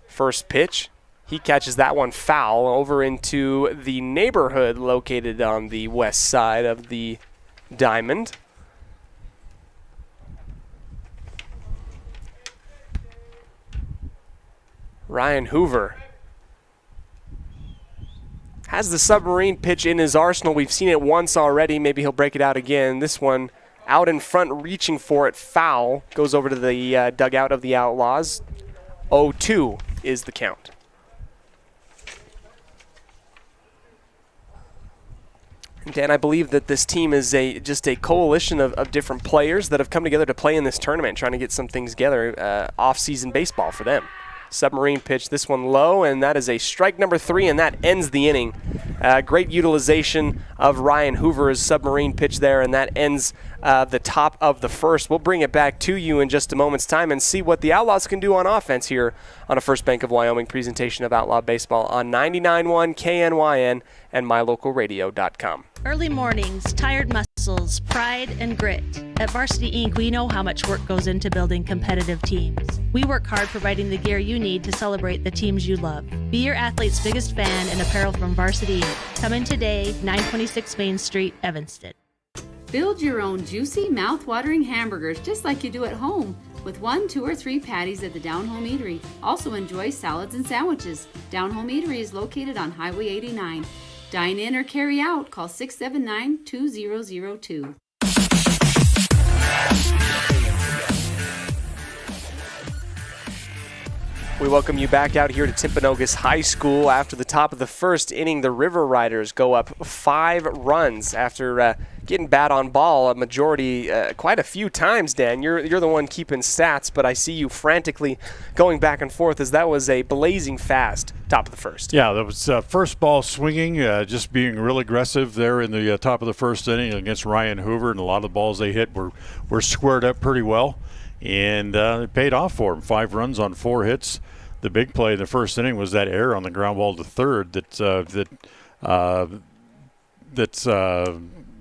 First pitch. He catches that one foul over into the neighborhood located on the west side of the diamond. Ryan Hoover has the submarine pitch in his arsenal. We've seen it once already. Maybe he'll break it out again. This one out in front, reaching for it. Foul. Goes over to the dugout of the Outlaws. 0-2 is the count. And Dan, I believe that this team is just a coalition of different players that have come together to play in this tournament, trying to get some things together. Off-season baseball for them. Submarine pitch, this one low, and that is a strike number 3, and that ends the inning. Great utilization of Ryan Hoover's submarine pitch there, and that ends the top of the first. We'll bring it back to you in just a moment's time and see what the Outlaws can do on offense here on a First Bank of Wyoming presentation of Outlaw Baseball on 99.1 KNYN and mylocalradio.com. Early mornings, tired muscles, pride, and grit. At Varsity Inc., we know how much work goes into building competitive teams. We work hard providing the gear you need to celebrate the teams you love. Be your athlete's biggest fan in apparel from Varsity Inc. Come in today, 926 Main Street, Evanston. Build your own juicy, mouth-watering hamburgers just like you do at home with 1, 2, or 3 patties at the Down Home Eatery. Also enjoy salads and sandwiches. Down Home Eatery is located on Highway 89. Dine in or carry out. Call 679-2002. We welcome you back out here to Timpanogos High School. After the top of the first inning, the River Riders go up 5 runs after getting bat on ball a majority, quite a few times, Dan. You're the one keeping stats, but I see you frantically going back and forth as that was a blazing fast top of the first. Yeah, that was first ball swinging, just being real aggressive there in the top of the first inning against Ryan Hoover, and a lot of the balls they hit were squared up pretty well, and it paid off for him. 5 runs on 4 hits. The big play in the first inning was that error on the ground ball to third that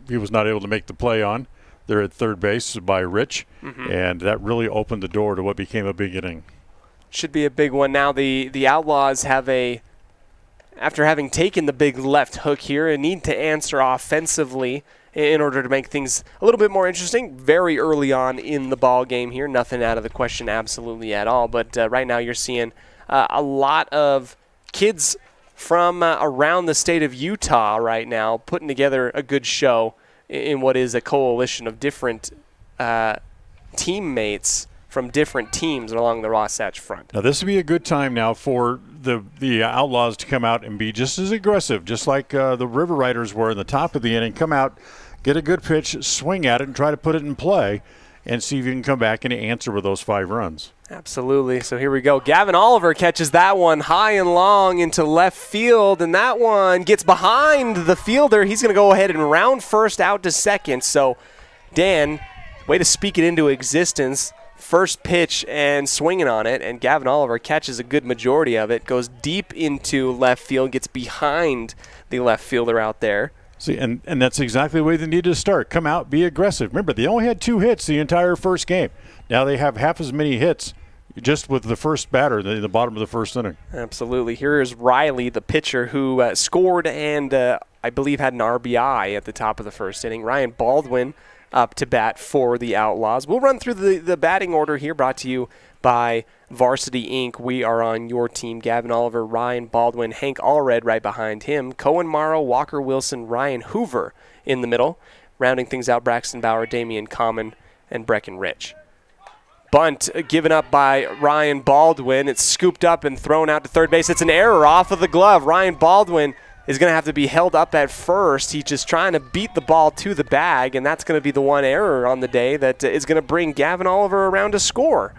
he was not able to make the play on there at third base by Rich, and that really opened the door to what became a big inning. Should be a big one. Now the Outlaws have after having taken the big left hook here, a need to answer offensively in order to make things a little bit more interesting. Very early on in the ball game here. Nothing out of the question absolutely at all. But right now you're seeing a lot of kids from around the state of Utah right now putting together a good show in what is a coalition of different teammates from different teams along the Wasatch Front. Now, this would be a good time now for the Outlaws to come out and be just as aggressive, just like the River Riders were in the top of the inning. Come out, get a good pitch, swing at it, and try to put it in play, and see if you can come back and answer with those 5 runs. Absolutely. So here we go. Gavin Oliver catches that one high and long into left field, and that one gets behind the fielder. He's going to go ahead and round first out to second. So, Dan, way to speak it into existence. First pitch and swinging on it, and Gavin Oliver catches a good majority of it, goes deep into left field, gets behind the left fielder out there. See, and that's exactly the way they need to start. Come out, be aggressive. Remember, they only had 2 hits the entire first game. Now they have half as many hits just with the first batter in the bottom of the first inning. Absolutely. Here is Riley, the pitcher, who scored and I believe had an RBI at the top of the first inning. Ryan Baldwin up to bat for the Outlaws. We'll run through the batting order here, brought to you by Varsity Inc. We are on your team. Gavin Oliver, Ryan Baldwin, Hank Allred right behind him, Cohen Morrow, Walker Wilson, Ryan Hoover in the middle. Rounding things out, Braxton Bauer, Damian Common, and Brecken Rich. Bunt given up by Ryan Baldwin. It's scooped up and thrown out to third base. It's an error off of the glove. Ryan Baldwin is going to have to be held up at first. He's just trying to beat the ball to the bag, and that's going to be the one error on the day that is going to bring Gavin Oliver around to score.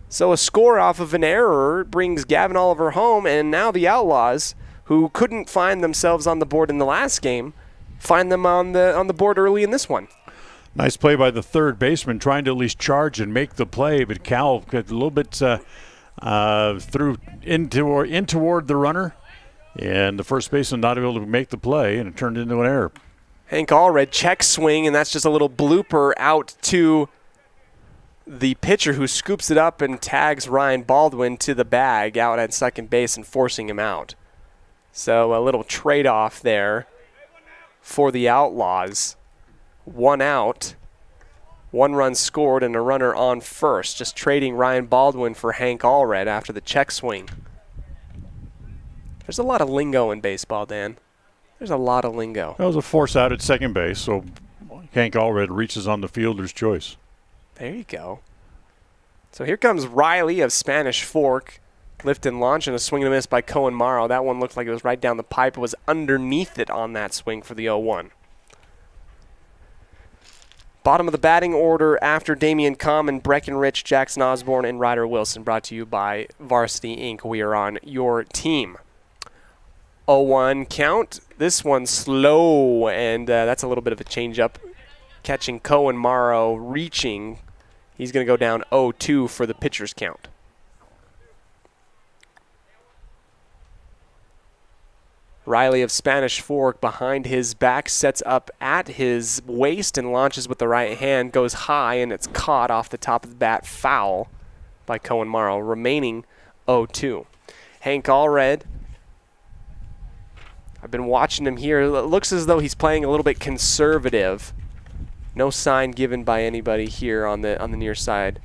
So a score off of an error brings Gavin Oliver home, and now the Outlaws, who couldn't find themselves on the board in the last game, find them on the board early in this one. Nice play by the third baseman, trying to at least charge and make the play, but Cal got a little bit through in toward the runner. And the first baseman not able to make the play, and it turned into an error. Hank Allred check swing, and that's just a little blooper out to the pitcher who scoops it up and tags Ryan Baldwin to the bag out at second base and forcing him out. So a little trade-off there for the Outlaws. 1 out, 1 run scored, and a runner on first, just trading Ryan Baldwin for Hank Allred after the check swing. There's a lot of lingo in baseball, Dan. There's a lot of lingo. That was a force out at second base, so Hank Allred reaches on the fielder's choice. There you go. So here comes Riley of Spanish Fork. Lift and launch and a swing and a miss by Cohen Morrow. That one looked like it was right down the pipe. It was underneath it on that swing for the 0-1. Bottom of the batting order after Damian Common, Brecken Rich, Jackson Osborne, and Ryder Wilson. Brought to you by Varsity Inc. We are on your team. 0-1 count. This one's slow, and that's a little bit of a changeup. Catching Cohen Morrow, reaching. He's going to go down 0-2 for the pitcher's count. Riley of Spanish Fork behind his back, sets up at his waist and launches with the right hand, goes high, and it's caught off the top of the bat, foul by Cohen Morrow, remaining 0-2. Hank Allred, I've been watching him here. It looks as though he's playing a little bit conservative. No sign given by anybody here on the near side.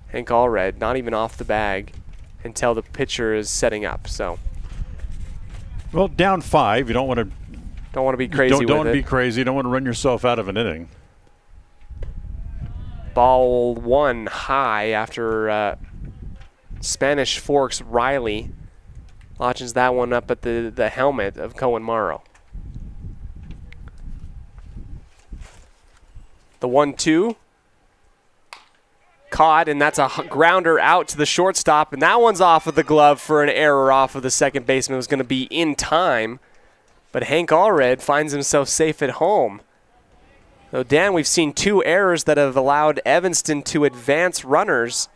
Hank Allred, not even off the bag until the pitcher is setting up. So, well, down 5. You don't want to be crazy. Don't want to be crazy. You don't want to run yourself out of an inning. Ball 1 high after Spanish Fork's Riley launches that one up at the helmet of Cohen Morrow. The 1-2 caught, and that's a grounder out to the shortstop, and that one's off of the glove for an error off of the second baseman. It was going to be in time, but Hank Allred finds himself safe at home. So, Dan, we've seen 2 errors that have allowed Evanston to advance runners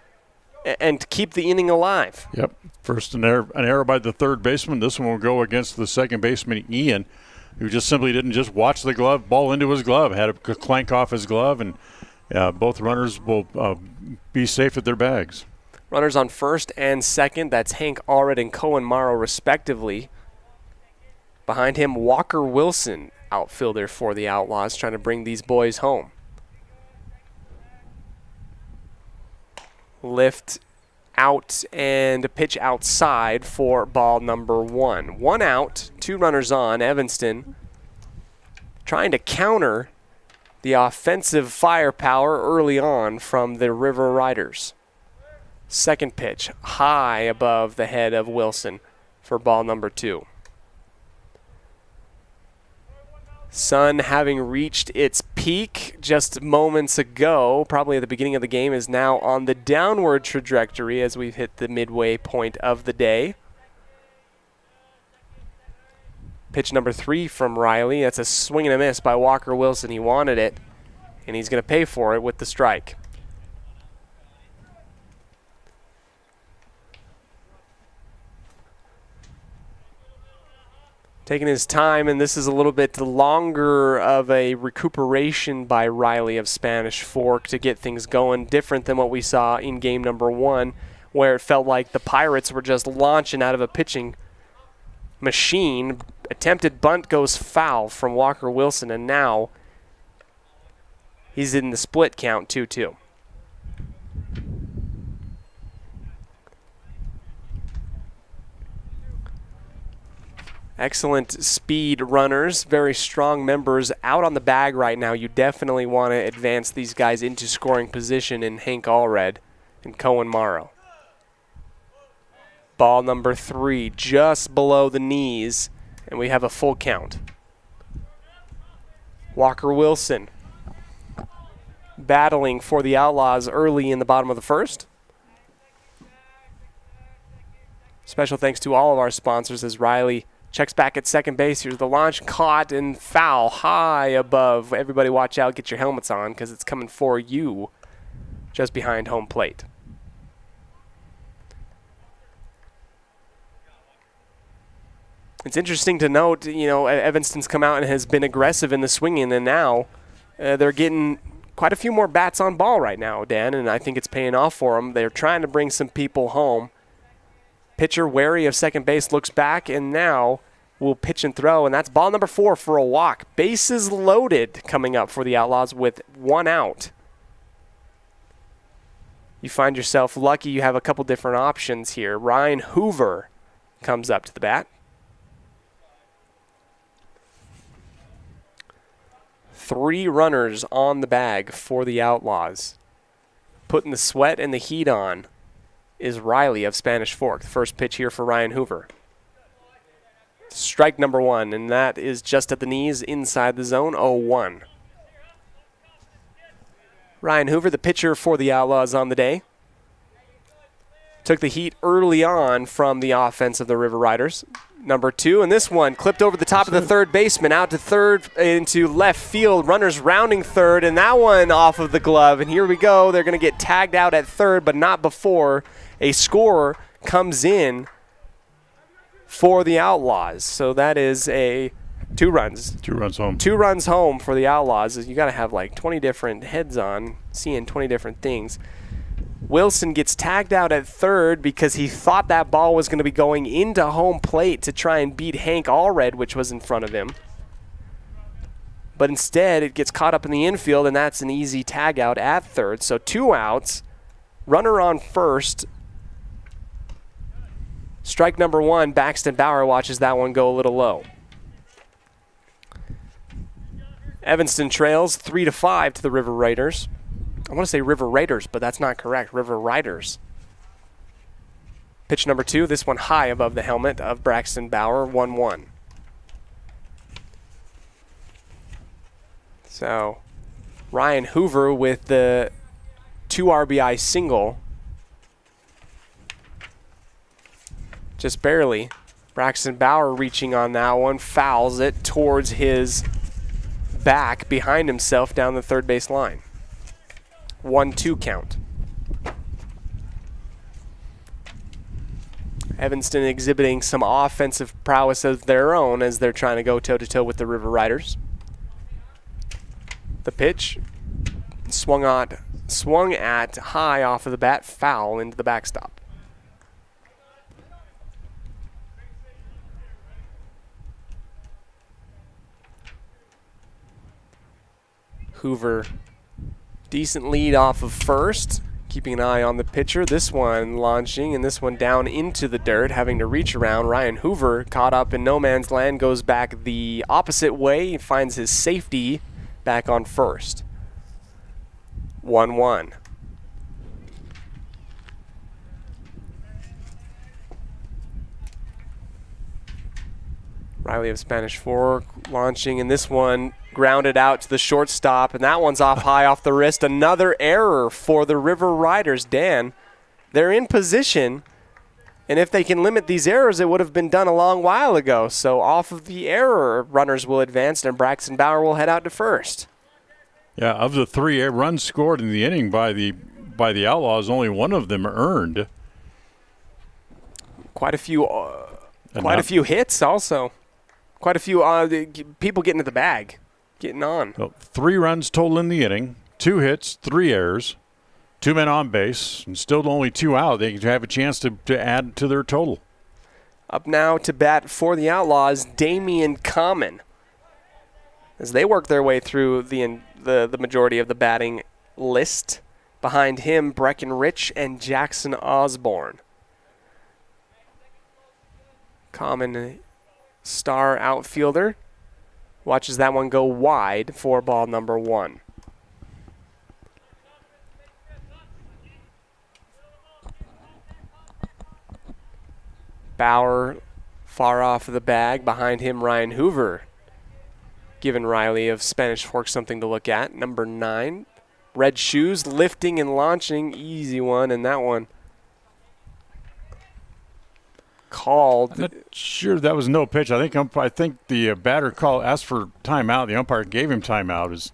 and keep the inning alive. Yep. First an error by the third baseman. This one will go against the second baseman, Ian, who just simply didn't just watch the ball into his glove, had a clank off his glove, and both runners will be safe at their bags. Runners on first and second. That's Hank Allred and Cohen Morrow, respectively. Behind him, Walker Wilson outfielder for the Outlaws, trying to bring these boys home. Lift out and a pitch outside for ball number 1. 1 out, 2 runners on. Evanston trying to counter the offensive firepower early on from the River Riders. Second pitch, high above the head of Wilson for ball number 2. Sun, having reached its peak just moments ago, probably at the beginning of the game, is now on the downward trajectory as we've hit the midway point of the day. Pitch number 3 from Riley. That's a swing and a miss by Walker Wilson. He wanted it, and he's going to pay for it with the strike. Taking his time, and this is a little bit longer of a recuperation by Riley of Spanish Fork to get things going, different than what we saw in game number 1, where it felt like the Pirates were just launching out of a pitching machine. Attempted bunt goes foul from Walker Wilson, and now he's in the split count 2-2. Excellent speed runners, very strong members out on the bag right now. You definitely want to advance these guys into scoring position in Hank Allred and Cohen Morrow. Ball number 3 just below the knees, and we have a full count. Walker Wilson battling for the Outlaws early in the bottom of the first. Special thanks to all of our sponsors as Riley checks back at second base. Here's the launch, caught and foul high above. Everybody watch out, get your helmets on because it's coming for you just behind home plate. It's interesting to note, Evanston's come out and has been aggressive in the swinging, and now they're getting quite a few more bats on ball right now, Dan, and I think it's paying off for them. They're trying to bring some people home. Pitcher wary of second base looks back and now will pitch and throw, and that's ball number 4 for a walk. Bases loaded coming up for the Outlaws with 1 out. You find yourself lucky you have a couple different options here. Ryan Hoover comes up to the bat. 3 runners on the bag for the Outlaws. Putting the sweat and the heat on is Riley of Spanish Fork. The first pitch here for Ryan Hoover. Strike number 1, and that is just at the knees inside the zone, 0-1. Ryan Hoover, the pitcher for the Outlaws on the day. Took the heat early on from the offense of the River Riders. Number 2, and this one clipped over the top of the third baseman, out to third, into left field. Runners rounding third, and that one off of the glove. And here we go. They're going to get tagged out at third, but not before a scorer comes in for the Outlaws. So that is a 2 runs. 2 runs home. 2 runs home for the Outlaws. You got to have like 20 different heads on, seeing 20 different things. Wilson gets tagged out at third because he thought that ball was going to be going into home plate to try and beat Hank Allred, which was in front of him. But instead, it gets caught up in the infield, and that's an easy tag out at third. So 2 outs, runner on first. Strike number 1, Braxton Bauer watches that one go a little low. Evanston trails 3-5 to the River Raiders. I want to say River Raiders, but that's not correct. River Riders. Pitch number 2, this one high above the helmet of Braxton Bauer, 1-1. So Ryan Hoover with the 2 RBI single. Just barely. Braxton Bauer reaching on that one, fouls it towards his back behind himself down the third base line. 1-2 count. Evanston exhibiting some offensive prowess of their own as they're trying to go toe-to-toe with the River Riders. The pitch swung at high off of the bat, foul into the backstop. Hoover, decent lead off of first. Keeping an eye on the pitcher. This one launching and this one down into the dirt, having to reach around. Ryan Hoover caught up in no man's land, goes back the opposite way, finds his safety back on first. 1-1. Riley of Spanish Fork launching, and this one grounded out to the shortstop, and that one's off high off the wrist. Another error for the River Riders. Dan, they're in position, and if they can limit these errors, it would have been done a long while ago. So off of the error, runners will advance, and Braxton Bauer will head out to first. Yeah, of the 3 runs scored in the inning by the Outlaws, only one of them earned. Quite a few hits also. Quite a few people getting to the bag, getting on. So 3 runs total in the inning, 2 hits, 3 errors, 2 men on base, and still only 2 out. They have a chance to add to their total. Up now to bat for the Outlaws, Damian Common. As they work their way through the majority of the batting list. Behind him, Breckenrich and Jackson Osborne. Common, star outfielder, watches that one go wide for ball number 1. Bauer far off of the bag. Behind him, Ryan Hoover, giving Riley of Spanish Fork something to look at. Number 9, red shoes, lifting and launching, easy one, and that one called. I'm not sure that was no pitch. I think the batter asked for timeout. The umpire gave him timeout. Is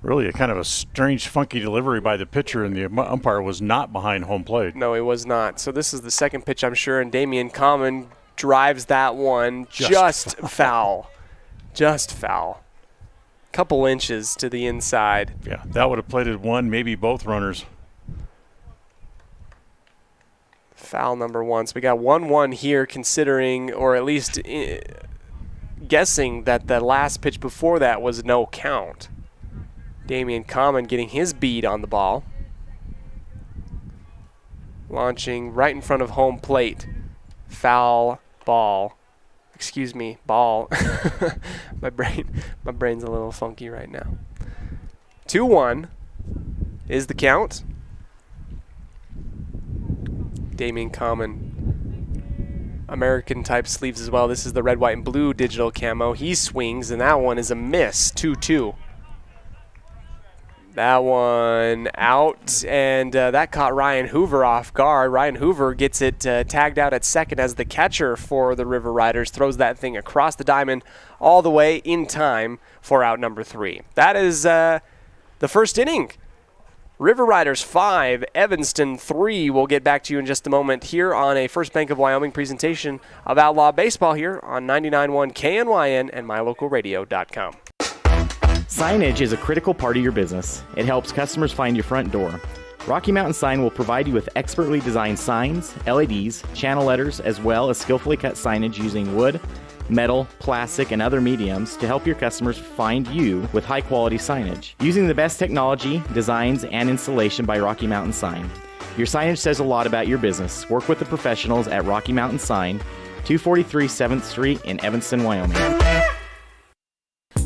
really a kind of a strange, funky delivery by the pitcher, and the umpire was not behind home plate. No, he was not. So this is the second pitch, I'm sure, and Damian Common drives that one just foul. Just foul. Couple inches to the inside. Yeah, that would have plated one, maybe both runners. Foul number 1. So we got 1-1 here, considering, or at least guessing that the last pitch before that was no count. Damian Common getting his bead on the ball. Launching right in front of home plate. Foul ball. Excuse me, ball. My brain's a little funky right now. 2-1 is the count. Damian Common, American type sleeves as well. This is the red, white, and blue digital camo. He swings, and that one is a miss. 2-2. That one out, and that caught Ryan Hoover off guard. Ryan Hoover gets it tagged out at second as the catcher for the River Riders throws that thing across the diamond all the way in time for out number 3. That is the first inning. River Riders 5, Evanston 3. We'll get back to you in just a moment here on a First Bank of Wyoming presentation of Outlaw Baseball here on 99.1 KNYN and MyLocalRadio.com. Signage is a critical part of your business. It helps customers find your front door. Rocky Mountain Sign will provide you with expertly designed signs, LEDs, channel letters, as well as skillfully cut signage using wood, metal, plastic, and other mediums to help your customers find you with high-quality signage. Using the best technology, designs, and installation by Rocky Mountain Sign. Your signage says a lot about your business. Work with the professionals at Rocky Mountain Sign, 243 7th Street in Evanston, Wyoming.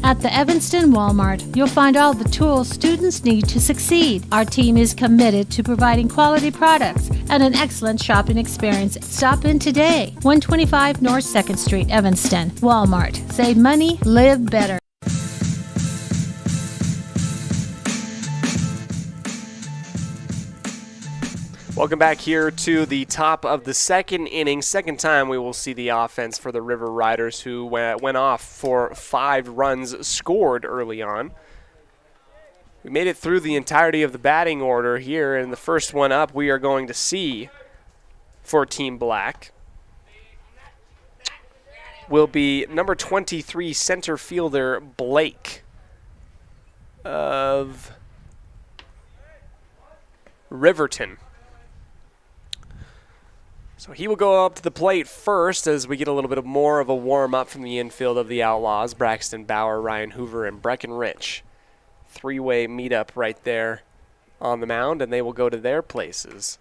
At the Evanston Walmart, you'll find all the tools students need to succeed. Our team is committed to providing quality products and an excellent shopping experience. Stop in today, 125 North 2nd Street, Evanston. Walmart. Save money, live better. Welcome back here to the top of the second inning. Second time we will see the offense for the River Riders, who went off for 5 runs scored early on. We made it through the entirety of the batting order here, and the first one up we are going to see for Team Black will be number 23 center fielder Blake of Riverton. So he will go up to the plate first as we get a little bit more of a warm-up from the infield of the Outlaws. Braxton Bauer, Ryan Hoover, and Breckenrich three-way meetup right there on the mound, and they will go to their places.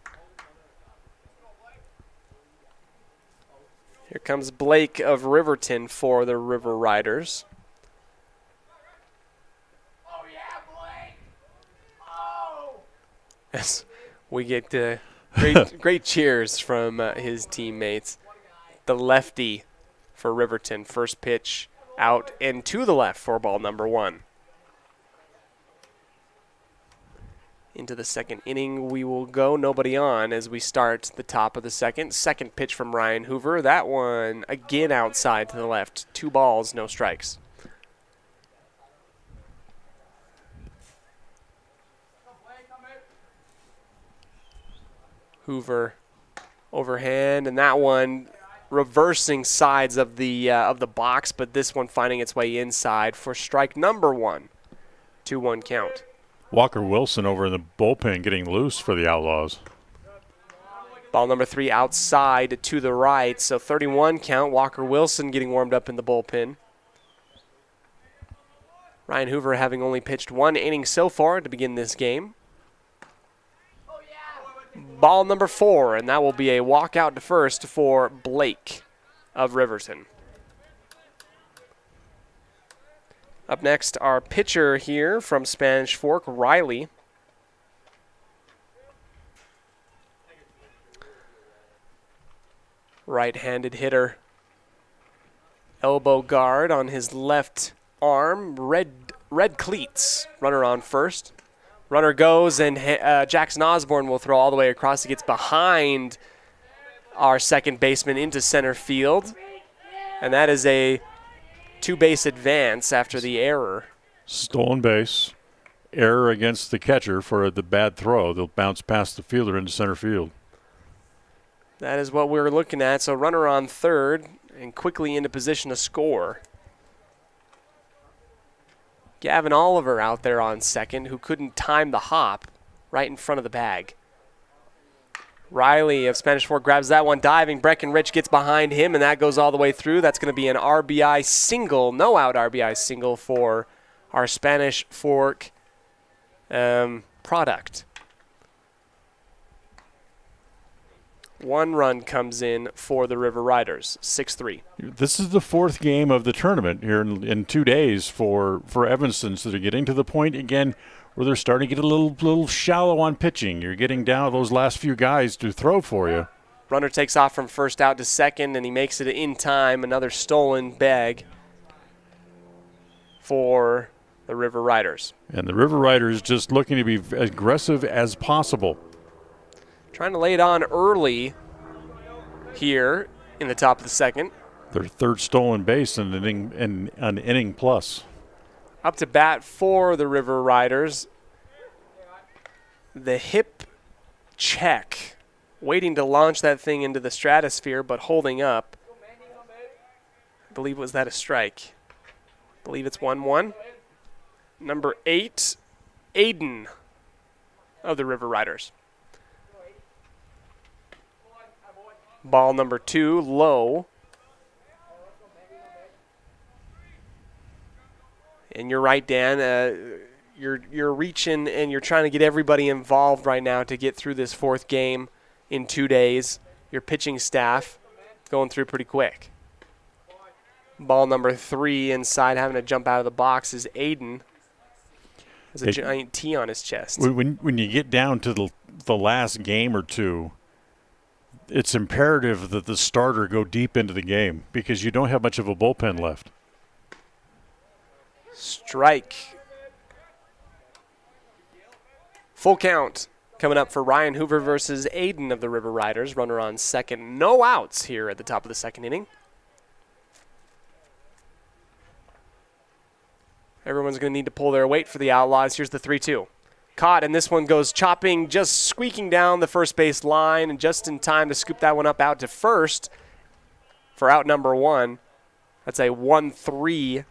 Here comes Blake of Riverton for the River Riders. Yes, we get great cheers from his teammates. The lefty for Riverton, first pitch out and to the left for ball number 1. Into the second inning we will go. Nobody on as we start the top of the second. Second pitch from Ryan Hoover. That one again outside to the left. 2 balls, no strikes. Hoover overhand, and that one reversing sides of the box, but this one finding its way inside for strike number 1. 2-1 count. Walker Wilson over in the bullpen getting loose for the Outlaws. Ball number 3 outside to the right, so 31 count. Walker Wilson getting warmed up in the bullpen. Ryan Hoover having only pitched 1 inning so far to begin this game. Ball number 4, and that will be a walk out to first for Blake of Riverton. Up next, our pitcher here from Spanish Fork, Riley. Right-handed hitter. Elbow guard on his left arm. Red cleats. Runner on first. Runner goes, and Jackson Osborne will throw all the way across. He gets behind our second baseman into center field. And that is a 2-base advance after the error. Stolen base. Error against the catcher for the bad throw. They'll bounce past the fielder into center field. That is what we're looking at. So runner on third and quickly into position to score. Gavin Oliver out there on second, who couldn't time the hop right in front of the bag. Riley of Spanish Fork grabs that one, diving. Breckenridge gets behind him, and that goes all the way through. That's going to be an RBI single, no-out RBI single for our Spanish Fork product. 1 run comes in for the River Riders, 6-3. This is the 4th game of the tournament here in 2 days for Evanston, so they're getting to the point again where they're starting to get a little shallow on pitching. You're getting down to those last few guys to throw for you. Runner takes off from first out to second, and he makes it in time. Another stolen bag for the River Riders. And the River Riders just looking to be as aggressive as possible. Trying to lay it on early here in the top of the second. Their 3rd stolen base in an inning plus. Up to bat for the River Riders. The hip check. Waiting to launch that thing into the stratosphere, but holding up. I believe, was that a strike? I believe it's 1-1. Number 8, Aiden of the River Riders. Ball number 2, low. And you're right, Dan. You're reaching and you're trying to get everybody involved right now to get through this 4th game in 2 days. Your pitching staff going through pretty quick. Ball number 3 inside, having to jump out of the box is Aiden. There's a giant T on his chest. When you get down to the last game or two, it's imperative that the starter go deep into the game because you don't have much of a bullpen left. Strike. Full count coming up for Ryan Hoover versus Aiden of the River Riders. Runner on second. No outs here at the top of the second inning. Everyone's going to need to pull their weight for the Outlaws. Here's the 3-2. Caught, and this one goes chopping, just squeaking down the first base line, and just in time to scoop that one up out to first for out number 1. That's a 1-3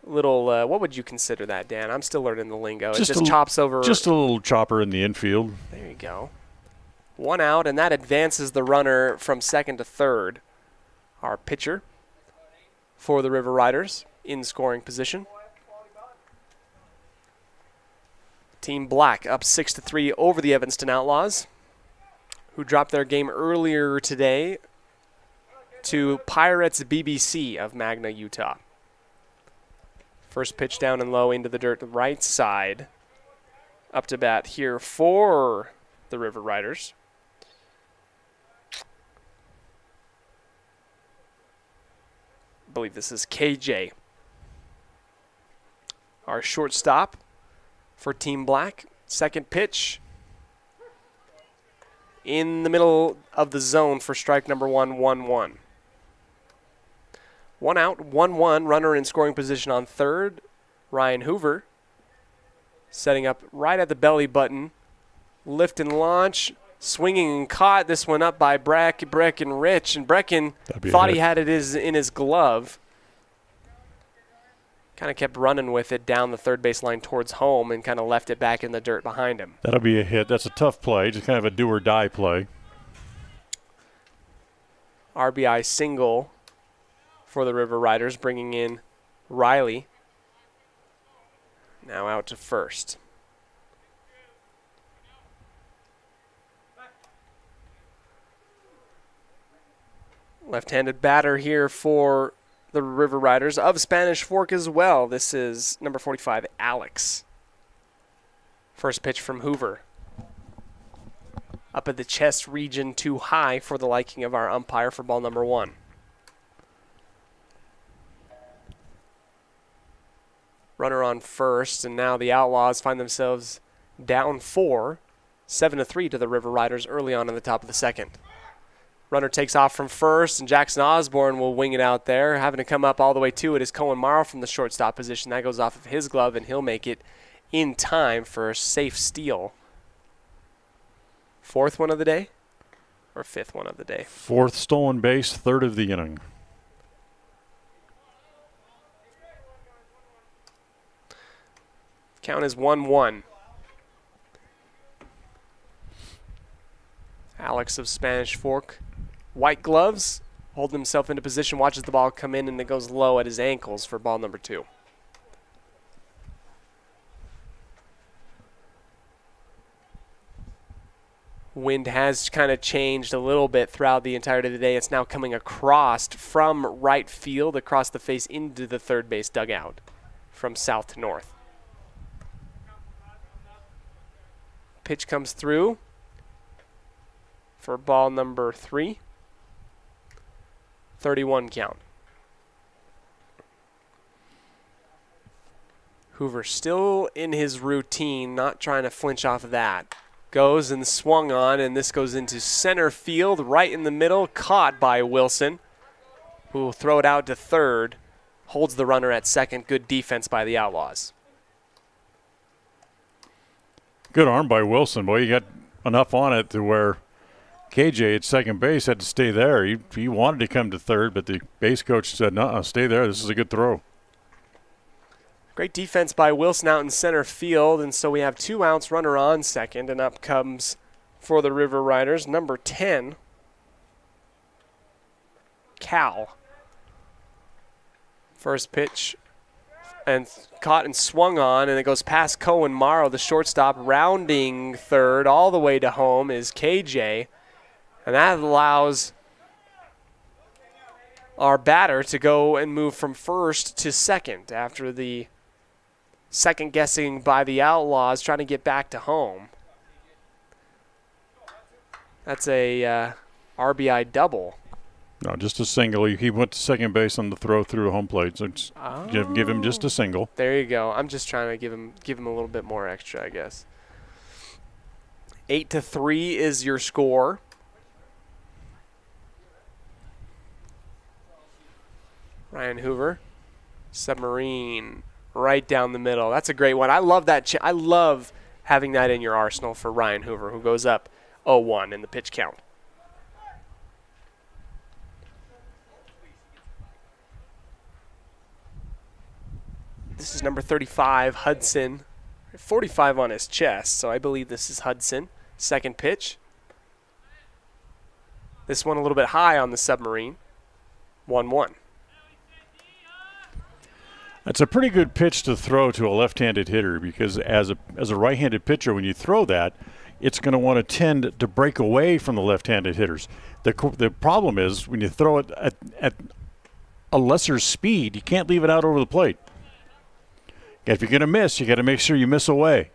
little, what would you consider that, Dan? I'm still learning the lingo. It just chops over. Just a little chopper in the infield. There you go. 1 out, and that advances the runner from second to third. Our pitcher for the River Riders in scoring position. Team Black up 6-3 over the Evanston Outlaws, who dropped their game earlier today to Pirates BBC of Magna, Utah. First pitch down and low into the dirt, right side. Up to bat here for the River Riders. I believe this is KJ. Our shortstop for Team Black. Second pitch in the middle of the zone for strike number 1, 1-1. 1 out, 1-1, runner in scoring position on third. Ryan Hoover setting up right at the belly button. Lift and launch, swinging and caught. This one up by Breckenridge, and Brecken thought he had it in his glove. Kind of kept running with it down the third base line towards home and kind of left it back in the dirt behind him. That'll be a hit. That's a tough play, just kind of a do-or-die play. RBI single for the River Riders, bringing in Riley. Now out to first. Left-handed batter here for the River Riders of Spanish Fork as well. This is number 45, Alex. First pitch from Hoover. Up at the chest region, too high for the liking of our umpire for ball number 1. Runner on first, and now the Outlaws find themselves down 4, 7-3 to the River Riders early on in the top of the second. Runner takes off from first, and Jackson Osborne will wing it out there. Having to come up all the way to it is Cohen Morrow from the shortstop position. That goes off of his glove, and he'll make it in time for a safe steal. 4th one of the day, or 5th one of the day? 4th stolen base, 3rd of the inning. Count is 1-1. Alex of Spanish Fork. White gloves, holding himself into position, watches the ball come in, and it goes low at his ankles for ball number 2. Wind has kind of changed a little bit throughout the entirety of the day. It's now coming across from right field, across the face into the third base dugout from south to north. Pitch comes through for ball number 3. 31 count. Hoover still in his routine, not trying to flinch off of that. Goes and swung on, and this goes into center field, right in the middle, caught by Wilson, who will throw it out to third, holds the runner at second. Good defense by the Outlaws. Good arm by Wilson. Boy, you got enough on it to where KJ at second base had to stay there. He wanted to come to third, but the base coach said, no, stay there. This is a good throw. Great defense by Wilson out in center field, and so we have 2 outs, runner on second, and up comes for the River Riders, number 10, Cal. First pitch, and caught and swung on, and it goes past Cohen Morrow, the shortstop, rounding third all the way to home is KJ, and that allows our batter to go and move from first to second after the second guessing by the Outlaws trying to get back to home. That's a RBI double. No, just a single. He went to second base on the throw through home plate, so give him just a single. There you go. I'm just trying to give him a little bit more extra, I guess. 8-3 is your score. Ryan Hoover, submarine, right down the middle. That's a great one. I love that. I love having that in your arsenal for Ryan Hoover, who goes up 0-1 in the pitch count. This is number 35, Hudson. 45 on his chest, so I believe this is Hudson. Second pitch. This one a little bit high on the submarine. 1-1. That's a pretty good pitch to throw to a left-handed hitter because as a right-handed pitcher, when you throw that, it's going to want to tend to break away from the left-handed hitters. The problem is when you throw it at a lesser speed, you can't leave it out over the plate. If you're going to miss, you got to make sure you miss away.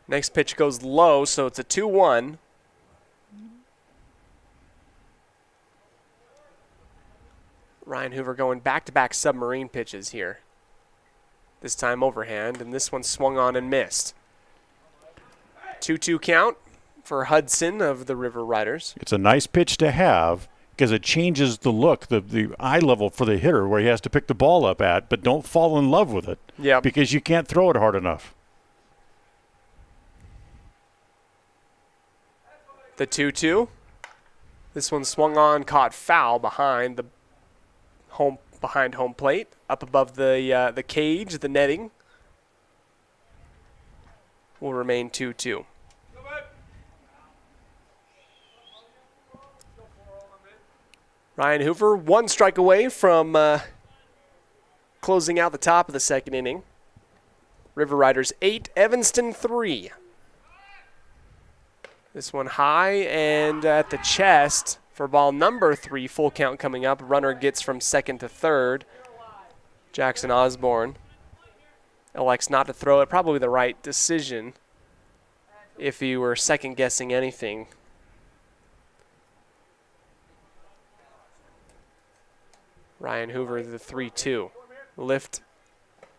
Next pitch goes low, so it's a 2-1. Ryan Hoover going back-to-back submarine pitches here. This time overhand, and this one swung on and missed. 2-2 count for Hudson of the River Riders. It's a nice pitch to have because it changes the look, the eye level for the hitter where he has to pick the ball up at, but don't fall in love with it because you can't throw it hard enough. The 2-2. This one swung on, caught foul behind home plate, up above the cage, the netting. Will remain 2-2. Ryan Hoover, one strike away from closing out the top of the second inning. River Riders 8, Evanston 3. This one high and at the chest for ball number 3. Full count coming up. Runner gets from second to third. Jackson Osborne elects not to throw it. Probably the right decision if he were second guessing anything. Ryan Hoover, the 3-2. Lift,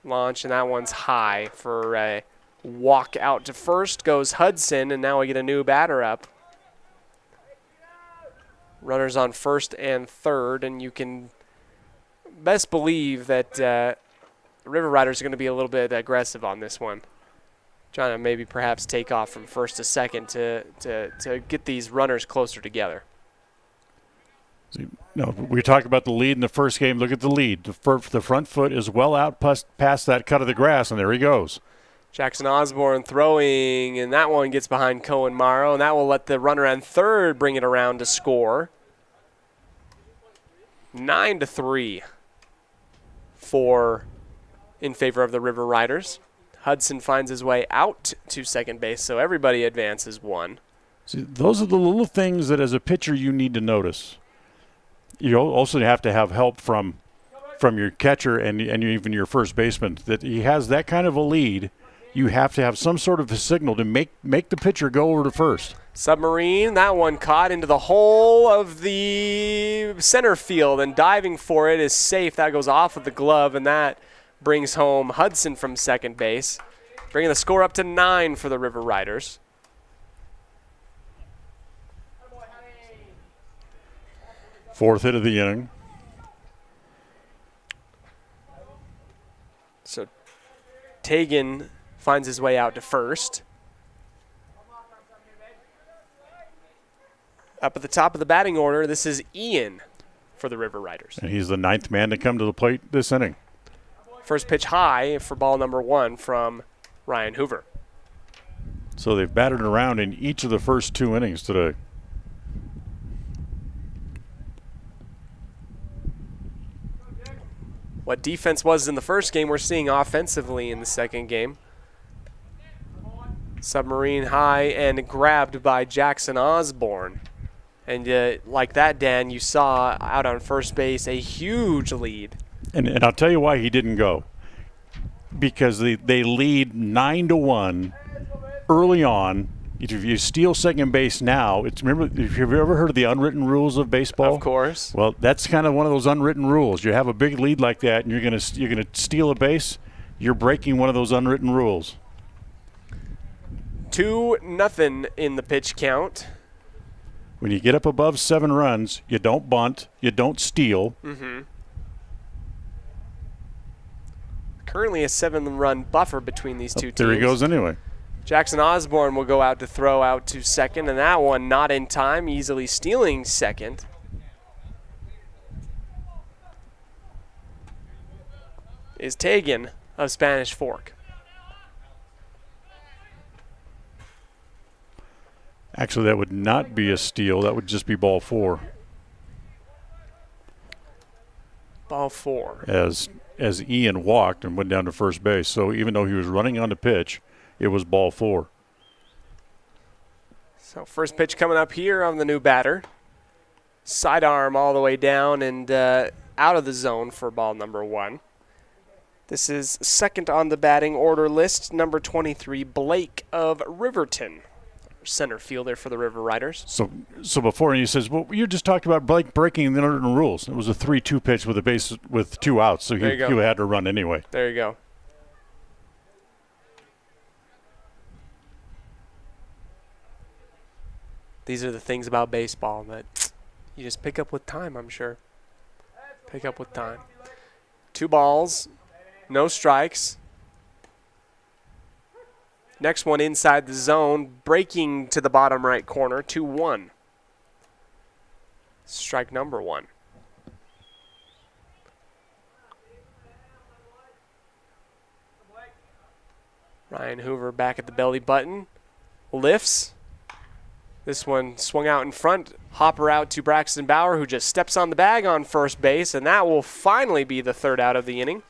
launch, and that one's high for a walk out to first. Goes Hudson, and now we get a new batter up. Runners on first and third, and you can best believe that the River Riders are going to be a little bit aggressive on this one. Trying to maybe perhaps take off from first to second to get these runners closer together. We talked about the lead in the first game. Look at the lead. The front foot is well out past that cut of the grass, and there he goes. Jackson Osborne throwing, and that one gets behind Cohen Morrow, and that will let the runner on third bring it around to score. 9-3 in favor of the River Riders. Hudson finds his way out to second base, so everybody advances one. See, those are the little things that as a pitcher you need to notice. You also have to have help from your catcher and even your first baseman. That he has that kind of a lead, you have to have some sort of a signal to make the pitcher go over to first. Submarine, that one caught into the hole of the center field, and diving for it is safe. That goes off of the glove, and that brings home Hudson from second base, bringing the score up to 9 for the River Riders. Fourth hit of the inning. So Tegan finds his way out to first. Up at the top of the batting order, this is Ian for the River Riders. And he's the 9th man to come to the plate this inning. First pitch high for ball number 1 from Ryan Hoover. So they've batted around in each of the first 2 innings today. What defense was in the first game, we're seeing offensively in the second game. Submarine high and grabbed by Jackson Osborne. And like that, Dan, you saw out on first base a huge lead. And I'll tell you why he didn't go. Because they lead 9-1 early on. If you steal second base now, remember, have you ever heard of the unwritten rules of baseball? Of course. Well, that's kind of one of those unwritten rules. You have a big lead like that, and you're gonna steal a base. You're breaking one of those unwritten rules. 2-0 in the pitch count. When you get up above 7 runs, you don't bunt, you don't steal. Mm-hmm. Currently a 7-run buffer between these two teams. There he goes anyway. Jackson Osborne will go out to throw out to second, and that one not in time, easily stealing second. Is Tegan of Spanish Fork. Actually, that would not be a steal. That would just be ball 4. Ball 4. As Ian walked and went down to first base. So even though he was running on the pitch, it was ball 4. So first pitch coming up here on the new batter. Sidearm all the way down and out of the zone for ball number 1. This is second on the batting order list, number 23, Blake of Riverton, center fielder for the River Riders. So before he says, well, you just talked about Blake breaking the unwritten rules. It was a 3-2 pitch with a base with 2 outs, so he had to run anyway. There you go. These are the things about baseball that you just pick up with time, I'm sure. Pick up with time. 2 balls. No strikes. Next one inside the zone, breaking to the bottom right corner, 2-1. Strike number 1. Ryan Hoover back at the belly button. Lifts. This one swung out in front. Hopper out to Braxton Bauer, who just steps on the bag on first base, and that will finally be the 3rd out of the inning.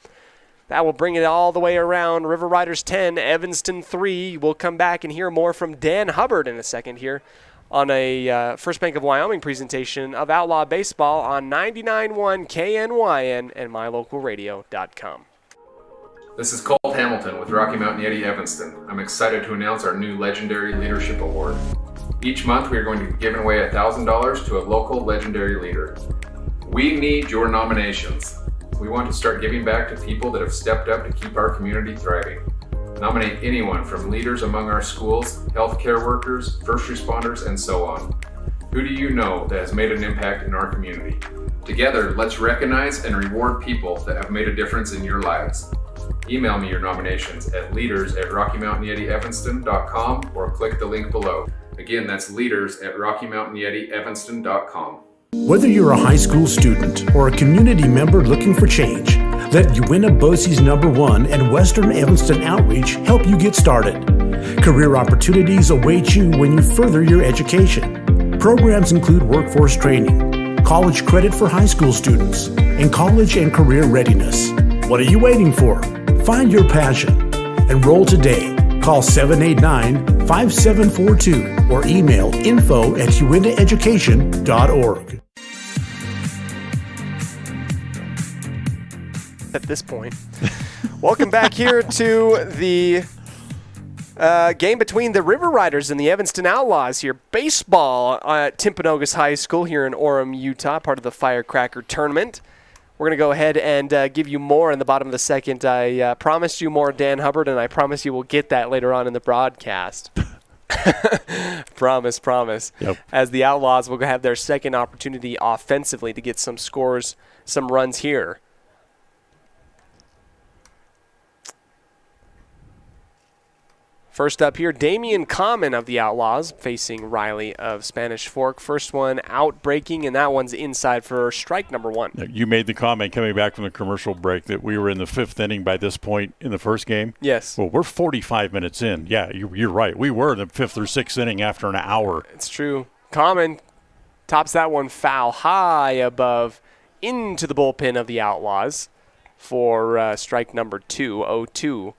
That will bring it all the way around. River Riders 10, Evanston 3. We'll come back and hear more from Dan Hubbard in a second here on a First Bank of Wyoming presentation of Outlaw Baseball on 99.1 KNYN and mylocalradio.com. This is Colt Hamilton with Rocky Mountain Yeti Evanston. I'm excited to announce our new Legendary Leadership Award. Each month we are going to be giving away $1,000 to a local legendary leader. We need your nominations. We want to start giving back to people that have stepped up to keep our community thriving. Nominate anyone from leaders among our schools, healthcare workers, first responders, and so on. Who do you know that has made an impact in our community? Together, let's recognize and reward people that have made a difference in your lives. Email me your nominations at leaders@RockyMountainYetiEvanston.com or click the link below. Again, that's leaders@RockyMountainYetiEvanston.com. Whether you're a high school student or a community member looking for change, let Uinta BOCES #1 and Western Evanston Outreach help you get started. Career opportunities await you when you further your education. Programs include workforce training, college credit for high school students, and college and career readiness. What are you waiting for? Find your passion. Enroll today. Call 789-5742 or email info@uintaeducation.org. At this point, welcome back here to the game between the River Riders and the Evanston Outlaws here. Baseball at Timpanogos High School here in Orem, Utah, part of the Firecracker tournament. We're going to go ahead and give you more in the bottom of the second. I promised you more, Dan Hubbard, and I promise you will get that later on in the broadcast. Promise. Yep. As the Outlaws will have their second opportunity offensively to get some scores, some runs here. First up here, Damian Common of the Outlaws facing Riley of Spanish Fork. First one out breaking, and that one's inside for strike number 1. You made the comment coming back from the commercial break that we were in the 5th inning by this point in the first game. Yes. Well, we're 45 minutes in. Yeah, you're right. We were in the 5th or 6th inning after an hour. It's true. Common tops that one foul high above into the bullpen of the Outlaws for strike number 2, 0-2.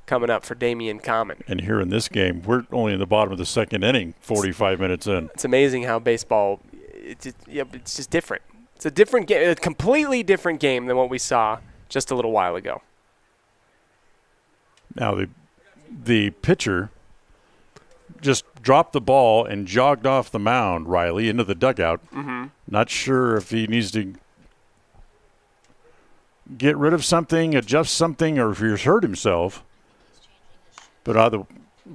Coming up for Damian Common. And here in this game, we're only in the bottom of the 2nd inning, 45 minutes in. It's amazing how baseball, it's just different. It's a different game, a completely different game than what we saw just a little while ago. Now, the pitcher just dropped the ball and jogged off the mound, Riley, into the dugout. Mm-hmm. Not sure if he needs to get rid of something, adjust something, or if he's hurt himself. But either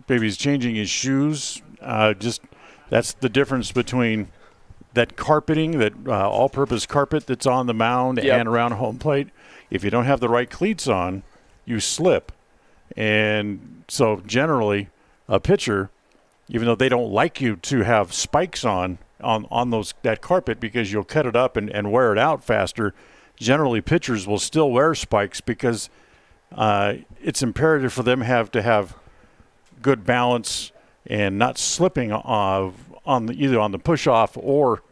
maybe he's changing his shoes. That's the difference between that carpeting, that all-purpose carpet that's on the mound and around home plate. If you don't have the right cleats on, you slip. And so generally, a pitcher, even though they don't like you to have spikes on that carpet because you'll cut it up and wear it out faster, generally pitchers will still wear spikes because it's imperative for them to have good balance and not slipping either on the push-off or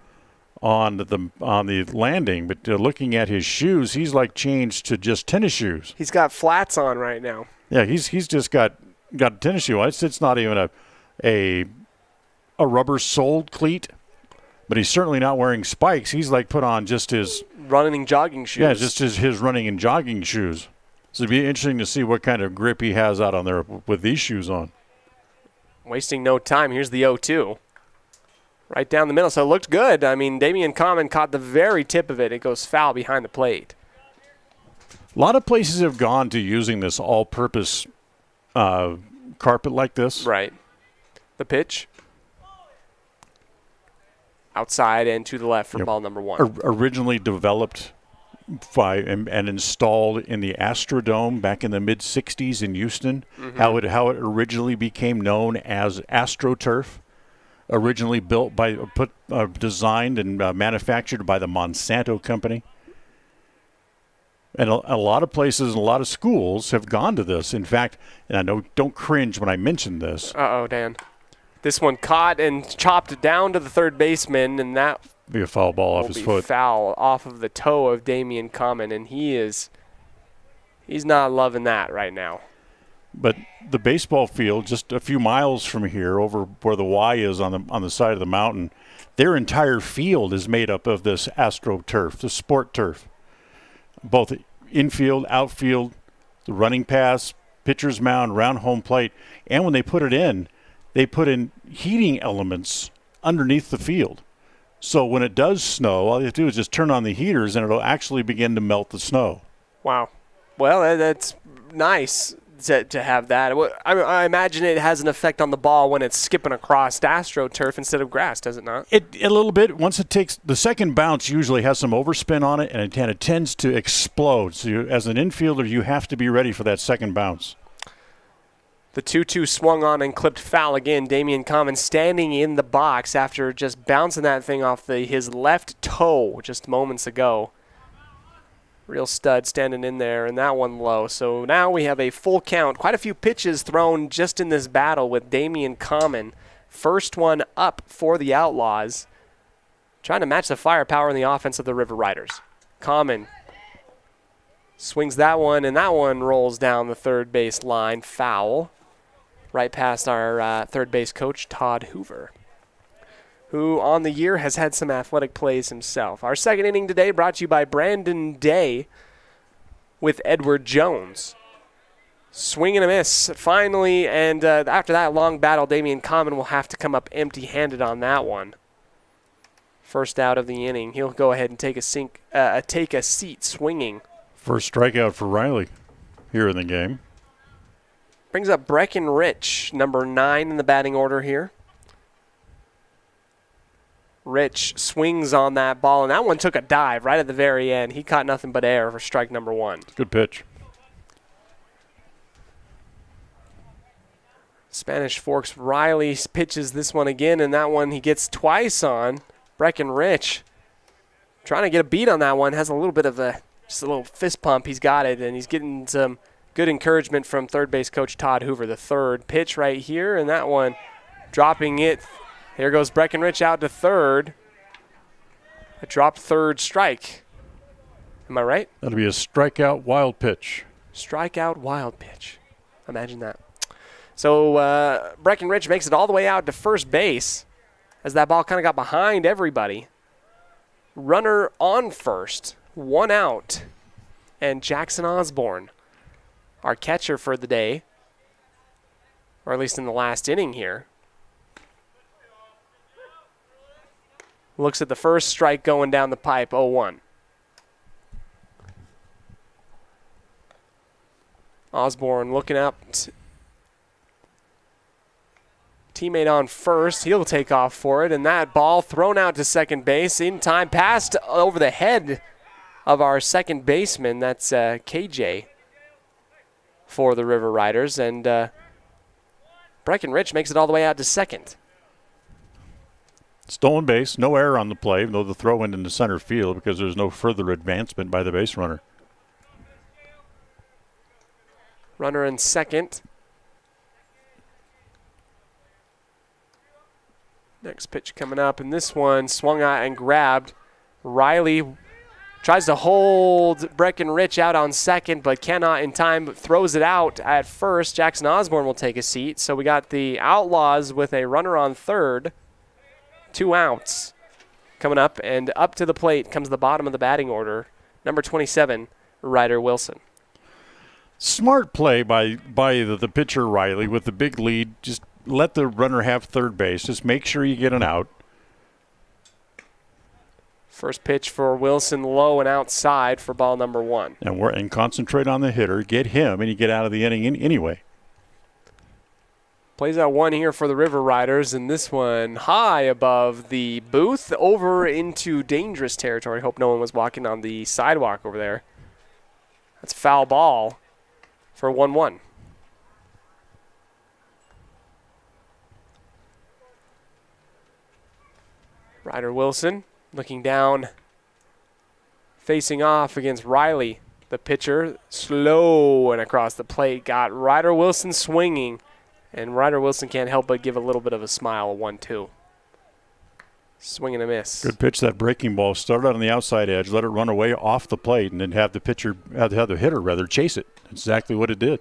on the landing, but looking at his shoes, he's like changed to just tennis shoes. He's got flats on right now. Yeah, he's just got a tennis shoe. It's not even a rubber-soled cleat, but he's certainly not wearing spikes. He's like put on just his running jogging shoes. Yeah, just his running and jogging shoes. So it'd be interesting to see what kind of grip he has out on there with these shoes on. Wasting no time. Here's the 0-2. Right down the middle. So it looked good. I mean, Damian Common caught the very tip of it. It goes foul behind the plate. A lot of places have gone to using this all-purpose carpet like this. Right. The pitch. Outside and to the left for ball number 1. Originally developed and installed in the Astrodome back in the mid-'60s in Houston. Mm-hmm. How it originally became known as AstroTurf. Originally built designed and manufactured by the Monsanto company. And a lot of places and a lot of schools have gone to this. In fact, and I know, don't cringe when I mention this. Uh-oh, Dan. This one caught and chopped down to the third baseman, and that be a foul ball off his foot. Foul off of the toe of Damian Common, and he's not loving that right now. But the baseball field, just a few miles from here, over where the Y is on the side of the mountain, their entire field is made up of this AstroTurf, the sport turf. Both infield, outfield, the running pass, pitcher's mound, round home plate, and when they put it in, they put in heating elements underneath the field. So when it does snow, all you have to do is just turn on the heaters and it'll actually begin to melt the snow. Wow. Well, that's nice to have that. I imagine it has an effect on the ball when it's skipping across AstroTurf instead of grass, does it not? A little bit. Once it takes the second bounce, usually has some overspin on it, and it kind of tends to explode. So as an infielder, you have to be ready for that second bounce. The 2-2 swung on and clipped foul again. Damian Common standing in the box after just bouncing that thing off his left toe just moments ago. Real stud standing in there, and that one low. So now we have a full count. Quite a few pitches thrown just in this battle with Damian Common. First one up for the Outlaws. Trying to match the firepower in the offense of the River Riders. Common swings that one, and that one rolls down the third base line. Foul. Right past our third base coach, Todd Hoover, who on the year has had some athletic plays himself. Our second inning today brought to you by Brandon Day with Edward Jones. Swing and a miss finally, and after that long battle, Damian Common will have to come up empty-handed on that one. First out of the inning. He'll go ahead and take a seat swinging. First strikeout for Riley here in the game. Brings up Breckenridge, number 9 in the batting order here. Rich swings on that ball, and that one took a dive right at the very end. He caught nothing but air for strike number 1. Good pitch. Spanish Forks Riley pitches this one again, and that one he gets twice on. Breckenridge trying to get a beat on that one. Has a little bit of just a little fist pump. He's got it, and he's getting some good encouragement from third base coach Todd Hoover. The third pitch right here, and that one dropping it. Here goes Breckenridge out to third. A dropped third strike. Am I right? That'll be a strikeout wild pitch. Strikeout wild pitch. Imagine that. So Breckenridge makes it all the way out to first base as that ball kind of got behind everybody. Runner on first, 1 out, and Jackson Osborne, our catcher for the day, or at least in the last inning here, looks at the first strike going down the pipe, 0-1. Osborne looking up. Teammate on first. He'll take off for it, and that ball thrown out to second base in time. Passed over the head of our second baseman. That's KJ for the River Riders, and Breckenridge makes it all the way out to second. Stolen base, no error on the play, though the throw went into center field because there's no further advancement by the base runner. Runner in second. Next pitch coming up, and this one swung out and grabbed. Riley tries to hold Breckenridge out on second, but cannot in time. Throws it out at first. Jackson Osborne will take a seat. So we got the Outlaws with a runner on third. 2 outs coming up, and up to the plate comes the bottom of the batting order. Number 27, Ryder Wilson. Smart play by the pitcher Riley with the big lead. Just let the runner have third base. Just make sure you get an out. First pitch for Wilson, low and outside for ball number 1. And concentrate on the hitter. Get him, and you get out of the inning anyway. Plays out 1 here for the River Riders, and this one high above the booth over into dangerous territory. Hope no one was walking on the sidewalk over there. That's foul ball for 1-1. Ryder Wilson looking down, facing off against Riley. The pitcher slow and across the plate. Got Ryder Wilson swinging, and Ryder Wilson can't help but give a little bit of a smile. 1-2. Swing and a miss. Good pitch, that breaking ball. Started on the outside edge, let it run away off the plate, and then have the hitter chase it. Exactly what it did.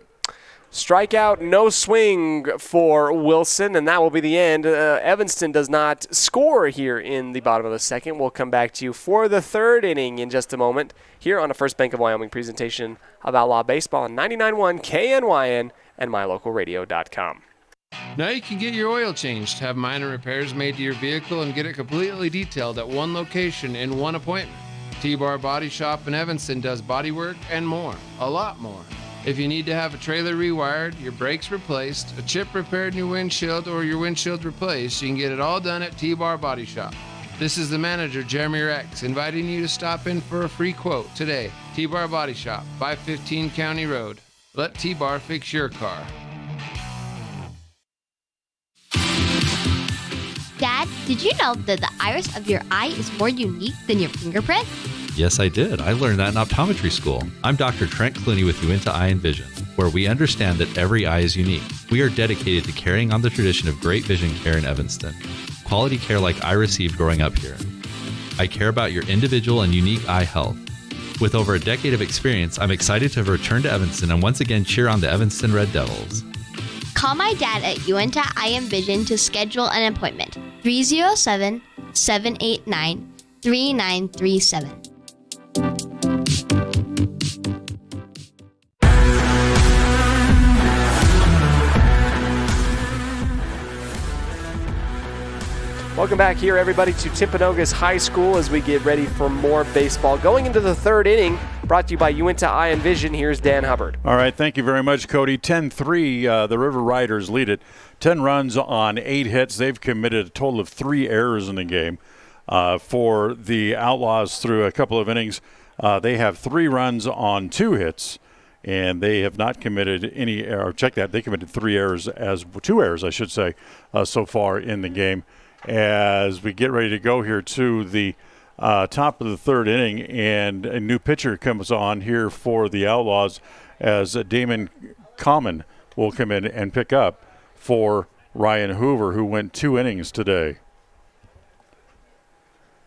Strikeout, no swing for Wilson, and that will be the end. Evanston does not score here in the bottom of the second. We'll come back to you for the third inning in just a moment here on a First Bank of Wyoming presentation of Outlaw Baseball on 99.1 KNYN and mylocalradio.com. Now you can get your oil changed, have minor repairs made to your vehicle, and get it completely detailed at one location in one appointment. T-Bar Body Shop in Evanston does body work and more, a lot more. If you need to have a trailer rewired, your brakes replaced, a chip repaired in your windshield, or your windshield replaced, you can get it all done at T-Bar Body Shop. This is the manager, Jeremy Rex, inviting you to stop in for a free quote today. T-Bar Body Shop, 515 County Road. Let T-Bar fix your car. Dad, did you know that the iris of your eye is more unique than your fingerprint? Yes, I did. I learned that in optometry school. I'm Dr. Trent Clooney with Uinta Eye and Vision, where we understand that every eye is unique. We are dedicated to carrying on the tradition of great vision care in Evanston. Quality care like I received growing up here. I care about your individual and unique eye health. With over a decade of experience, I'm excited to return to Evanston and once again cheer on the Evanston Red Devils. Call my dad at Uinta Eye and Vision to schedule an appointment. 307-789-3937. Welcome back here, everybody, to Timpanogos High School as we get ready for more baseball. Going into the third inning, brought to you by Uinta Eye and Vision. Here's Dan Hubbard. All right, thank you very much, Cody. 10-3, the River Riders lead it. 10 runs on 8 hits. They've committed a total of 3 errors in the game. For the Outlaws through a couple of innings, they have 3 runs on 2 hits, and they have not committed any error. Check that. They committed 2 errors, I should say, so far in the game. As we get ready to go here to the top of the third inning, and a new pitcher comes on here for the Outlaws as Damon Common will come in and pick up for Ryan Hoover, who went 2 innings today.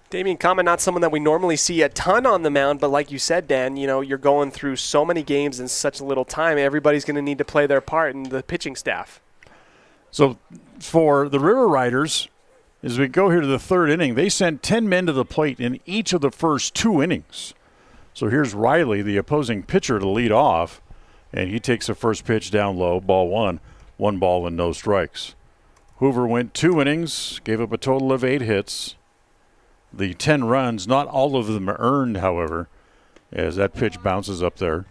Damian Common, not someone that we normally see a ton on the mound, but like you said, Dan, you're going through so many games in such little time. Everybody's going to need to play their part in the pitching staff. So for the River Riders, as we go here to the third inning, they sent 10 men to the plate in each of the first 2 innings. So here's Riley, the opposing pitcher, to lead off, and he takes the first pitch down low, ball 1, 1 ball and no strikes. Hoover went 2 innings, gave up a total of 8 hits. The 10 runs, not all of them earned, however, as that pitch bounces up there.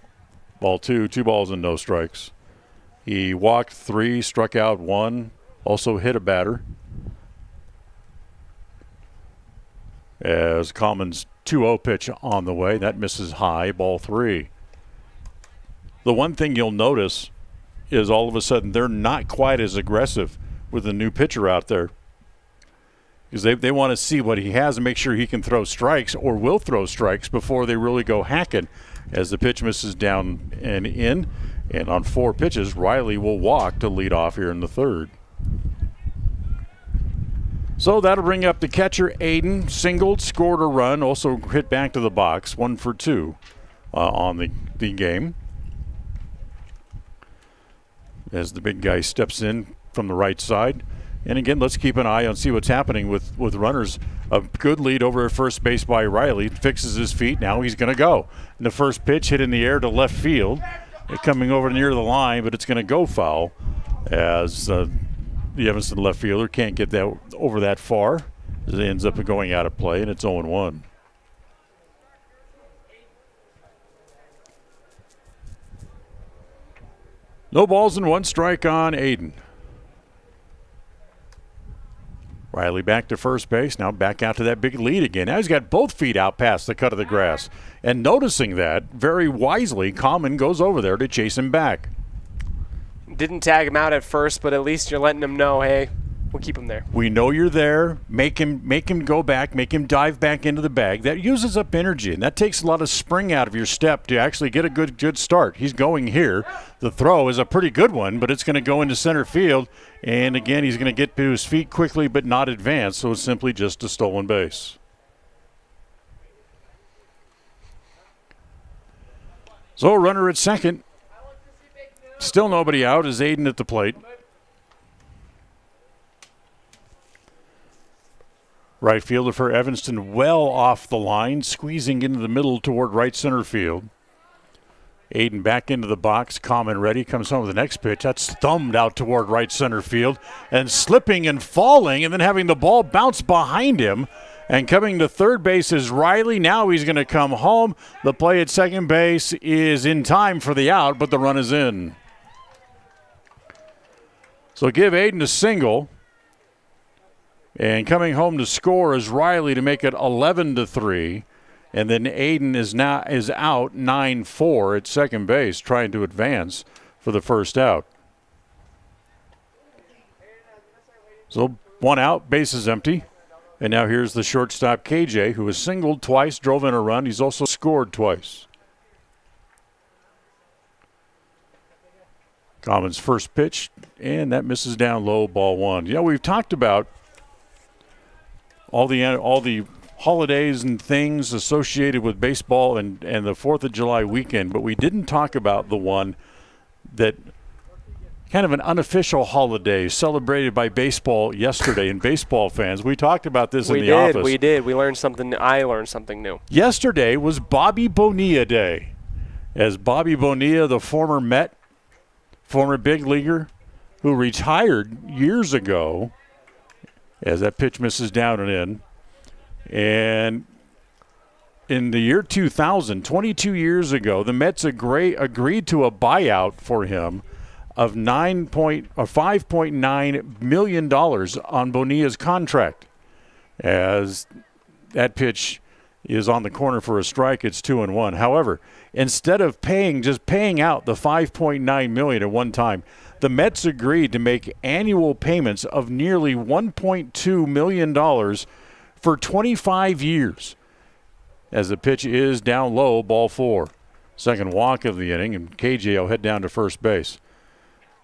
Ball 2, 2 balls and no strikes. He walked 3, struck out 1, also hit a batter. As Common's 2-0 pitch on the way, that misses high, ball 3. The one thing you'll notice is all of a sudden they're not quite as aggressive with the new pitcher out there, because they want to see what he has and make sure he can throw strikes or will throw strikes before they really go hacking. As the pitch misses down and in, and on 4 pitches, Riley will walk to lead off here in the third. So that'll bring up the catcher, Aiden. Singled, scored a run, also hit back to the box. 1 for 2 on the game. As the big guy steps in from the right side. And again, let's keep an eye on see what's happening with runners. A good lead over at first base by Riley. Fixes his feet. Now he's going to go. And the first pitch hit in the air to left field. Coming over near the line, but it's going to go foul as the Evanston left fielder can't get that over that far. It ends up going out of play, and it's 0-1. No balls and 1 strike on Aiden. Riley back to first base, now back out to that big lead again. Now he's got both feet out past the cut of the grass. And noticing that, very wisely, Common goes over there to chase him back. Didn't tag him out at first, but at least you're letting him know, hey, we'll keep him there. We know you're there. Make him go back. Make him dive back into the bag. That uses up energy, and that takes a lot of spring out of your step to actually get a good start. He's going here. The throw is a pretty good one, but it's going to go into center field. And again, he's going to get to his feet quickly but not advance, so it's simply just a stolen base. So runner at second. Still nobody out as Aiden at the plate. Right fielder for Evanston well off the line, squeezing into the middle toward right center field. Aiden back into the box, Common ready, comes home with the next pitch. That's thumbed out toward right center field and slipping and falling and then having the ball bounce behind him. And coming to third base is Riley. Now he's going to come home. The play at second base is in time for the out, but the run is in. So give Aiden a single. And coming home to score is Riley to make it 11-3. And then Aiden is out 9-4 at second base, trying to advance for the first out. So 1 out, base is empty. And now here's the shortstop, KJ, who has singled twice, drove in a run. He's also scored twice. Common's first pitch, and that misses down low, ball 1. You know, we've talked about all the holidays and things associated with baseball and the 4th of July weekend, but we didn't talk about the one that kind of an unofficial holiday celebrated by baseball yesterday and baseball fans. We talked about this in the office. We did. We learned something. I learned something new. Yesterday was Bobby Bonilla Day, as Bobby Bonilla, the former Met, former big leaguer, who retired years ago, as that pitch misses down and in. And in the year 2000, 22 years ago, the Mets agreed to a buyout for him of $5.9 million on Bonilla's contract. As that pitch is on the corner for a strike, it's 2-1. However, instead of paying out the $5.9 million at one time, the Mets agreed to make annual payments of nearly $1.2 million for 25 years. As the pitch is down low, ball 4. Second walk of the inning, and KJ will head down to first base.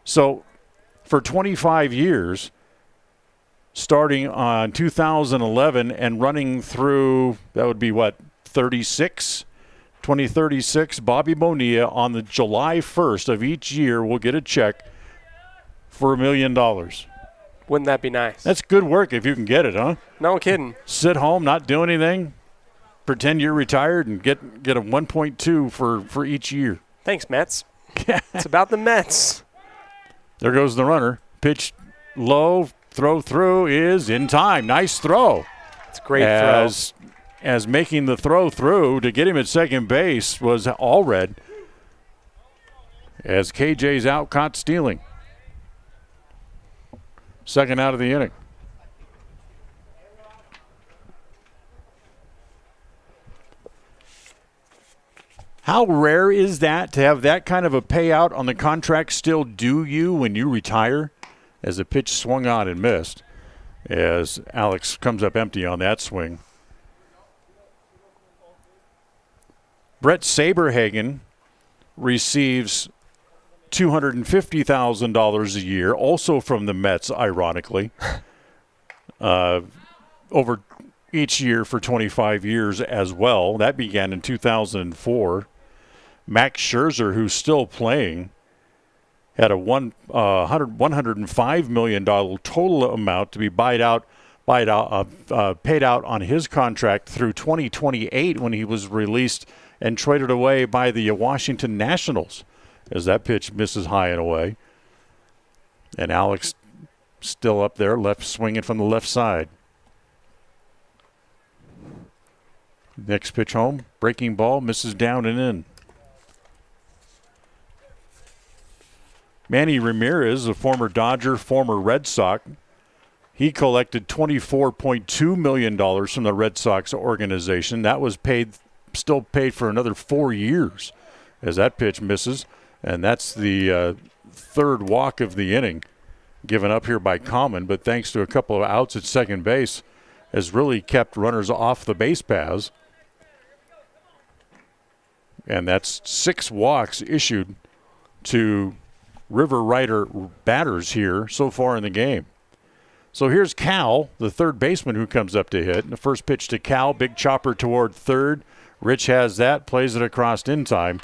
So for 25 years, starting on 2011 and running through, that would be what, 2036, Bobby Bonilla on the July 1st of each year will get a check for $1 million. Wouldn't that be nice? That's good work if you can get it, huh? No kidding. Sit home, not do anything, pretend you're retired, and get a 1.2 for each year. Thanks, Mets. It's about the Mets. There goes the runner. Pitch low, throw through is in time. Nice throw. It's a great throw. As making the throw through to get him at second base was Allred. As KJ's out, caught stealing. Second out of the inning. How rare is that to have that kind of a payout on the contract still due you when you retire? As the pitch swung on and missed, as Alex comes up empty on that swing. Brett Saberhagen receives $250,000 a year, also from the Mets, ironically. over each year for 25 years as well. That began in 2004. Max Scherzer, who's still playing, had a $105 million total amount to be paid out on his contract through 2028 when he was released and traded away by the Washington Nationals, as that pitch misses high and away. And Alex still up there, left swinging from the left side. Next pitch home, breaking ball, misses down and in. Manny Ramirez, a former Dodger, former Red Sox, he collected $24.2 million from the Red Sox organization. That was still paid for another 4 years as that pitch misses. And that's the third walk of the inning given up here by Common. But thanks to a couple of outs at second base, has really kept runners off the base paths. And that's 6 walks issued to River Rider batters here so far in the game. So here's Cal, the third baseman, who comes up to hit. And the first pitch to Cal, big chopper toward third. Rich has that, plays it across in time,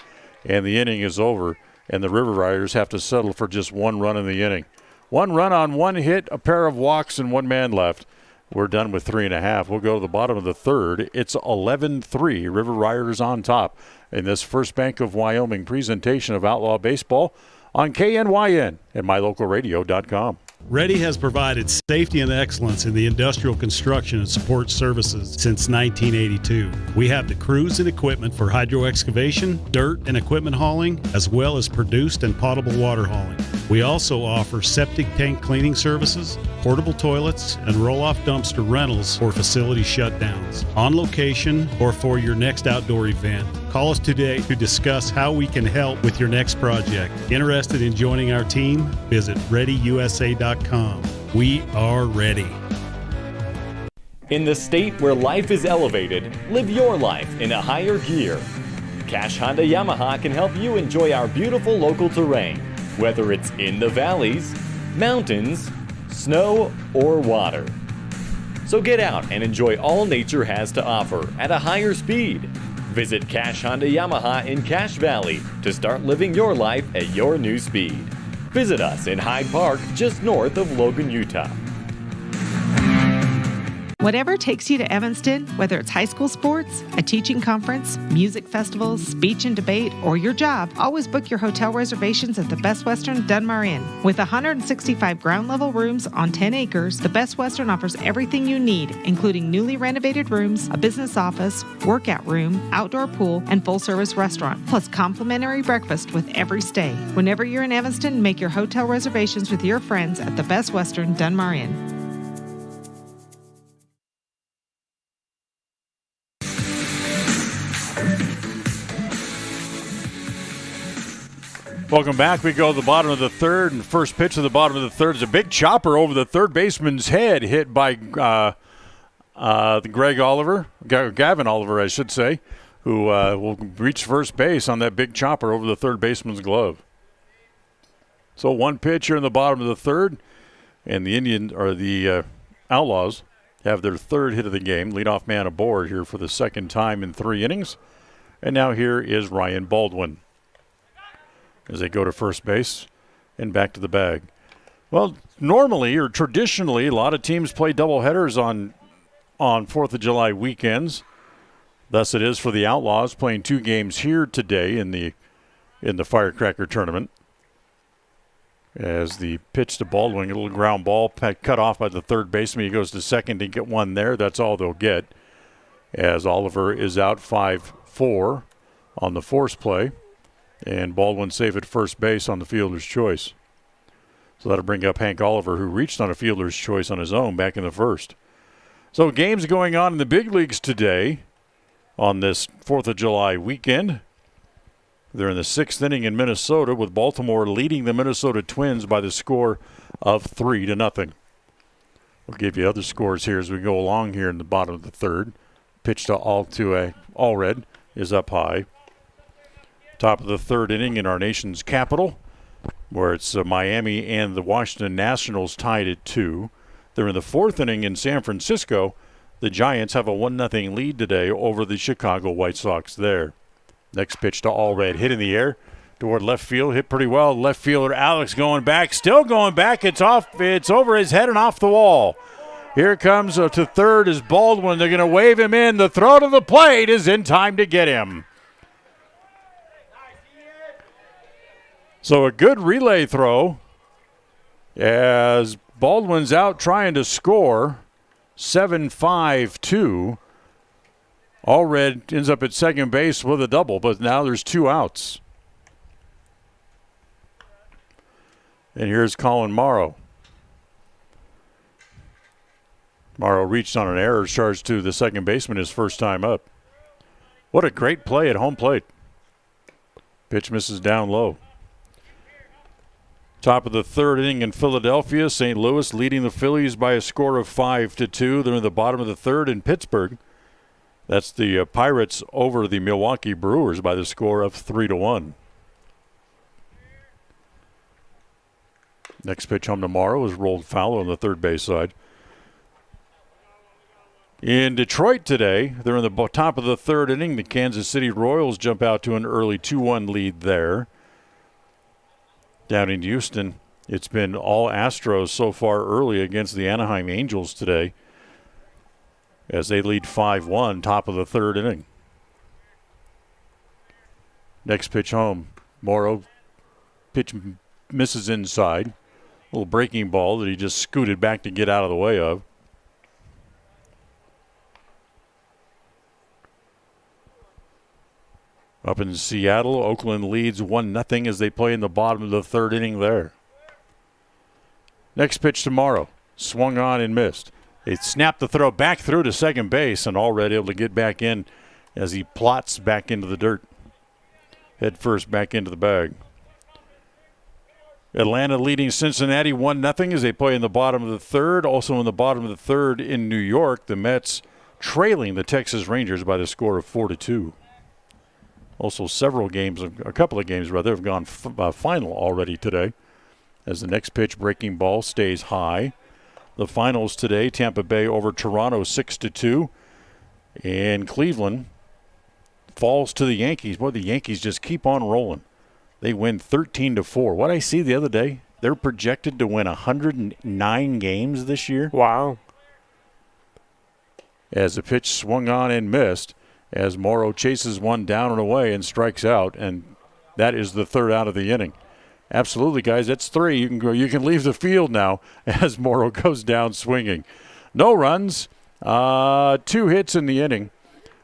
and the inning is over. And the River Riders have to settle for just 1 run in the inning. 1 run on 1 hit, a pair of walks, and 1 man left. We're done with 3.5. We'll go to the bottom of the third. It's 11-3. River Riders on top in this First Bank of Wyoming presentation of Outlaw Baseball on KNYN and mylocalradio.com. Ready has provided safety and excellence in the industrial construction and support services since 1982. We have the crews and equipment for hydro excavation, dirt and equipment hauling, as well as produced and potable water hauling. We also offer septic tank cleaning services, portable toilets, and roll-off dumpster rentals for facility shutdowns, on location or for your next outdoor event. Call us today to discuss how we can help with your next project. Interested in joining our team? Visit ReadyUSA.com. We are ready. In the state where life is elevated, live your life in a higher gear. Cash Honda Yamaha can help you enjoy our beautiful local terrain, whether it's in the valleys, mountains, snow, or water. So get out and enjoy all nature has to offer at a higher speed. Visit Cash Honda Yamaha in Cache Valley to start living your life at your new speed. Visit us in Hyde Park, just north of Logan, Utah. Whatever takes you to Evanston, whether it's high school sports, a teaching conference, music festivals, speech and debate, or your job, always book your hotel reservations at the Best Western Dunmar Inn. With 165 ground-level rooms on 10 acres, the Best Western offers everything you need, including newly renovated rooms, a business office, workout room, outdoor pool, and full-service restaurant, plus complimentary breakfast with every stay. Whenever you're in Evanston, make your hotel reservations with your friends at the Best Western Dunmar Inn. Welcome back. We go to the bottom of the third, and first pitch of the bottom of the third is a big chopper over the third baseman's head, hit by Gavin Oliver, I should say, who will reach first base on that big chopper over the third baseman's glove. So 1 pitch here in the bottom of the third, and the Outlaws have their third hit of the game. Leadoff man aboard here for the second time in 3 innings. And now here is Ryan Baldwin as they go to first base and back to the bag. Well, normally or traditionally, a lot of teams play doubleheaders on 4th of July weekends. Thus it is for the Outlaws playing 2 games here today in the Firecracker tournament. As the pitch to Baldwin, a little ground ball cut off by the third baseman. He goes to second to get 1 there. That's all they'll get. As Oliver is out 5-4 on the force play. And Baldwin safe at first base on the fielder's choice. So that'll bring up Hank Oliver, who reached on a fielder's choice on his own back in the first. So games going on in the big leagues today on this 4th of July weekend. They're in the 6th inning in Minnesota, with Baltimore leading the Minnesota Twins by the score of 3-0. We'll give you other scores here as we go along here in the bottom of the third. Pitch to Allred is up high. Top of the third inning in our nation's capital, where it's Miami and the Washington Nationals tied at 2. They're in the 4th inning in San Francisco. The Giants have a 1-0 lead today over the Chicago White Sox there. Next pitch to Allred, hit in the air toward left field, hit pretty well. Left fielder Alex going back, still going back. It's over his head and off the wall. Here comes to third is Baldwin. They're going to wave him in. The throw to the plate is in time to get him. So a good relay throw as Baldwin's out trying to score. 7-5-2. Allred ends up at second base with a double, but now there's 2 outs. And here's Colin Morrow. Morrow reached on an error charge to the second baseman his first time up. What a great play at home plate. Pitch misses down low. Top of the 3rd inning in Philadelphia. St. Louis leading the Phillies by a score of 5-2. They're in the bottom of the 3rd in Pittsburgh. That's the Pirates over the Milwaukee Brewers by the score of 3-1. Next pitch home tomorrow is rolled foul on the third base side. In Detroit today, they're in the top of the 3rd inning. The Kansas City Royals jump out to an early 2-1 lead there. Down in Houston, it's been all Astros so far early against the Anaheim Angels today as they lead 5-1, top of the 3rd inning. Next pitch home. Morrow pitch misses inside. A little breaking ball that he just scooted back to get out of the way of. Up in Seattle, Oakland leads 1-0 as they play in the bottom of the 3rd inning there. Next pitch tomorrow. Swung on and missed. They snapped the throw back through to second base and already able to get back in as he plots back into the dirt. Head first back into the bag. Atlanta leading Cincinnati 1-0 as they play in the bottom of the 3rd. Also in the bottom of the 3rd in New York, the Mets trailing the Texas Rangers by the score of 4-2. Also a couple of games rather, have gone final already today as the next pitch breaking ball stays high. The finals today, Tampa Bay over Toronto 6-2. And Cleveland falls to the Yankees. Boy, the Yankees just keep on rolling. They win 13-4. What I see the other day, they're projected to win 109 games this year. Wow. As the pitch swung on and missed, as Morrow chases one down and away and strikes out, and that is the 3rd out of the inning. Absolutely, guys, that's 3. You can go. You can leave the field now as Morrow goes down swinging. No runs, 2 hits in the inning.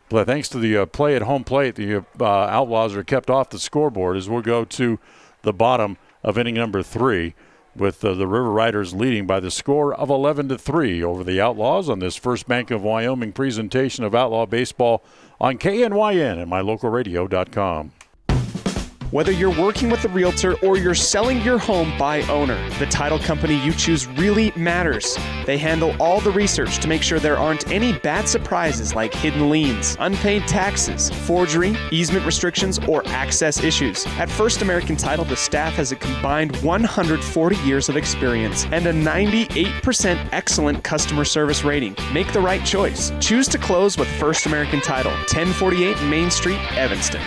But thanks to the play at home plate, the Outlaws are kept off the scoreboard as we'll go to the bottom of inning number 3 with the River Riders leading by the score of 11-3 over the Outlaws on this First Bank of Wyoming presentation of Outlaw Baseball on KNYN and mylocalradio.com. Whether you're working with a realtor or you're selling your home by owner, the title company you choose really matters. They handle all the research to make sure there aren't any bad surprises like hidden liens, unpaid taxes, forgery, easement restrictions, or access issues. At First American Title, the staff has a combined 140 years of experience and a 98% excellent customer service rating. Make the right choice. Choose to close with First American Title, 1048 Main Street, Evanston.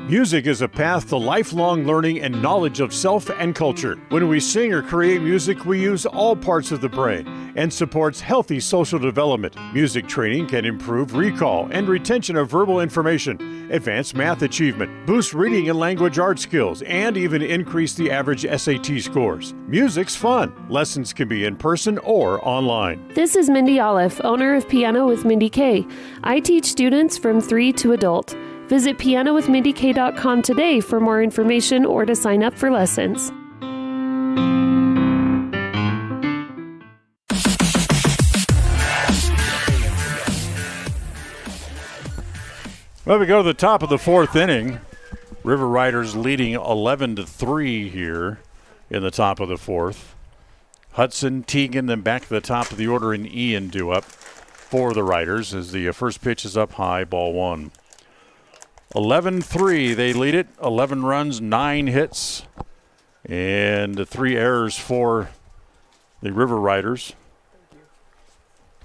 Music is a path to lifelong learning and knowledge of self and culture. When we sing or create music, we use all parts of the brain and supports healthy social development. Music training can improve recall and retention of verbal information, advance math achievement, boost reading and language arts skills, and even increase the average SAT scores. Music's fun. Lessons can be in person or online. This is Mindy Olive, owner of Piano with Mindy K. I teach students from 3 to adult. Visit pianowithmindyk.com today for more information or to sign up for lessons. Well, we go to the top of the 4th inning. River Riders leading 11-3 here in the top of the 4th. Hudson, Teagan, then back to the top of the order, and Ian due up for the Riders as the first pitch is up high, ball 1. 11-3, they lead it. 11 runs, 9 hits. And 3 errors for the River Riders.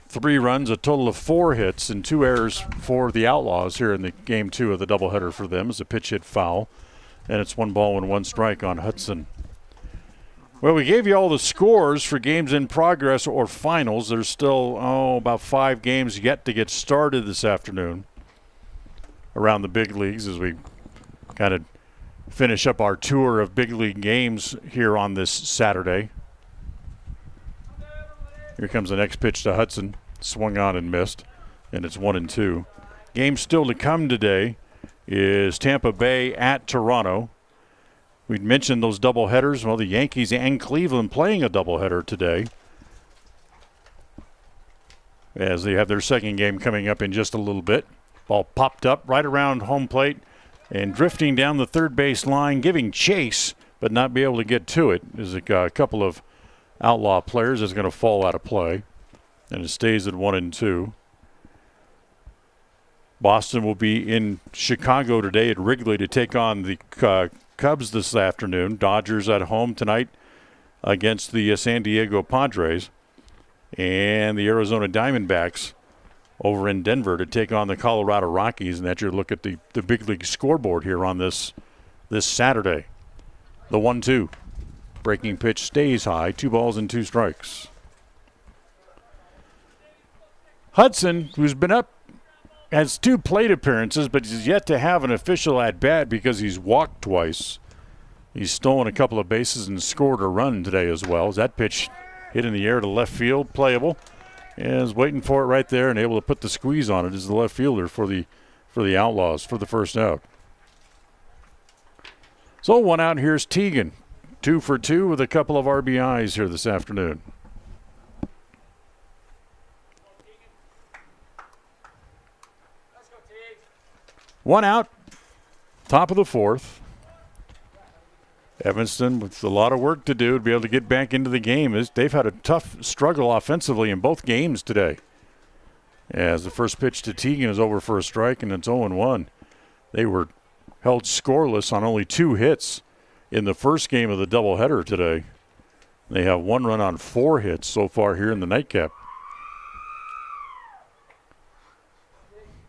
3 runs, a total of 4 hits, and 2 errors for the Outlaws here in the game 2 of the doubleheader for them as a pitch hit foul. And it's 1 ball and 1 strike on Hudson. Well, we gave you all the scores for games in progress or finals. There's still, about 5 games yet to get started this afternoon around the big leagues as we kind of finish up our tour of big league games here on this Saturday. Here comes the next pitch to Hudson. Swung on and missed, and it's 1-2. Game still to come today is Tampa Bay at Toronto. We'd mentioned those doubleheaders. Well, the Yankees and Cleveland playing a doubleheader today as they have their second game coming up in just a little bit. Ball popped up right around home plate and drifting down the third base line, giving chase, but not be able to get to it. Is a couple of Outlaw players is going to fall out of play, and it stays at 1-2. Boston will be in Chicago today at Wrigley to take on the Cubs this afternoon. Dodgers at home tonight against the San Diego Padres, and the Arizona Diamondbacks over in Denver to take on the Colorado Rockies. And that's your look at the big league scoreboard here on this Saturday. The 1-2. Breaking pitch stays high. 2 balls and 2 strikes. Hudson, who's been up, has 2 plate appearances, but he's yet to have an official at-bat because he's walked twice. He's stolen a couple of bases and scored a run today as well. As that pitch hit in the air to left field, playable. And is waiting for it right there and able to put the squeeze on it as the left fielder for the Outlaws for the first out. So 1 out, here's Teagan. 2 for 2 with a couple of RBIs here this afternoon. One out, top of the 4th. Evanston with a lot of work to do to be able to get back into the game. They've had a tough struggle offensively in both games today. As the first pitch to Teagan is over for a strike, and it's 0-1. They were held scoreless on only 2 hits in the first game of the doubleheader today. They have 1 run on 4 hits so far here in the nightcap.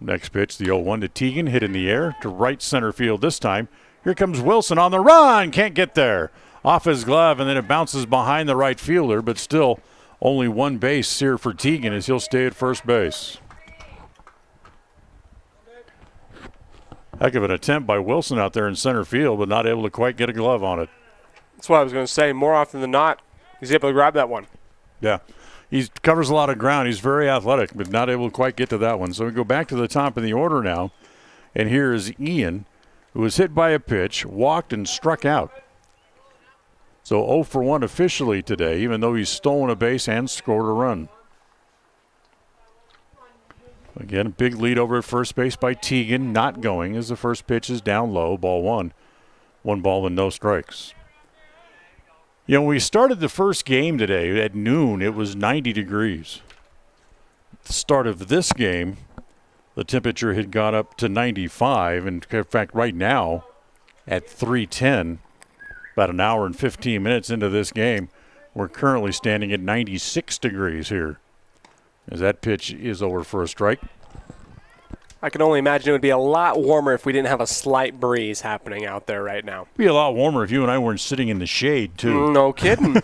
Next pitch, the 0-1 to Teagan, hit in the air to right center field this time. Here comes Wilson on the run, can't get there. Off his glove, and then it bounces behind the right fielder, but still only 1 base here for Teagan as he'll stay at first base. Heck of an attempt by Wilson out there in center field, but not able to quite get a glove on it. That's what I was going to say. More often than not, he's able to grab that one. Yeah. He covers a lot of ground. He's very athletic, but not able to quite get to that one. So we go back to the top of the order now. And here is Ian, who was hit by a pitch, walked and struck out. So 0 for 1 officially today, even though he's stolen a base and scored a run. Again, a big lead over at first base by Teagan, not going as the first pitch is down low, ball 1. 1 ball and no strikes. You know, when we started the first game today at noon, it was 90 degrees. At the start of this game, the temperature had gone up to 95. And in fact, right now, at 3:10, about an hour and 15 minutes into this game, we're currently standing at 96 degrees here. As that pitch is over for a strike. I can only imagine it would be a lot warmer if we didn't have a slight breeze happening out there right now. It'd be a lot warmer if you and I weren't sitting in the shade, too. No kidding.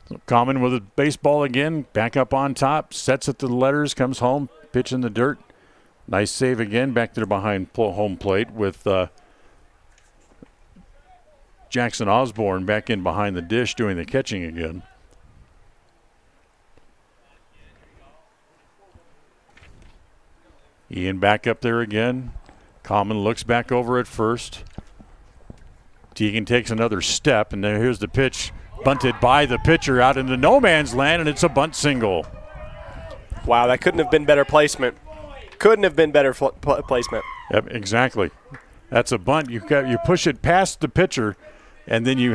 So Common with a baseball again, back up on top, sets at the letters, comes home, pitch in the dirt. Nice save again, back there behind home plate with Jackson Osborne back in behind the dish doing the catching again. Ian back up there again. Common looks back over at first. Teagan takes another step, and then here's the pitch bunted by the pitcher out into no man's land, and it's a bunt single. Wow, that couldn't have been better placement. Couldn't have been better placement. Yep, exactly. That's a bunt. You push it past the pitcher, and then you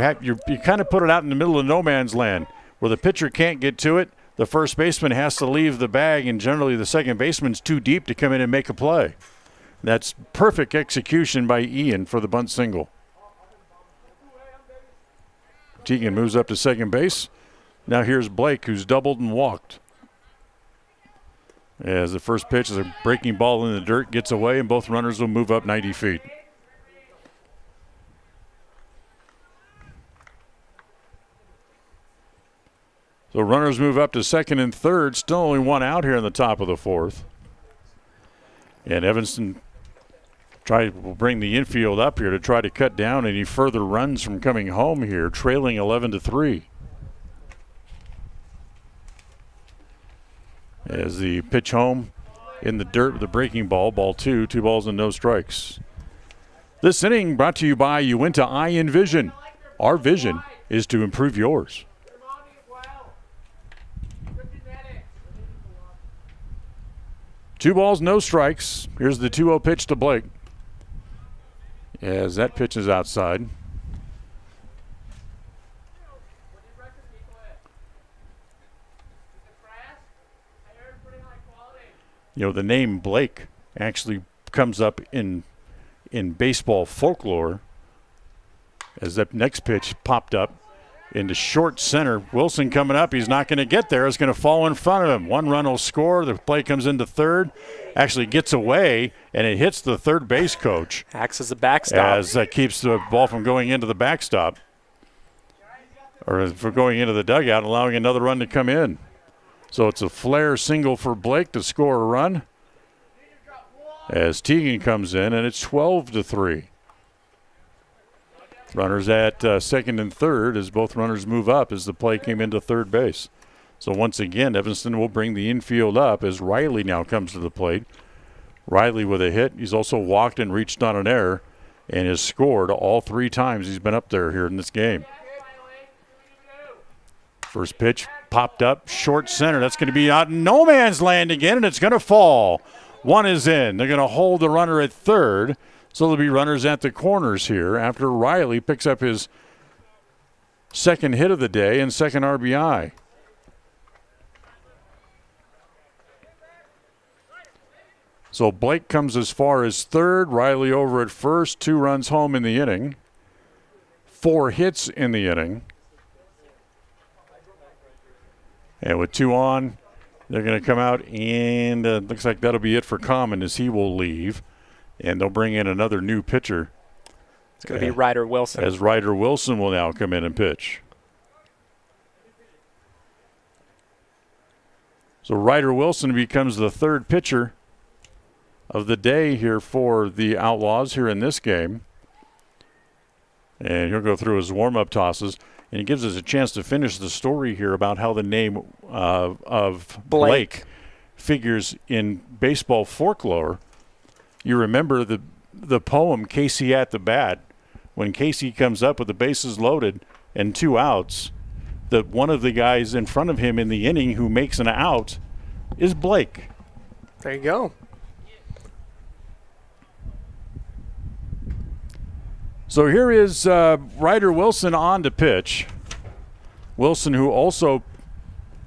kind of put it out in the middle of no man's land where the pitcher can't get to it. The first baseman has to leave the bag, and generally the second baseman's too deep to come in and make a play. That's perfect execution by Ian for the bunt single. Teagan moves up to second base. Now here's Blake, who's doubled and walked. As the first pitch is a breaking ball in the dirt, gets away, and both runners will move up 90 feet. So runners move up to second and third. Still only one out here in the top of the fourth. And Evanston will bring the infield up here to try to cut down any further runs from coming home here, trailing 11-3. As the pitch home in the dirt with the breaking ball, ball 2 balls and no strikes. This inning brought to you by Uinta Eye and Vision. Our vision is to improve yours. Two balls, no strikes. Here's the 2-0 pitch to Blake. As that pitch is outside. You know, the name Blake actually comes up in baseball folklore as that next pitch popped up into short center. Wilson coming up. He's not going to get there. It's going to fall in front of him. One run will score. The play comes into third. Actually gets away, and it hits the third base coach. Acts as a backstop. As that keeps the ball from going into the backstop. Or for going into the dugout, allowing another run to come in. So it's a flare single for Blake to score a run. As Teagan comes in, and it's 12-3. Runners at second and third as both runners move up as the play came into third base. So once again, Evanston will bring the infield up as Riley now comes to the plate. Riley with a hit. He's also walked and reached on an error and has scored all 3 times he's been up there here in this game. First pitch popped up, short center. That's going to be out in no man's land again, and it's going to fall. One is in. They're going to hold the runner at third. So there'll be runners at the corners here after Riley picks up his second hit of the day and second RBI. So Blake comes as far as third, Riley over at first, 2 runs home in the inning, 4 hits in the inning. And with 2 on, they're going to come out, and looks like that'll be it for Common as he will leave. And they'll bring in another new pitcher. It's going to be Ryder Wilson. As Ryder Wilson will now come in and pitch. So Ryder Wilson becomes the third pitcher of the day here for the Outlaws here in this game. And he'll go through his warm-up tosses. And he gives us a chance to finish the story here about how the name of Blake figures in baseball folklore. You remember the poem Casey at the Bat, when Casey comes up with the bases loaded and 2 outs, that one of the guys in front of him in the inning who makes an out is Blake. There you go. So here is Ryder Wilson on to pitch. Wilson, who also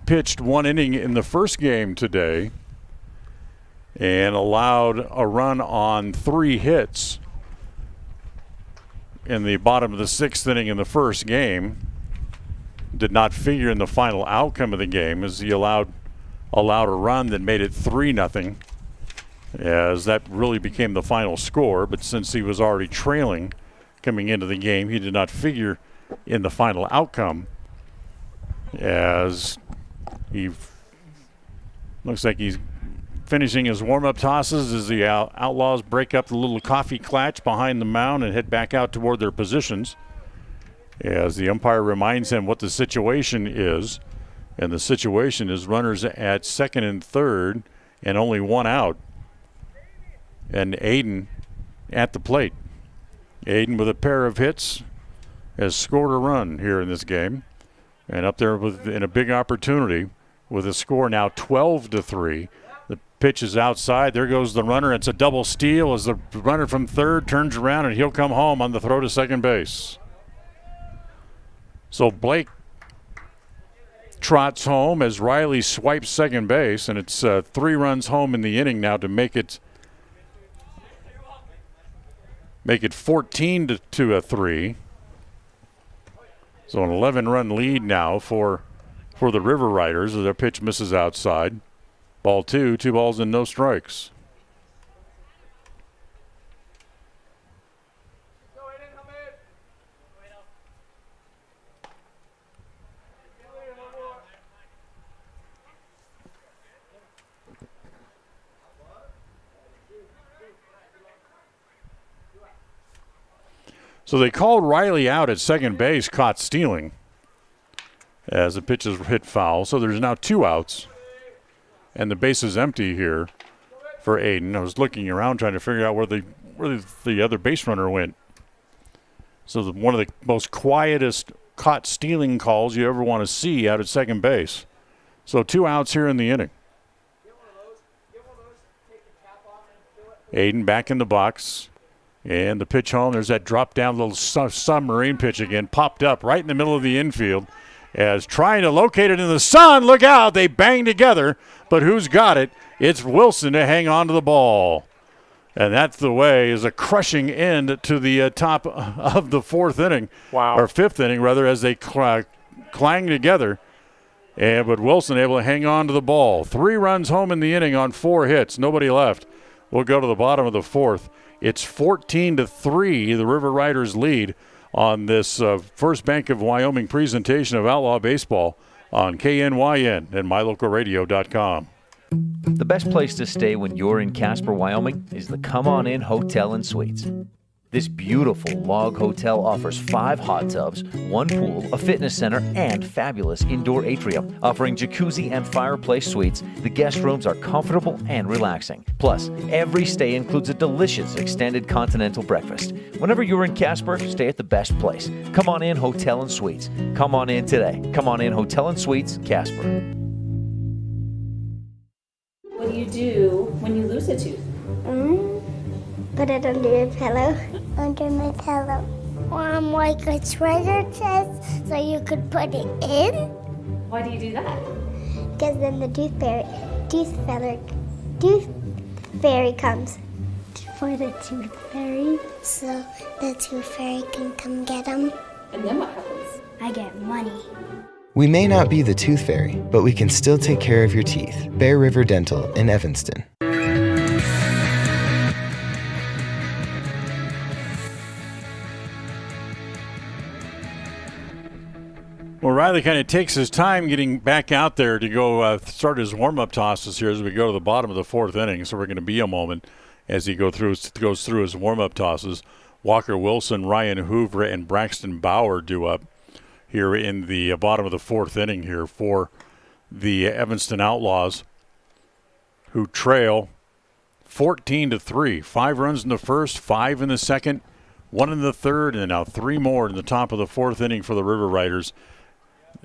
pitched 1 inning in the first game today and allowed a run on 3 hits in the bottom of the 6th inning in the first game. Did not figure in the final outcome of the game as he allowed a run that made it 3-0, as that really became the final score. But since he was already trailing coming into the game, he did not figure in the final outcome, as he looks like he's finishing his warm-up tosses as the Outlaws break up the little coffee clatch behind the mound and head back out toward their positions, as the umpire reminds him what the situation is. And the situation is runners at second and third and only 1 out. And Aiden at the plate. Aiden with a pair of hits has scored a run here in this game. And up there in a big opportunity with a score now 12-3. The pitch is outside. There goes the runner. It's a double steal as the runner from third turns around, and he'll come home on the throw to second base. So Blake trots home as Riley swipes second base, and it's 3 runs home in the inning now to make it make it 14-3. So an 11-run lead now for the River Riders as their pitch misses outside. Ball 2 balls and no strikes. So they called Riley out at second base, caught stealing as the pitch is hit foul. So there's now 2 outs, and the base is empty here for Aiden. I was looking around trying to figure out where the other base runner went. So one of the most quietest caught stealing calls you ever want to see out at second base. So 2 outs here in the inning. Aiden back in the box. And the pitch home, there's that drop-down little submarine pitch again, popped up right in the middle of the infield. As trying to locate it in the sun, look out, they bang together. But who's got it? It's Wilson to hang on to the ball. And that's the way, is a crushing end to the top of the 4th inning. Wow. Or 5th inning, rather, as they clang together. But Wilson able to hang on to the ball. 3 runs home in the inning on 4 hits. Nobody left. We'll go to the bottom of the 4th. It's 14-3, the River Riders lead on this First Bank of Wyoming presentation of Outlaw Baseball on KNYN and MyLocalRadio.com. The best place to stay when you're in Casper, Wyoming is the Come On In Hotel and Suites. This beautiful log hotel offers 5 hot tubs, 1 pool, a fitness center, and fabulous indoor atrium. Offering jacuzzi and fireplace suites, the guest rooms are comfortable and relaxing. Plus, every stay includes a delicious extended continental breakfast. Whenever you're in Casper, stay at the best place. Come On In Hotel and Suites. Come on in today. Come On In Hotel and Suites, Casper. What do you do when you lose a tooth? Put it under your pillow. Under my pillow. Or like a treasure chest so you could put it in. Why do you do that? Because then the tooth fairy comes. For the tooth fairy. So the tooth fairy can come get them. And then what happens? I get money. We may not be the tooth fairy, but we can still take care of your teeth. Bear River Dental in Evanston. Well, Riley kind of takes his time getting back out there to go start his warm-up tosses here as we go to the bottom of the 4th inning. So we're going to be a moment as he goes through his warm-up tosses. Walker Wilson, Ryan Hoover, and Braxton Bauer due up here in the bottom of the 4th inning here for the Evanston Outlaws, who trail 14-3. 5 runs in the first, 5 in the second, 1 in the third, and now 3 more in the top of the 4th inning for the River Riders.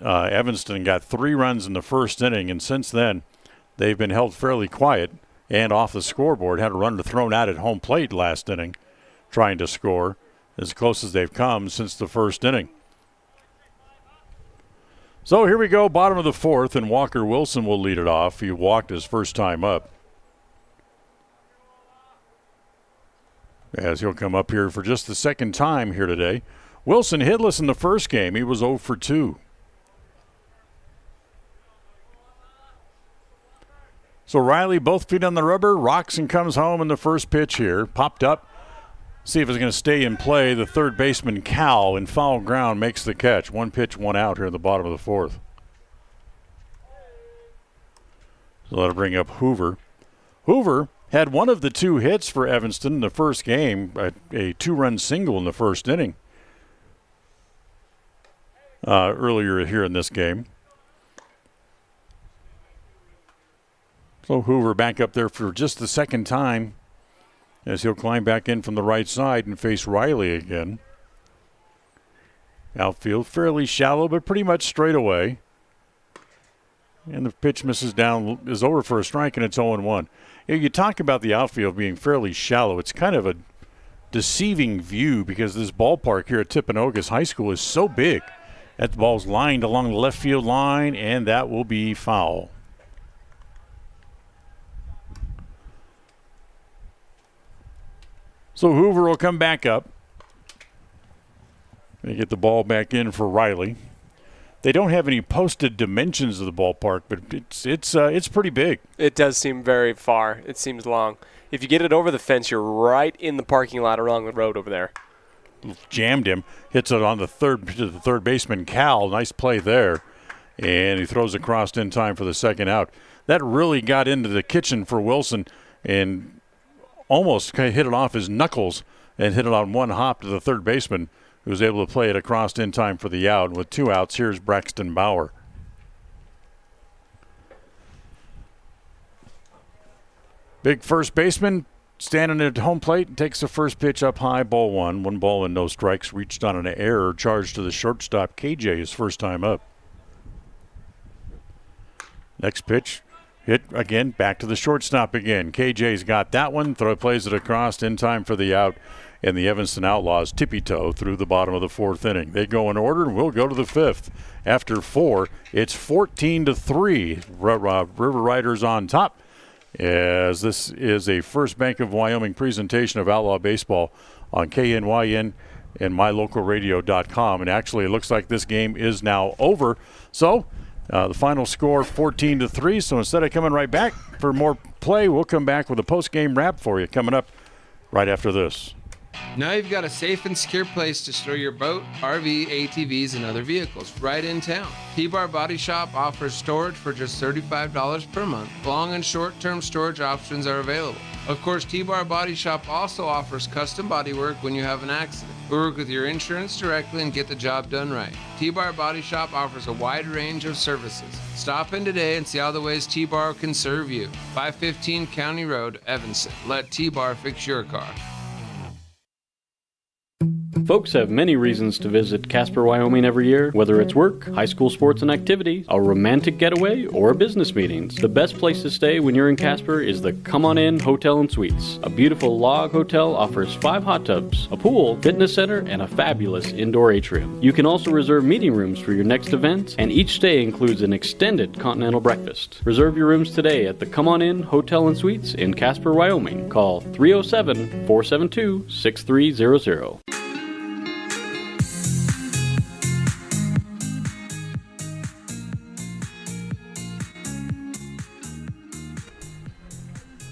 Evanston got 3 runs in the first inning, and since then they've been held fairly quiet and off the scoreboard. Had a runner thrown out at home plate last inning trying to score, as close as they've come since the first inning. So here we go, bottom of the 4th, and Walker Wilson will lead it off. He walked his first time up, as he'll come up here for just the second time here today. Wilson hitless in the first game. He was 0 for 2. So Riley, both feet on the rubber, rocks and comes home in the first pitch here. Popped up. See if it's going to stay in play. The third baseman, Cal, in foul ground, makes the catch. 1 pitch, 1 out here in the bottom of the 4th. So that'll bring up Hoover. Hoover had one of the 2 hits for Evanston in the first game, a 2-run single in the first inning earlier here in this game. So Hoover back up there for just the second time as he'll climb back in from the right side and face Riley again. Outfield fairly shallow, but pretty much straight away. And the pitch misses down, is over for a strike, and it's 0-1. You talk about the outfield being fairly shallow. It's kind of a deceiving view because this ballpark here at Timpanogos High School is so big. That ball's lined along the left field line, and that will be foul. So Hoover will come back up. They get the ball back in for Riley. They don't have any posted dimensions of the ballpark, but it's pretty big. It does seem very far. It seems long. If you get it over the fence, you're right in the parking lot along the road over there. Jammed him. Hits it on the third baseman, Cal. Nice play there. And he throws across in time for the second out. That really got into the kitchen for Wilson and almost hit it off his knuckles and hit it on one hop to the third baseman, who was able to play it across in time for the out. And with 2 outs, here's Braxton Bauer. Big first baseman standing at home plate, takes the first pitch up high, ball one. 1 ball and no strikes. Reached on an error, charged to the shortstop. KJ his first time up. Next pitch, hit again, back to the shortstop again. KJ's got that one, plays it across in time for the out. And the Evanston Outlaws tippy-toe through the bottom of the 4th inning. They go in order, and we'll go to the 5th. After 4, it's 14-3. River Riders on top, as this is a First Bank of Wyoming presentation of Outlaw Baseball on KNYN and mylocalradio.com. And actually, it looks like this game is now over. So the final score, 14-3. So instead of coming right back for more play, we'll come back with a post-game wrap for you coming up right after this. Now you've got a safe and secure place to store your boat, RV, ATVs, and other vehicles right in town. T-Bar Body Shop offers storage for just $35 per month. Long and short-term storage options are available. Of course, T-Bar Body Shop also offers custom body work when you have an accident. We work with your insurance directly and get the job done right. T-Bar Body Shop offers a wide range of services. Stop in today and see all the ways T-Bar can serve you. 515 County Road, Evanston. Let T-Bar fix your car. Folks have many reasons to visit Casper, Wyoming every year, whether it's work, high school sports and activities, a romantic getaway, or business meetings. The best place to stay when you're in Casper is the Come On In Hotel and Suites. A beautiful log hotel offers 5 hot tubs, a pool, fitness center, and a fabulous indoor atrium. You can also reserve meeting rooms for your next event, and each stay includes an extended continental breakfast. Reserve your rooms today at the Come On In Hotel and Suites in Casper, Wyoming. Call 307-472-6300.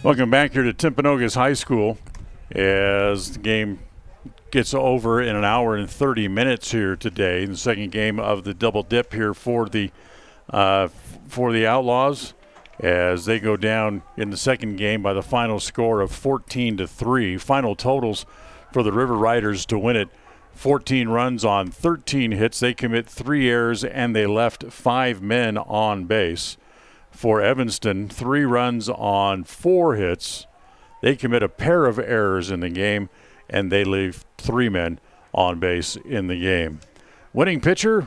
Welcome back here to Timpanogos High School as the game gets over in an hour and 30 minutes here today. The second game of the double dip here for the Outlaws as they go down in the second game by the final score of 14-3. Final totals for the River Riders to win it: 14 runs on 13 hits. They commit 3 errors and they left 5 men on base. For Evanston, 3 runs on 4 hits. They commit a pair of errors in the game, and they leave 3 men on base in the game. Winning pitcher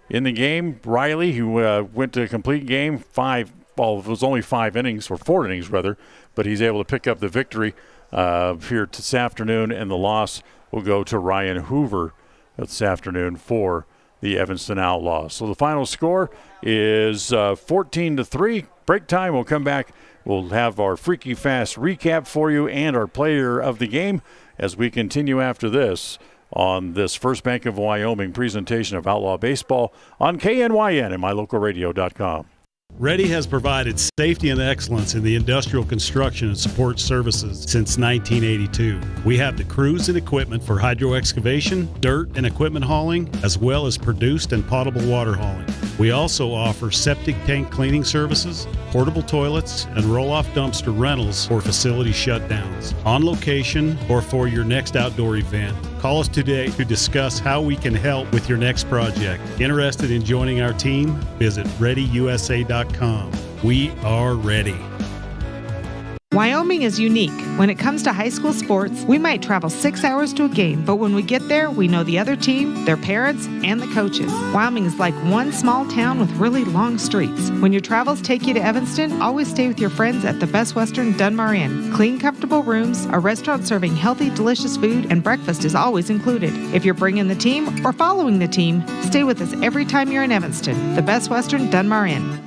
in the game, Riley, who went to a complete game. It was only 5 innings, or 4 innings rather, but he's able to pick up the victory here this afternoon, and the loss will go to Ryan Hoover this afternoon for the Evanston Outlaws. So the final score is 14-3. Break time. We'll come back. We'll have our Freaky Fast recap for you and our player of the game as we continue after this on this First Bank of Wyoming presentation of Outlaw Baseball on KNYN and mylocalradio.com. Ready has provided safety and excellence in the industrial construction and support services since 1982. We have the crews and equipment for hydro excavation, dirt and equipment hauling, as well as produced and potable water hauling. We also offer septic tank cleaning services, portable toilets, and roll-off dumpster rentals for facility shutdowns, on location or for your next outdoor event. Call us today to discuss how we can help with your next project. Interested in joining our team? Visit ReadyUSA.com. We are ready. Wyoming is unique. When it comes to high school sports, we might travel 6 hours to a game, but when we get there, we know the other team, their parents, and the coaches. Wyoming is like one small town with really long streets. When your travels take you to Evanston, always stay with your friends at the Best Western Dunmar Inn. Clean, comfortable rooms, a restaurant serving healthy, delicious food, and breakfast is always included. If you're bringing the team or following the team, stay with us every time you're in Evanston. The Best Western Dunmar Inn.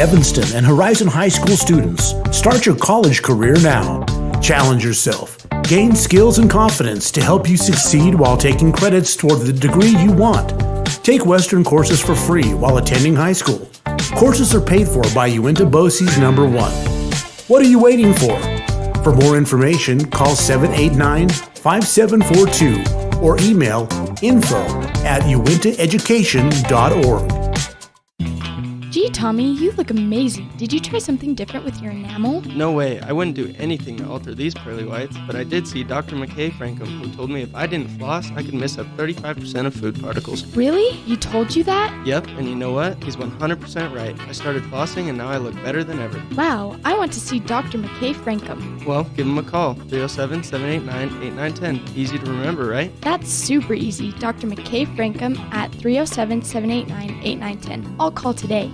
Evanston and Horizon High School students, start your college career now. Challenge yourself. Gain skills and confidence to help you succeed while taking credits toward the degree you want. Take Western courses for free while attending high school. Courses are paid for by Uinta BOCES number 1. What are you waiting for? For more information, call 789-5742 or email info@uintaeducation.org. Gee, Tommy, you look amazing. Did you try something different with your enamel? No way. I wouldn't do anything to alter these pearly whites, but I did see Dr. McKay Frankham, who told me if I didn't floss, I could miss up 35% of food particles. Really? He told you that? Yep, and you know what? He's 100% right. I started flossing, and now I look better than ever. Wow, I want to see Dr. McKay Frankham. Well, give him a call. 307-789-8910. Easy to remember, right? That's super easy. Dr. McKay Frankham at 307-789-8910. I'll call today.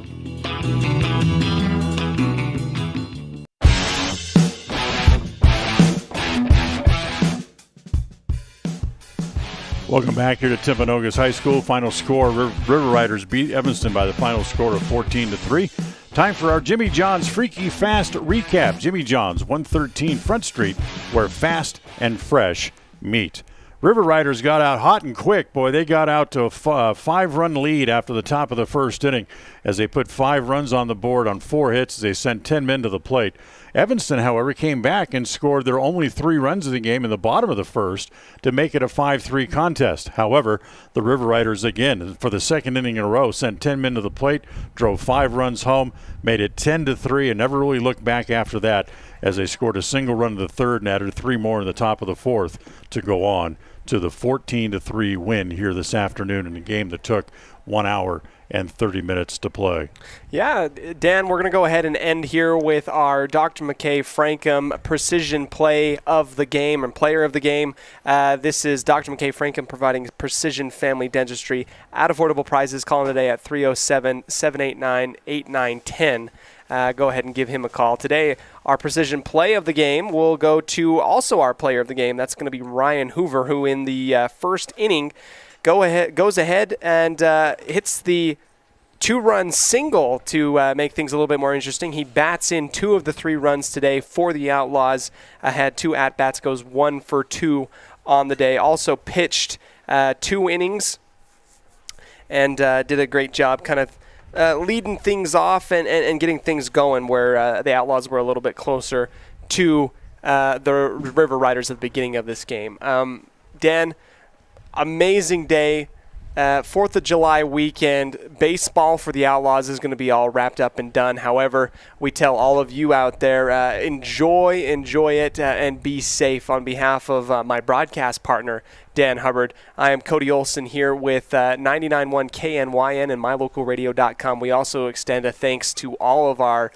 Welcome back here to Timpanogos High School. Final score, River Riders beat Evanston by the final score of 14-3. Time for our Jimmy John's Freaky Fast recap. Jimmy John's, 113 Front Street, where fast and fresh meet. River Riders got out hot and quick. Boy, they got out to a 5-run lead after the top of the first inning as they put 5 runs on the board on 4 hits as they sent 10 men to the plate. Evanston, however, came back and scored their only 3 runs of the game in the bottom of the first to make it a 5-3 contest. However, the River Riders, again, for the second inning in a row, sent 10 men to the plate, drove 5 runs home, made it 10-3, and never really looked back after that as they scored a single run in the third and added 3 more in the top of the fourth to go on to the 14-3 win here this afternoon in a game that took 1 hour and 30 minutes to play. Yeah, Dan, we're going to go ahead and end here with our Dr. McKay Frankham precision play of the game and player of the game. This is Dr. McKay Frankham providing precision family dentistry at affordable prices. Calling today at 307-789-8910. Go ahead and give him a call. Today, our precision play of the game will go to also our player of the game. That's going to be Ryan Hoover, who in the first inning goes ahead and hits the 2-run single to make things a little bit more interesting. He bats in 2 of the 3 runs today for the Outlaws. Had 2 at-bats, goes 1 for 2 on the day. Also pitched 2 innings and did a great job kind of leading things off and getting things going where the Outlaws were a little bit closer to the River Riders at the beginning of this game. Dan, amazing day. 4th of July weekend. Baseball for the Outlaws is going to be all wrapped up and done. However, we tell all of you out there, enjoy it, and be safe. On behalf of my broadcast partner, Dan Hubbard, I am Cody Olsen here with 99.1 KNYN and mylocalradio.com. We also extend a thanks to all of our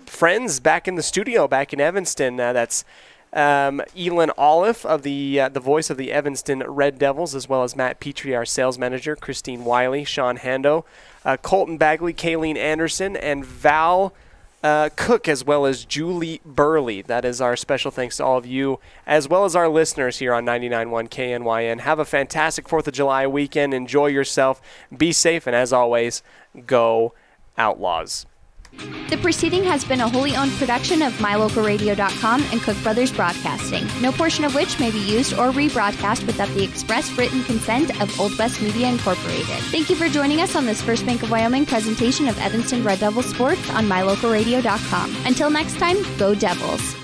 friends back in the studio, back in Evanston. That's Elin Olive of the voice of the Evanston Red Devils, as well as Matt Petrie, our sales manager, Christine Wiley, Sean Hando, Colton Bagley, Kayleen Anderson, and Val Cook, as well as Julie Burley. That is our special thanks to all of you, as well as our listeners here on 99.1 KNYN. Have a fantastic 4th of July weekend. Enjoy yourself. Be safe, and as always, go Outlaws. The preceding has been a wholly owned production of mylocalradio.com and Cook Brothers Broadcasting, no portion of which may be used or rebroadcast without the express written consent of Old West Media Incorporated. Thank you for joining us on this First Bank of Wyoming presentation of Evanston Red Devil Sports on mylocalradio.com. Until next time, go Devils.